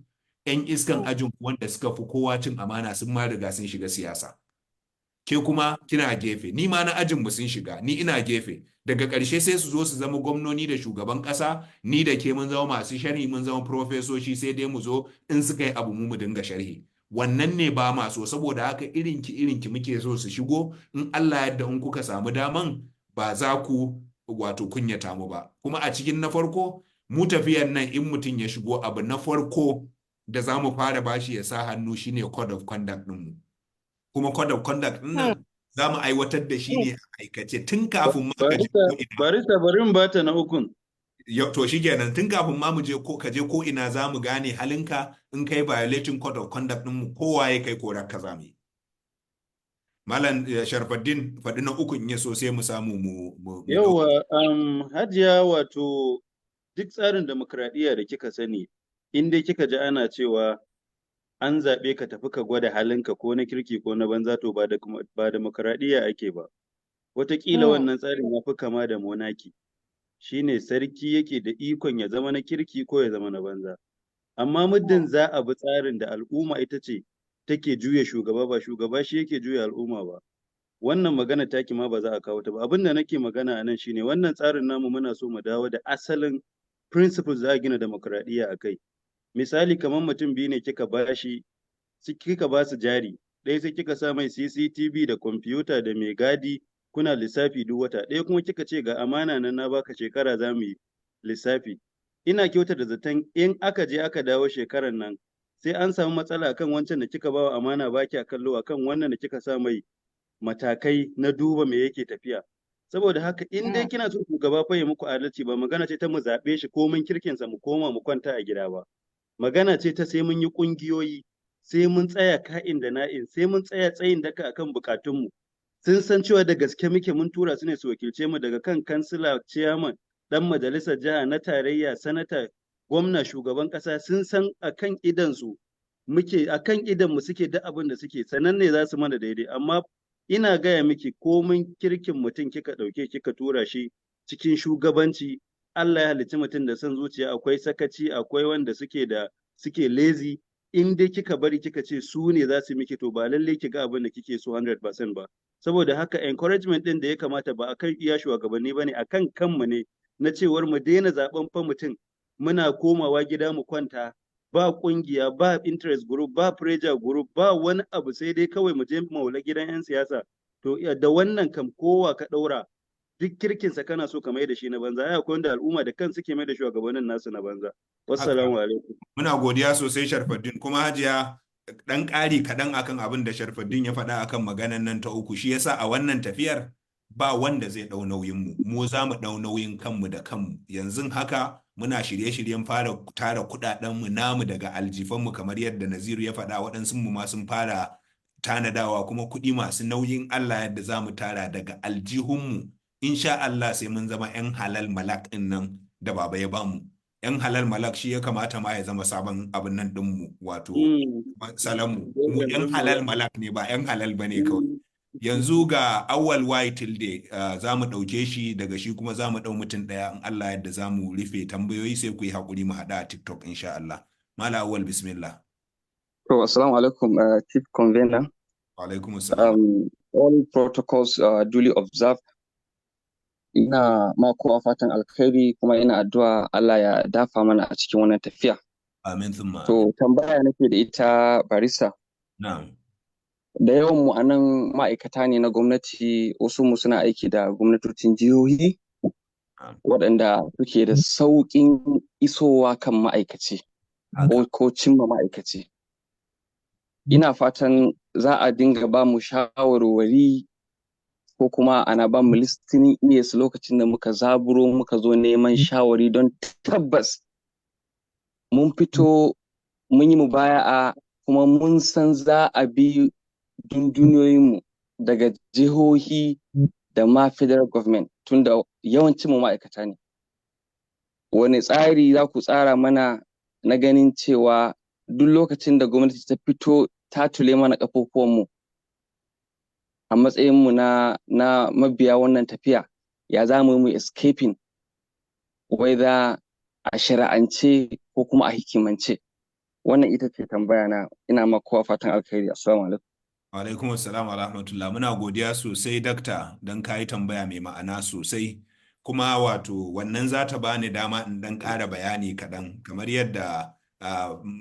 A: 'yan iskan ajin wanda suka fi kowa cin amana sun ma riga sun shiga siyasa. Ke kuma kina gefe, ni ma na ajin mu sun shiga, ni ina gefe. Daga ƙarshe sai su zo su zama gwamnoni da shugaban ƙasa, ni da ke mun zama masu sharhi, mun zama profesoshi, sai dai mu zo in suka yi abu mu dinga sharhi. Wannan ne ba ma so, saboda haka irinki muke so su shigo, in Allah yadda in kuka samu daman ba za ku wato kunyata mu ba. Kuma a cikin na farko, mu tafiyar nan in mutum ya shigo, abu na farko da za mu fara bashi ya sa hannu shine code of conduct ɗinmu. Kuma code of conduct ɗin nan za mu aiwatar da shi ne a aikace tun kafin ma ka je ko ina.
I: Barista bari in bata na ukun.
A: To shi kenan, tun kafin ma mu je ko ka je ko ina za mu gane halinka in kai violating code of conduct ɗinmu, kowa ya kai korar ka za mu yi. Malam Sharfaddin faɗi na ukun ya so sai mu samu mu
I: Yauwa, Hajiya, wato duk tsarin demokradiyya da kika sani, in dai kika ji ana cewa an zaɓe ka tafi ka gwada halinka ko na kirki ko na banza, to ba demokradiyya ake ba. Wataƙila wannan tsarin ya fi kama da monaki. Shine sarki yake da ikon ya zama na kirki ko ya zama na banza. Amma muddin za a bi tsarin da al'umma ita ce take juya shugaba, ba shugaba shi yake juya al'umma ba, wannan magana taki ma ba za a kawo ta ba. Abin da nake magana a nan shine wannan tsarin namu muna so mu dawo da asalin principles za a gina demokradiyya a kai. Misali, kamar mutum biyu ne kika ba su jari, ɗaya sai kika sa mai CCTV da kwamfuta da mai gadi, kuna lissafi duk wata, ɗaya kuma kika ce ga amana nan na baka shekara za mu yi lissafi. Ina kyauta da zaton in aka je aka dawo shekaran nan sai an samu matsala akan wancan da kika ba wa amana baki a kallo akan wannan da kika sa mai matakai na duba me yake tafiya. Saboda haka in dai kina so shugaba fa ya muku adalci, ba magana ce ta mu zaɓe shi ko mun kirkinsa mu koma mu kwanta a gida ba. Magana ce ta sai mun yi ƙungiyoyi, sai mun tsaya ka'in da na'in, sai mun tsaya tsayin daka akan bukatunmu. Sun san cewa da gaske muke, mun tura su ne su wakilce mu, daga kan kansila, ciyaman, dan majalisar jiha, na tarayya, sanata, gwamna, shugaban ƙasa, sun san akan idan mu suke duk abin da suke, sanan ne za su mana daidai. Amma ina gaya miki, komin kirkin mutum kika ɗauke kika tura shi cikin shugabanci, Allah ya halicci mutum da son zuciya, akwai sakaci, akwai wanda suke lazy. In dai kika bari kika ce su ne za su miki, to ba lallai ki ga abin da kike so 100% ba. Saboda haka encouragement din da ya kamata ba akan iya shugabanni bane, akan kanmu ne, na cewar mu daina zaben fa mutum muna komawa gida mu kwanta, ba kungiya, ba interest group, ba pressure group, ba wani abu, sai dai kawai mu je maula gidan 'yan siyasa. To da wannan kam kowa ka ɗaura, duk kirkinsa kana so ka mai da shi na banza. Ai akwai wanda al'umma da kan suke mai da shugabannin nasu na banza. Wassalamu alaikum.
A: Muna godiya sosai Sharfaddin. Kuma Hajiya, ɗan ƙari kaɗan akan abin da Sharfaddin ya faɗa akan maganan nan ta uku, shi yasa a wannan tafiyar ba wanda zai ɗau nauyin mu za mu ɗau nauyin kanmu da kanmu. Yanzu haka muna shirye-shiryen fara tara kuɗaɗenmu namu daga aljifanmu, kamar yadda Naziru ya faɗa, waɗansu mu ma sun fara tanadawa, kuma kuɗi masu nauyin Allah yadda za mu tara daga aljihunmu. Insha Allah sai mun zama 'yan halal malak ɗin nan da baba ya bamu. 'Yan halal malak shi ya kamata ma ya zama sabon abin nan ɗinmu, wato salamu. Mu 'yan halal malak ne, ba 'yan halal ba ne kawai. Yanzu ga Awwal Y Tilde za mu ɗauke shi, daga shi kuma za mu ɗau mutum ɗaya, in Allah yadda za mu rufe tambayoyi, sai ku yi haƙuri mu haɗa a TikTok insha Allah. Mala Awwal, bismillah.
N: So, assalamu alaikum, Chief Convener.
A: Wa alaikum assalam.
N: All protocols duly observed. Ina ma kowa fatan alkhairi, kuma ina addu'a Allah ya dafa mana a cikin wannan tafiya.
A: Amin thumma.
N: To, tambaya nake da ita barista.
A: Na'am.
N: Da yawan mu anan ma'aikata ne na gwamnati, wasu mu suna aiki da gwamnatocin jihohi waɗanda suke da sauƙin isowa kan ma'aikaci ko cimma ma'aikaci. Ina fatan za a dinga ba mu shawarwari, ko kuma ana ba mu listening ears lokacin da muka zaburo muka zo neman shawari, don tabbas mun fito mun yi mubaya'a, kuma mun san za a bi dunduniyoyinmu daga jihohi da ma federal government, tunda yawancin mu ma'aikata ne. Wani tsari za ku tsara mana na ganin cewa duk lokacin da gwamnati ta fito ta tule mana ƙafofuwanmu a matsayinmu na mabiya wannan tafiya, ya za mu yi escaping, whether a shari'ance ko kuma a hikimance? Wannan ita ce tambaya na, ina ma kowa fatan alkhairi. Assalamu alaikum.
A: Alaikum assalam wa rahmatullah. Muna godiya sosai dakta don kayi tambaya mai ma'ana sosai. Kuma wato wannan za ta bani dama in dan ƙara bayani kaɗan kamar yadda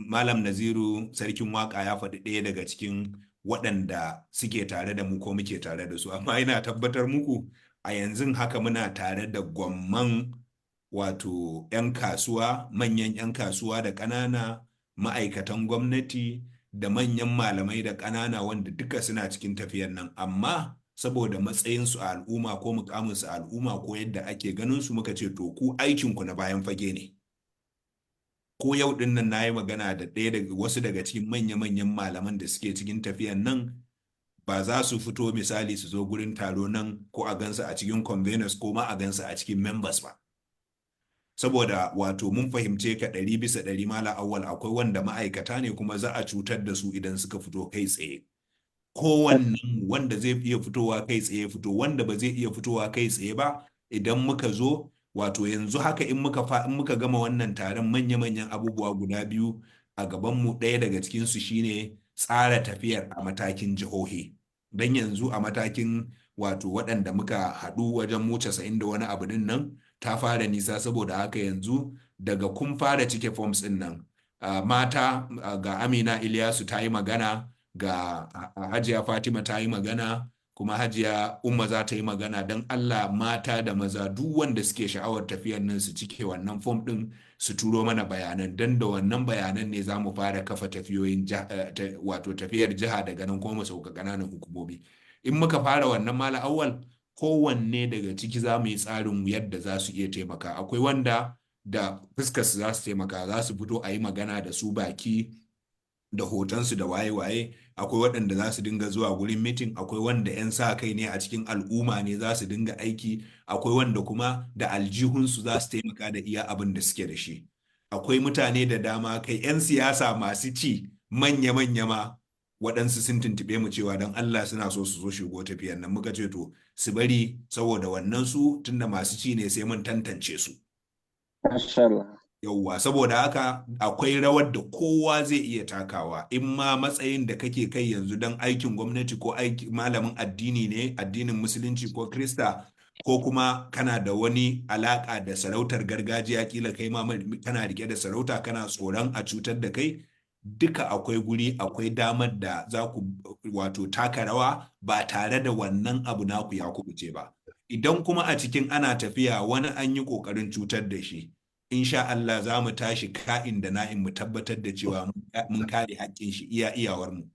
A: Malam Naziru sarkin waka ya faɗi ɗaya daga cikin waɗanda suke tare da mu ko muke tare da su. Amma ina tabbatar muku a yanzu haka muna tare da gwamman wato 'yan kasuwa, manyan 'yan kasuwa da ƙanana, ma'aikatan gwamnati da manyan malamai da ƙanana wanda duka suna cikin tafiyar nan, amma saboda matsayinsu a al'umma ko mukaminsu a al'umma ko yadda ake ganin su muka ce to ku aikinku na bayan fage ne. Ko yau din nan na yi magana da wasu daga cikin manya-manyan malaman da suke cikin tafiyar nan, ba za su fito misali su zo gurin taro nan ko a gansu a cikin conveners ko ma a gansu a cikin members ba. Saboda wato mun fahimce ka 100% mala awwal, akwai wanda ma'aikata ne kuma za a cutar da su idan suka fito kai tsaye. Kowannen wanda zai iya fitowa kai tsaye fito, wanda ba zai iya fitowa kai tsaye ba idan muka zo wato yanzu haka in muka gama wannan taron manya-manyan abubuwa guda biyu a gabanmu, ɗaya daga cikinsu shine tsara tafiyar a matakin jihohi. Don yanzu a matakin wato waɗanda muka haɗu wajen mu 90 da wani abu din nan ta fara nisa, saboda haka yanzu daga kun fara cike forms din nan mata ga Amina Ilyasu ta yi magana, ga Hajiya Fatima ta yi magana, kuma Hajiya Umma za ta yi magana. Don Allah mata da maza duk wanda suke sha'awar tafiyar nan su cike wannan form din su turo mana bayanan, don da wannan bayanan ne za mu fara kafa tafiyoyin wato tafiyar jiha daga nan kuma mu sauka ƙananan hukumomi. In muka fara wannan mala awwal, kowanne daga ciki za mu yi tsarin yadda za su iya taimaka. Akwai wanda da fuskarsu za su taimaka, za su fito a yi magana da su baki da hotonsu da waye-waye. Akwai waɗanda za su dinga zuwa gurin mitin, akwai wanda 'yan sa kai ne a cikin al'umma ne za su dinga aiki, akwai wanda kuma da aljihunsu za su taimaka da iya abin da suke da shi. Akwai mutane da dama, kai 'yan siyasa masu ci manya-manya ma waɗansu sun tuntuɓe mu cewa don Allah suna so su zo shigo tafiyar nan. Muka ce to su bari, saboda wannan su tunda masu ci ne sai mun tantance su. Yauwa, saboda haka akwai rawar da kowa zai iya takawa, in ma matsayin da kake kai yanzu don aikin gwamnati ko malamin addini ne, addinin musulunci ko krista, ko kuma kana da wani alaka da sarautar gargajiya, kila kai ma kana rike da sarauta kana tsoron a cutar da kai, duka akwai guri, akwai damar da za ku wato taka rawa ba tare da wannan abu naku ya kubuce ba. Idan kuma a cikin ana tafiya wani an yi ƙoƙarin cutar da shi, insha Allah za mu tashi ka'in da na'in mu tabbatar da cewa mun kare haƙƙin shi iya iyawarmu.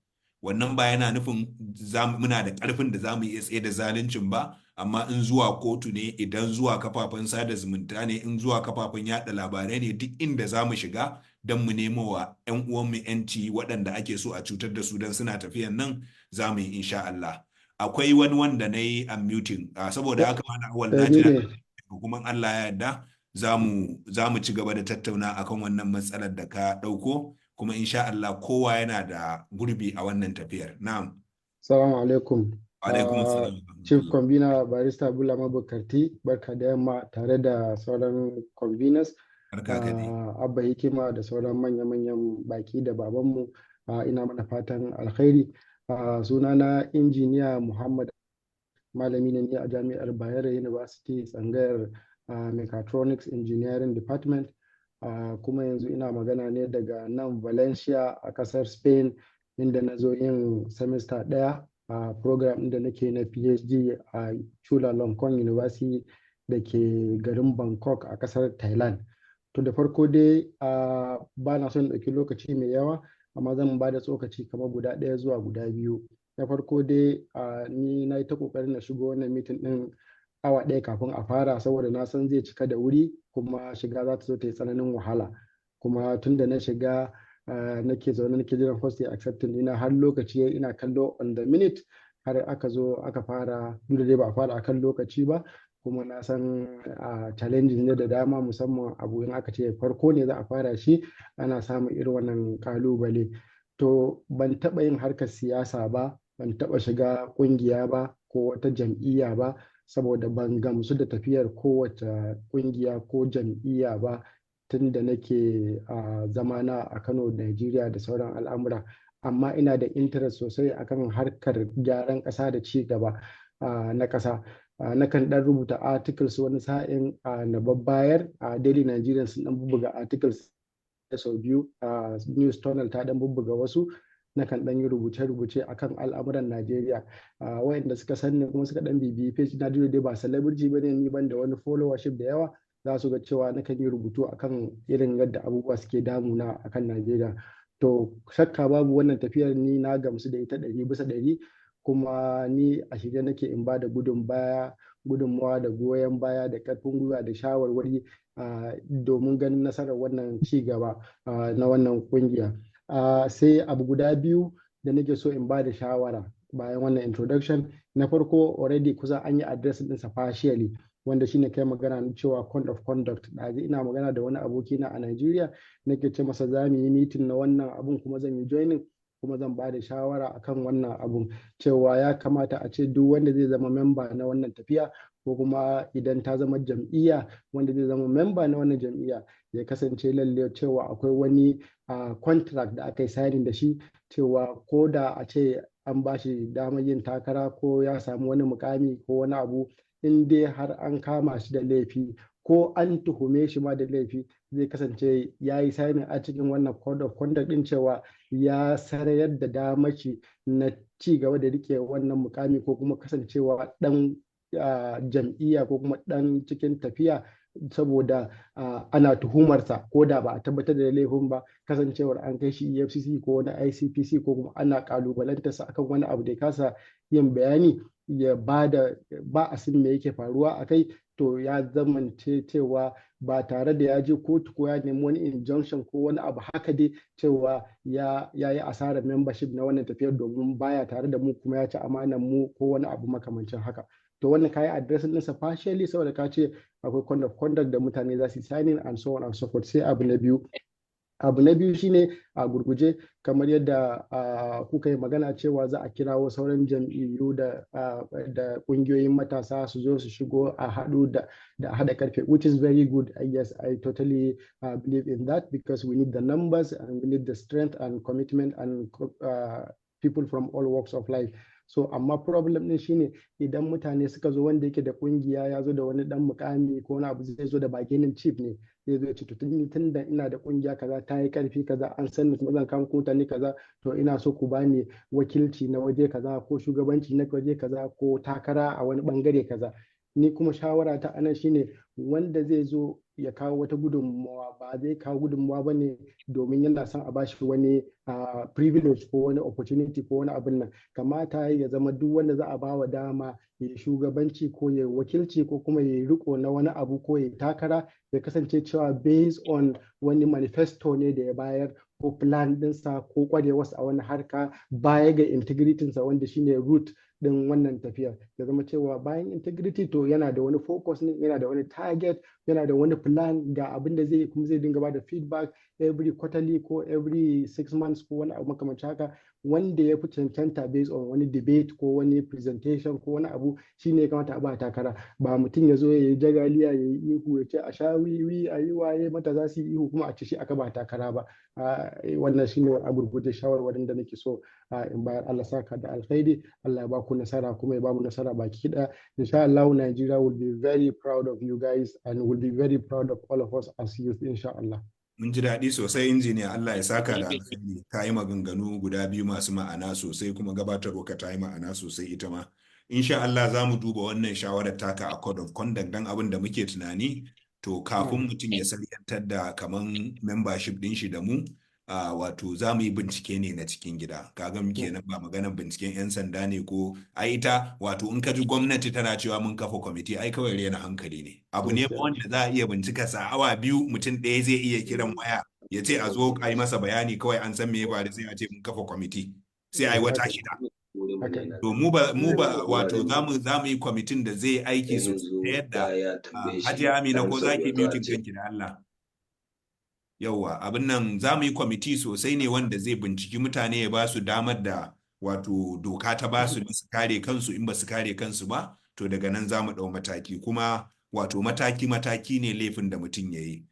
A: Wannan ba yana nufin muna da ƙarfin da za mu iya tsaye da zaluncin ba, amma in zuwa kotu ne, idan zuwa kafafen sada zumunta ne, in zuwa kafafen yada labarai ne, duk inda za mu shiga don mu nemo wa 'yan uwanmu 'yanci waɗanda ake so a cutar da su don suna tafiyan nan, za mu yi insha Allah. Akwai wani wanda na yi unmuting, saboda haka mana awal na jira kuma Allah ya yarda za mu ci gaba da tattauna akan wannan matsalar da ka ɗauko, kuma insha Allah kowa yana da gurbi a wannan tafiyar. Na'am.
O: Assalamu alaikum.
A: Alaikum
O: Chief Convener Barista Bula Mabukarti, barka da yamma tare da sauran conveners. Abba Hikima da sauran manya-manyan baki da babanmu, ina mana fatan alkhairi. Sunana Injiniya Muhammad, malami ne a Jami'ar Bayero University, tsangayar Mechatronics Engineering Department. Kuma yanzu ina magana ne daga nan Valencia a ƙasar Spain, inda na zo yin semester ɗaya a program inda nake na PhD a Chulalongkorn University da ke garin Bangkok a ƙasar Thailand. To da farko dai ba na son ɗauki lokaci mai yawa, amma zan ba da tsokaci kamar guda ɗaya zuwa guda biyu. Na farko dai ni na yi ta ƙoƙarin na shigo wannan mitin ɗin awa ɗaya kafin a fara, saboda na san zai cika da wuri kuma shiga za ta zo ta yi tsananin wahala. Kuma tun da na shiga nake zaune nake jiran host ya accepting ina har lokaci ina kallo on the minute har aka zo aka fara, duk da dai ba a fara akan lokaci ba, kuma na san challenges ne da dama, musamman abu in aka ce farko ne za a fara shi ana samun irin wannan kalubale. To ban taɓa yin harkar siyasa ba, ban taɓa shiga ƙungiya ba ko wata jam'iyya ba, saboda ban gamsu da tafiyar kowace ƙungiya ko jam'iyya ba tun da nake zamana a Kano, Najeriya da sauran al'amura, amma ina da interest sosai akan harkar gyaran ƙasa da ci gaba na ƙasa. Nakan ɗan rubuta articles wani sa'in na babbayar a Daily Nigerian sun ɗan bubbuga articles sau biyu, News Tunnel ta ɗan bubbuga wasu. Nakan ɗan yi rubuce-rubuce akan al'amuran Najeriya. Wayanda suka sani kuma suka ɗan bibiyi page na dai ba celebrity bane ni, ban da wani followership da yawa, za su ga cewa nakan yi rubutu akan irin yadda abubuwa suke damuna akan Najeriya. To shakka babu wannan tafiyar ni na gamsu da ita 100%, kuma ni a shirye nake in ba da gudunmawa da goyon baya da ƙarfin gwiwa da shawarwari domin ganin nasarar wannan ci gaba na wannan ƙungiya. Sai abu guda biyu da nake so in ba da shawara bayan wannan introduction. Na farko, already kusa an yi address ɗinsa partially, wanda shine kai magana cewa code of conduct. Ɗazu ina magana da wani abokina a Najeriya, nake ce masa za mu yi meeting na wannan abun kuma zan yi joining, kuma zan ba da shawara akan wannan abun cewa ya kamata a ce duk wanda zai zama memba na wannan tafiya, ko kuma idan ta zama jam'iyya, wanda zai zama memba na wannan jam'iyya ya kasance lalle cewa akwai wani contract da aka yi signing da shi, cewa ko da a ce an ba shi damar yin takara ko ya samu wani mukami ko wani abu, in dai har an kama shi da laifi ko an tuhume shi ma da laifi, zai kasance ya yi signing a cikin wannan code of conduct din cewa ya sarayar da damashi na ci gaba da rike wannan mukami ko kuma kasancewa dan jam'iyya ko kuma dan cikin tafiya, saboda ana tuhumarsa ko da ba a tabbatar da laifin ba, kasancewar an kai shi EFCC ko wani ICPC ko kuma ana kalubalantarsa akan wani abu da ya kasa yin bayani, ya ba a san me yake faruwa a kai, to ya zamance cewa ba tare da ya je kotu ko ya nemi wani injunction ko wani abu haka dai cewa ya yi asarar membership na wannan tafiyar domin baya tare da mu kuma ya ci amanar mu ko wani abu makamancin haka. To wannan kayi address ɗinsa partially saboda ka ce akwai code of conduct da mutane za su yi signing and so on and so forth. Sai abu na biyu shine a gurguje, kamar yadda kuka yi magana cewa za a kirawo sauran jam'iyyu da kungiyoyin matasa su zo su shigo a haɗu da haɗa karfe, which is very good. Yes, I totally believe in that, because we need the numbers and we need the strength and commitment and people from all walks of life. So amma problem din shine idan mutane suka zo, wanda yake da kungiya ya zo da wani dan mukami ko wani abu, zai zo da bargaining chip ne, zai zo ya ce tun da ina da kungiya kaza ta yi karfi kaza, an san kuma zan kan mutane kaza, to ina so ku bani wakilci na waje kaza ko shugabanci na waje kaza ko takara a wani bangare kaza. Ni kuma shawara ta anan shine wanda zai zo ya kawo wata gudunmawa, ba zai kawo gudunmawa ba ne domin yana son a bashi wani privilege ko wani opportunity ko wani abin nan. Kamata ya zama duk wanda za a ba wa dama ya shugabanci ko ya wakilci ko kuma ya riko na wani abu ko ya takara, ya kasance cewa based on wani manifesto ne da ya bayar ko plan ɗinsa ko kwarewarsa a wani harka, baya ga integritinsa wanda shine root din wannan tafiyar. Ya zama cewa bayan integrity to yana da wani focus ne, yana da wani target, yana da wani plan ga abin da zai kuma zai dinga ba da feedback every quarterly ko every 6 months ko wani abu makamancin haka, wanda ya fi cancanta based on wani debate ko wani presentation ko wani abu, shine ya kamata a ba takara. Ba mutum ya zo ya yi jagaliya ya yi ihu ya ce a sha wiwi a yi waye mata za su yi ihu kuma a ce shi aka ba takara ba. Wannan shine a gurguje shawarwarin da nake so in bayar. Allah saka da alkhairi, Allah ya ba ku nasara kuma ya ba mu nasara baki ɗaya. Insha Allah Nigeria will be very proud of you guys and will be very proud of all of us as youth, insha Allah.
A: Mun ji daɗi sosai injiniya, Allah ya saka da alkhairi. Ka yi maganganu guda biyu masu ma'ana sosai, kuma gabatarwa ka ta yi ma'ana sosai ita ma. Insha Allah za mu duba wannan shawarar taka a code of conduct, dan abin da muke tunani to kafin mutum ya saryantar da kaman membership din shi da mu, wato za mu yi bincike ne na cikin gida. Kaga muke nan ba maganar binciken 'yan sanda ne ko ita, wato in ka ji gwamnati tana cewa mun kafa kwamiti, ai kawai rena hankali ne. Abu ne wanda za a iya bincika sa awa biyu, mutum ɗaya zai iya kiran waya ya ce a zo a yi masa bayani, kawai an san me ya faru sai a ce mun kafa kwamiti, sai a yi wata shida. To mu ba wato za mu yi kwamitin da zai aiki su ta yadda Hajiya Amina ko za ki mutin kanki da Allah. Yauwa, abin nan za mu yi kwamiti sosai ne wanda zai binciki mutane, ya ba su damar da wato doka ta ba su su kare kansu. In ba su kare kansu ba, to daga nan za mu ɗau mataki. Kuma wato mataki ne laifin da mutum ya yi.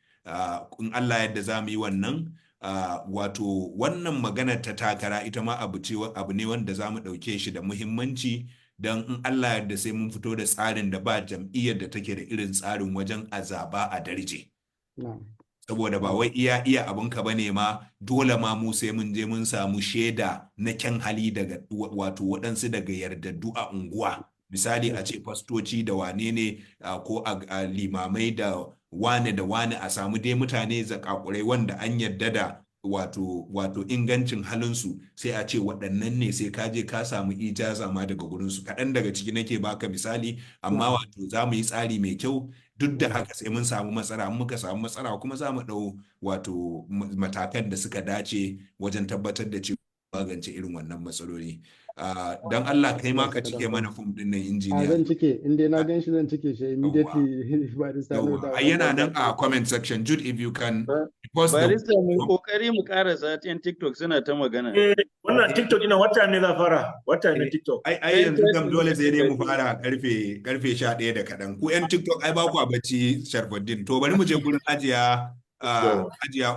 A: in Allah yadda za mu yi wannan. Wato wannan magana ta takara ita ma abu ne wanda za mu ɗauke shi da muhimmanci, don in Allah yadda sai mun fito da tsarin da ba jam'iyyar da take da irin tsarin wajen azaba a darje. Saboda ba wai iya abinka bane ma, dole ma mu sai mun je mun samu shaida na kyan hali daga wato waɗansu daga yardaddu a unguwa. Misali a ce fastoci da wane ne ko a limamai da wane a samu dai mutane zakakurai wanda an yarda da wato ingancin halinsu, sai a ce waɗannan ne sai ka je ka samu ijaza ma daga gurinsu. Kaɗan daga ciki nake baka misali, amma wato za mu yi tsari mai kyau. Duk da haka sai mun samu matsala, in muka samu matsala kuma za mu ɗau wato matakan da suka dace wajen tabbatar da cewa magance irin wannan matsaloli. Don Allah kai ma ka cike mana fom din nan, injiniya.
O: Zan cike, in dai na gan shi zan cike shi immediately. Barista no da.
A: Yana nan a comment section. Jude, if you can post
I: Barista mu kokari mu karasa yan TikTok suna ta magana.
B: Wannan TikTok ina wata ne za fara? Wata ne TikTok.
A: Ai yanzu kam dole sai dai mu fara karfe 11 da kaɗan. Ku yan TikTok ai ba ku a bacci, Sharfuddin. To bari mu je gurin Hajiya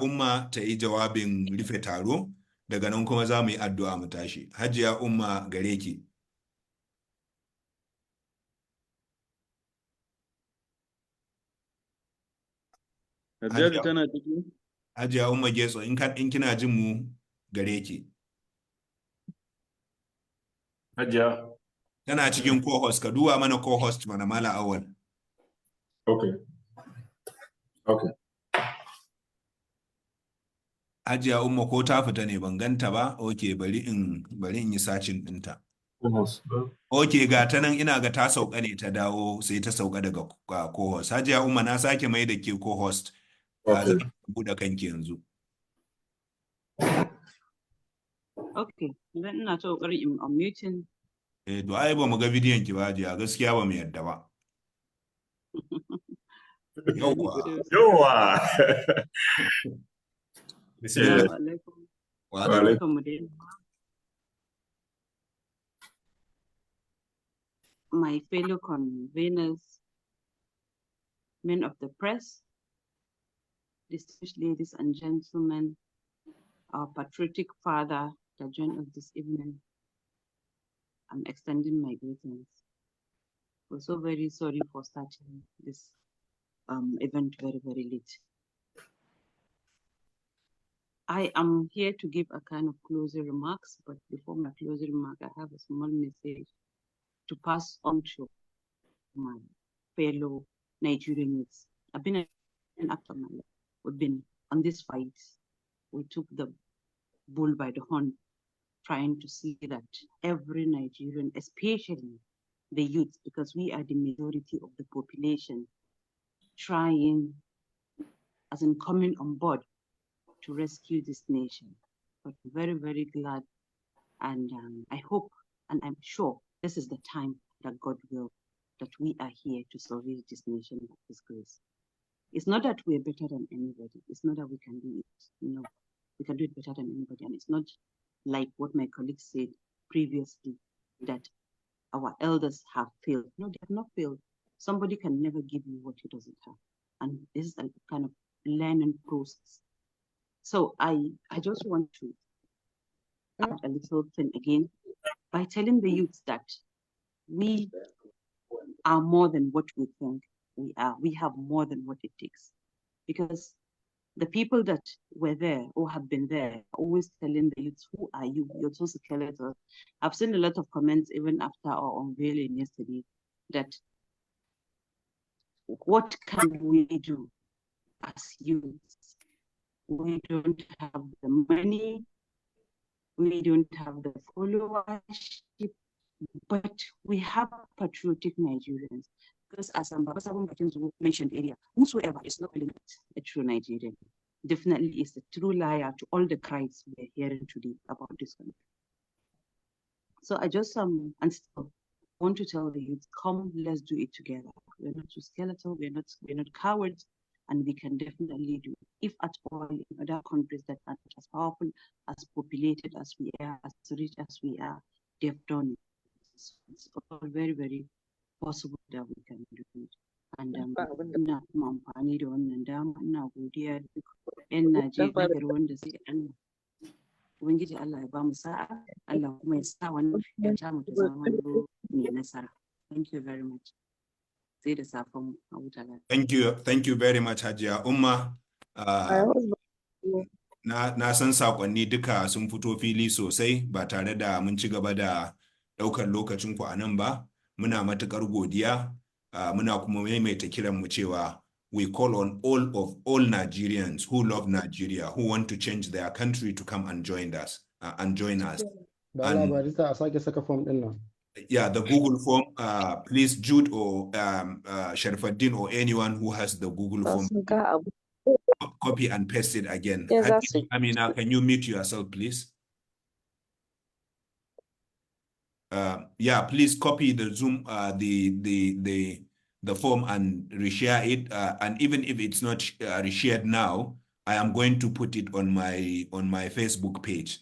A: Umma ta yi jawabin rufe taro. Daga nan kuma za mu yi addu'a mu tashi. Hajiya Umma, gare ki.
I: Hajiya tana ciki?
A: Hajiya Umma Getso, in kina jin mu, gare ki.
B: Hajiya.
A: Tana cikin co-host, ka duba mana co-host mana Mala Awal.
B: Okay.
A: Hajiya Umma ko ta fita ne, ban ganta ba. Okay, bari in yi sacin ɗinta. Okay, ga ta nan, ina ga ta sauka ne ta dawo, sai ta sauka daga co-host. Hajiya Umma, na sake mai da ke co-host. Za ki buɗe kanki yanzu.
P: Okay, idan ina ta ƙoƙarin in unmuting.
A: To ai ba mu ga bidiyon ki ba, Hajiya, gaskiya ba mu yadda ba.
B: Yawwa.
P: Wa alaikum. My fellow conveners, men of the press, distinguished ladies and gentlemen, our patriotic father that joined us this evening, I'm extending my greetings. We're so very sorry for starting this event very, very late. I am here to give a kind of closing remarks, but before my closing remark, I have a small message to pass on to my fellow Nigerians. I've been an actor my life. We've been on this fight. We took the bull by the horn, trying to see that every Nigerian, especially the youth, because we are the majority of the population, trying, as in coming on board to rescue this nation. But I'm very, very glad, and I hope, and I'm sure this is the time that God will, that we are here to salvage this nation by His grace. It's not that we're better than anybody. It's not that we can do it. No, we can do it better than anybody. And it's not like what my colleagues said previously, that our elders have failed. No, they have not failed. Somebody can never give you what he doesn't have. And this is a kind of learning process. So I just want to add a little thing again by telling the youth that we are more than what we think we are. We have more than what it takes. Because the people that were there or have been there are always telling the youth, who are you? You're so skeletal. I've seen a lot of comments even after our unveiling yesterday that what can we do as youths? We don't have the money, we don't have the followership, but we have patriotic Nigerians. Because as Ambassador mentioned earlier, whosoever is not really a true Nigerian definitely is a true liar to all the cries we're hearing today about this country. So I just and still want to tell the youth, come, let's do it together. We're not too skeletal, we're not cowards, and we can definitely do it. If at all in other countries that are as powerful, as populated as we are, as rich as we are, they've done it. It's all very, very possible that we can do it. And ina kuma amfani da wannan dama ina godiya da duk 'yan Najeriya wanda suke Allah. Ubangiji Allah ya ba mu sa'a, Allah kuma ya sa wannan tafiya ta mu ta zama mai nasara. Thank you very much. Sai da safen a huta lafiya.
A: Thank you very much, Hajiya Umma. Na san sakonni duka sun fito fili sosai ba tare da mun ci gaba da ɗaukar lokacin ku a nan ba. Muna matuƙar godiya. Muna kuma maimaita kiran mu cewa we call on all Nigerians who love Nigeria, who want to change their country to come and join us.
O: Barista a sake saka form din nan.
A: Yeah, the Google form. Please, Jude or Sharifuddin or anyone who has the Google form, copy and paste it again.
M: Yes,
A: Amina, can you mute yourself, please? Yeah, please copy the Zoom, the form and reshare it. And even if it's not reshared now, I am going to put it on my Facebook page.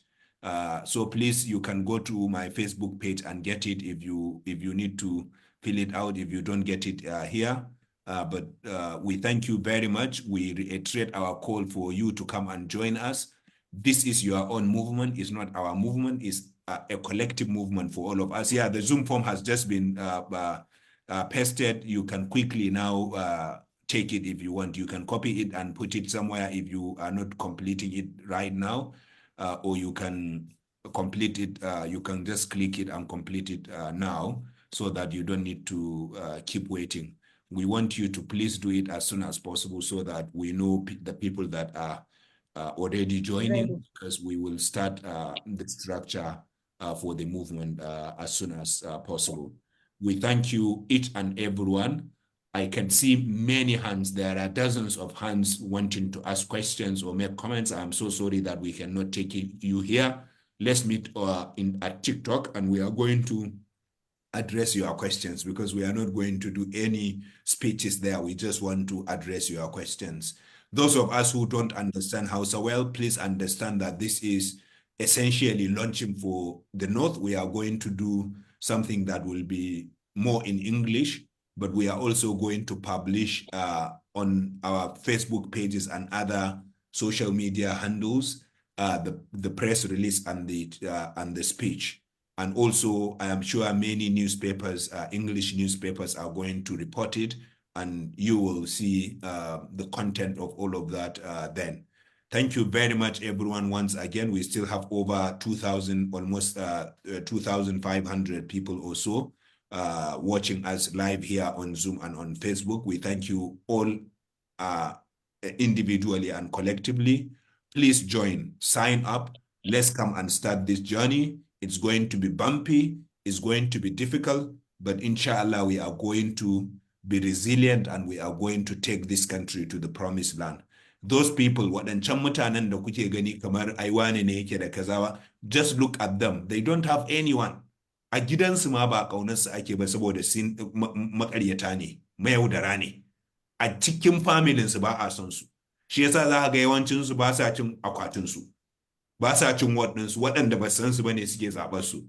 A: So please, you can go to my Facebook page and get it if you need to fill it out if you don't get it here. But we thank you very much. We reiterate our call for you to come and join us. This is your own movement. It's not our movement. It's a collective movement for all of us. Yeah, the Zoom form has just been pasted. You can quickly now take it if you want. You can copy it and put it somewhere if you are not completing it right now. Or you can complete it, you can just click it and complete it now so that you don't need to keep waiting. We want you to please do it as soon as possible so that we know the people that are already joining, because we will start the structure for the movement as soon as possible. We thank you each and everyone. I can see many hands. There are dozens of hands wanting to ask questions or make comments. I'm so sorry that we cannot take you here. Let's meet at TikTok, and we are going to address your questions, because we are not going to do any speeches there. We just want to address your questions. Those of us who don't understand Hausa well, please understand that this is essentially launching for the North. We are going to do something that will be more in English, but we are also going to publish on our Facebook pages and other social media handles the press release and the speech. And also, I am sure many newspapers, English newspapers, are going to report it, and you will see the content of all of that then. Thank you very much, everyone. Once again, we still have over 2,000, almost 2,500 people or so watching us live here on Zoom and on Facebook. We thank you all individually and collectively. Please join, sign up. Let's come and start this journey. It's going to be bumpy. It's going to be difficult, but inshallah, we are going to be resilient, and we are going to take this country to the promised land. Those people, waɗancan mutanen da kuke gani kamar aiwane ne yake da kazawa, just look at them. They don't have anyone. A gidansu ma ba ƙaunarsu ake ba saboda sun maƙaryata ne, mayaudara ne. A cikin familinsu ba a son su. Shi yasa za ka ga yawancinsu ba sa cin akwatinsu, ba sa cin waɗansu, waɗanda ba san su bane suke zaɓar su.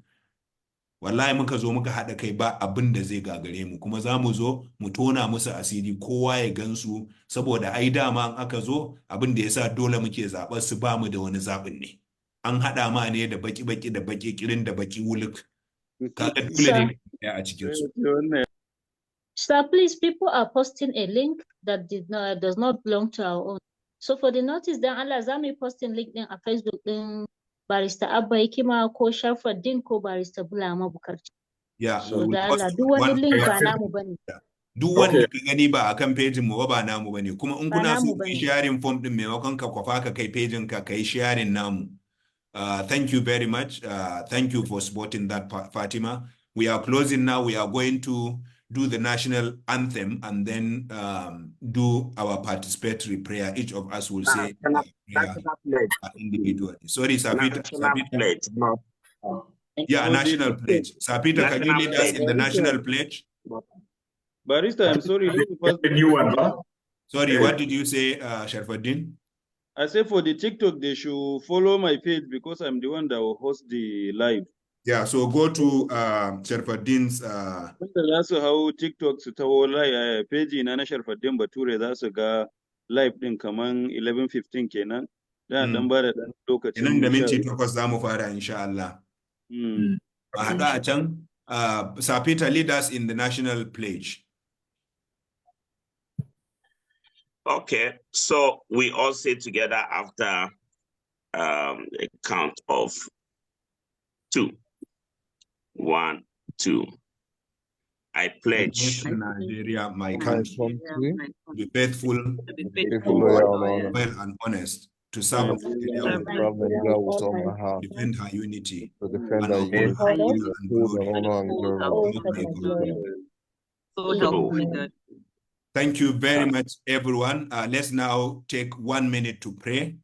A: Wallahi muka zo muka haɗa kai, ba abin da zai gagare mu, kuma za mu zo mu tona musu asiri, kowa ya gansu, saboda ai dama an aka zo abin da yasa dole muke zaɓar su, ba mu da wani zaɓin ne. An haɗa ma ne da baki-baki da baki kirin da baki wuluk. Kaga dole ne a cikin su.
C: Sir, please, people are posting a link that does not belong to our own. So for the notice, then Allah Zami posting link din a Facebook din Barrister Abba Hikima ko Sharifuddin ko Barrister Bulama Bukarti.
A: Yeah,
C: so da Allah duk wani link ba namu bane.
A: Duk wanda ka gani ba akan pejin mu ba namu bane. Kuma in kuna so ku sharing form din maimakon ka kwafa ka kai pejin ka kai sharing namu. Thank you very much. Thank you for supporting that, Fatima. We are closing now. We are going to do the national anthem and then do our participatory prayer. Each of us will say individually. Sorry, Sapita. Yeah, national pledge. Sapita, can you lead us in the national pledge?
I: Barrister, I'm sorry.
B: The new one, huh?
A: Sorry, what did you say, Sharifuddin?
I: I say for the TikTok, they should follow my page because I'm the one that will host the live.
A: Yeah, so go to Sharfaddin's
I: Wanda za su hau TikTok su taho page na Sharfaddin Bature za su ga live din kaman 11:15 kenan. Da dan ba da dan lokacin
A: nan da minti 8 za mu fara insha Allah. A haɗu a can, Sir Peter, lead us in the national pledge.
H: Okay, so we all say together after a count of 2. 1, 2. I pledge
A: to Nigeria, my country, to be faithful,
G: loyal,
A: and honest, to serve Nigeria with defend her unity,
G: to defend
A: and
G: our
A: uphold her honor and glory.
P: So help me God.
A: Thank you very much, everyone. Let's now take 1 minute to pray.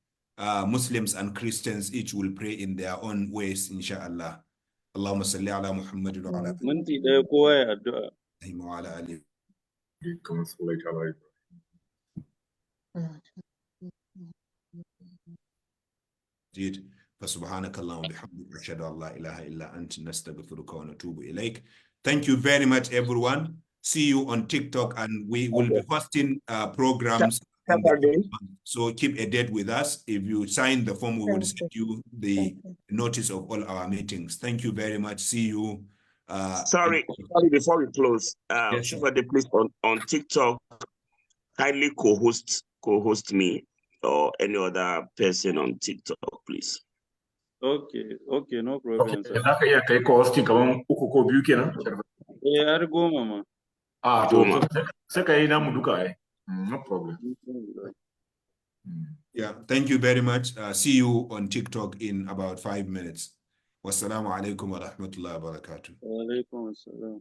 A: Muslims and Christians each will pray in their own ways, inshallah. Allahumma salli ala Muhammad wa ala
I: minti ɗaya kowa ya addu'a.
A: wa ala alihi. فسبحانك اللهم وبحمدك أشهد أن لا إله إلا أنت نستغفرك ونتوب إليك. Thank you very much, everyone. See you on TikTok, and we will be hosting programs. So keep a date with us. If you sign the form, we will send you the notice of all our meetings. Thank you very much. See you.
H: Sorry, before we close,
A: yes,
H: please on TikTok, kindly co-host me or any other person on TikTok, please.
I: Okay, no problem, sir.
B: Za ka iya kai co-hosting kaman 3 ko 2 kenan?
I: Har 10 ma.
B: To sai ka yi namu duka ai. No problem.
A: Yeah, thank you very much. See you on TikTok in about 5 minutes. Wassalamu alaikum wa rahmatullahi wa barakatuh.
I: Wa alaikum assalam.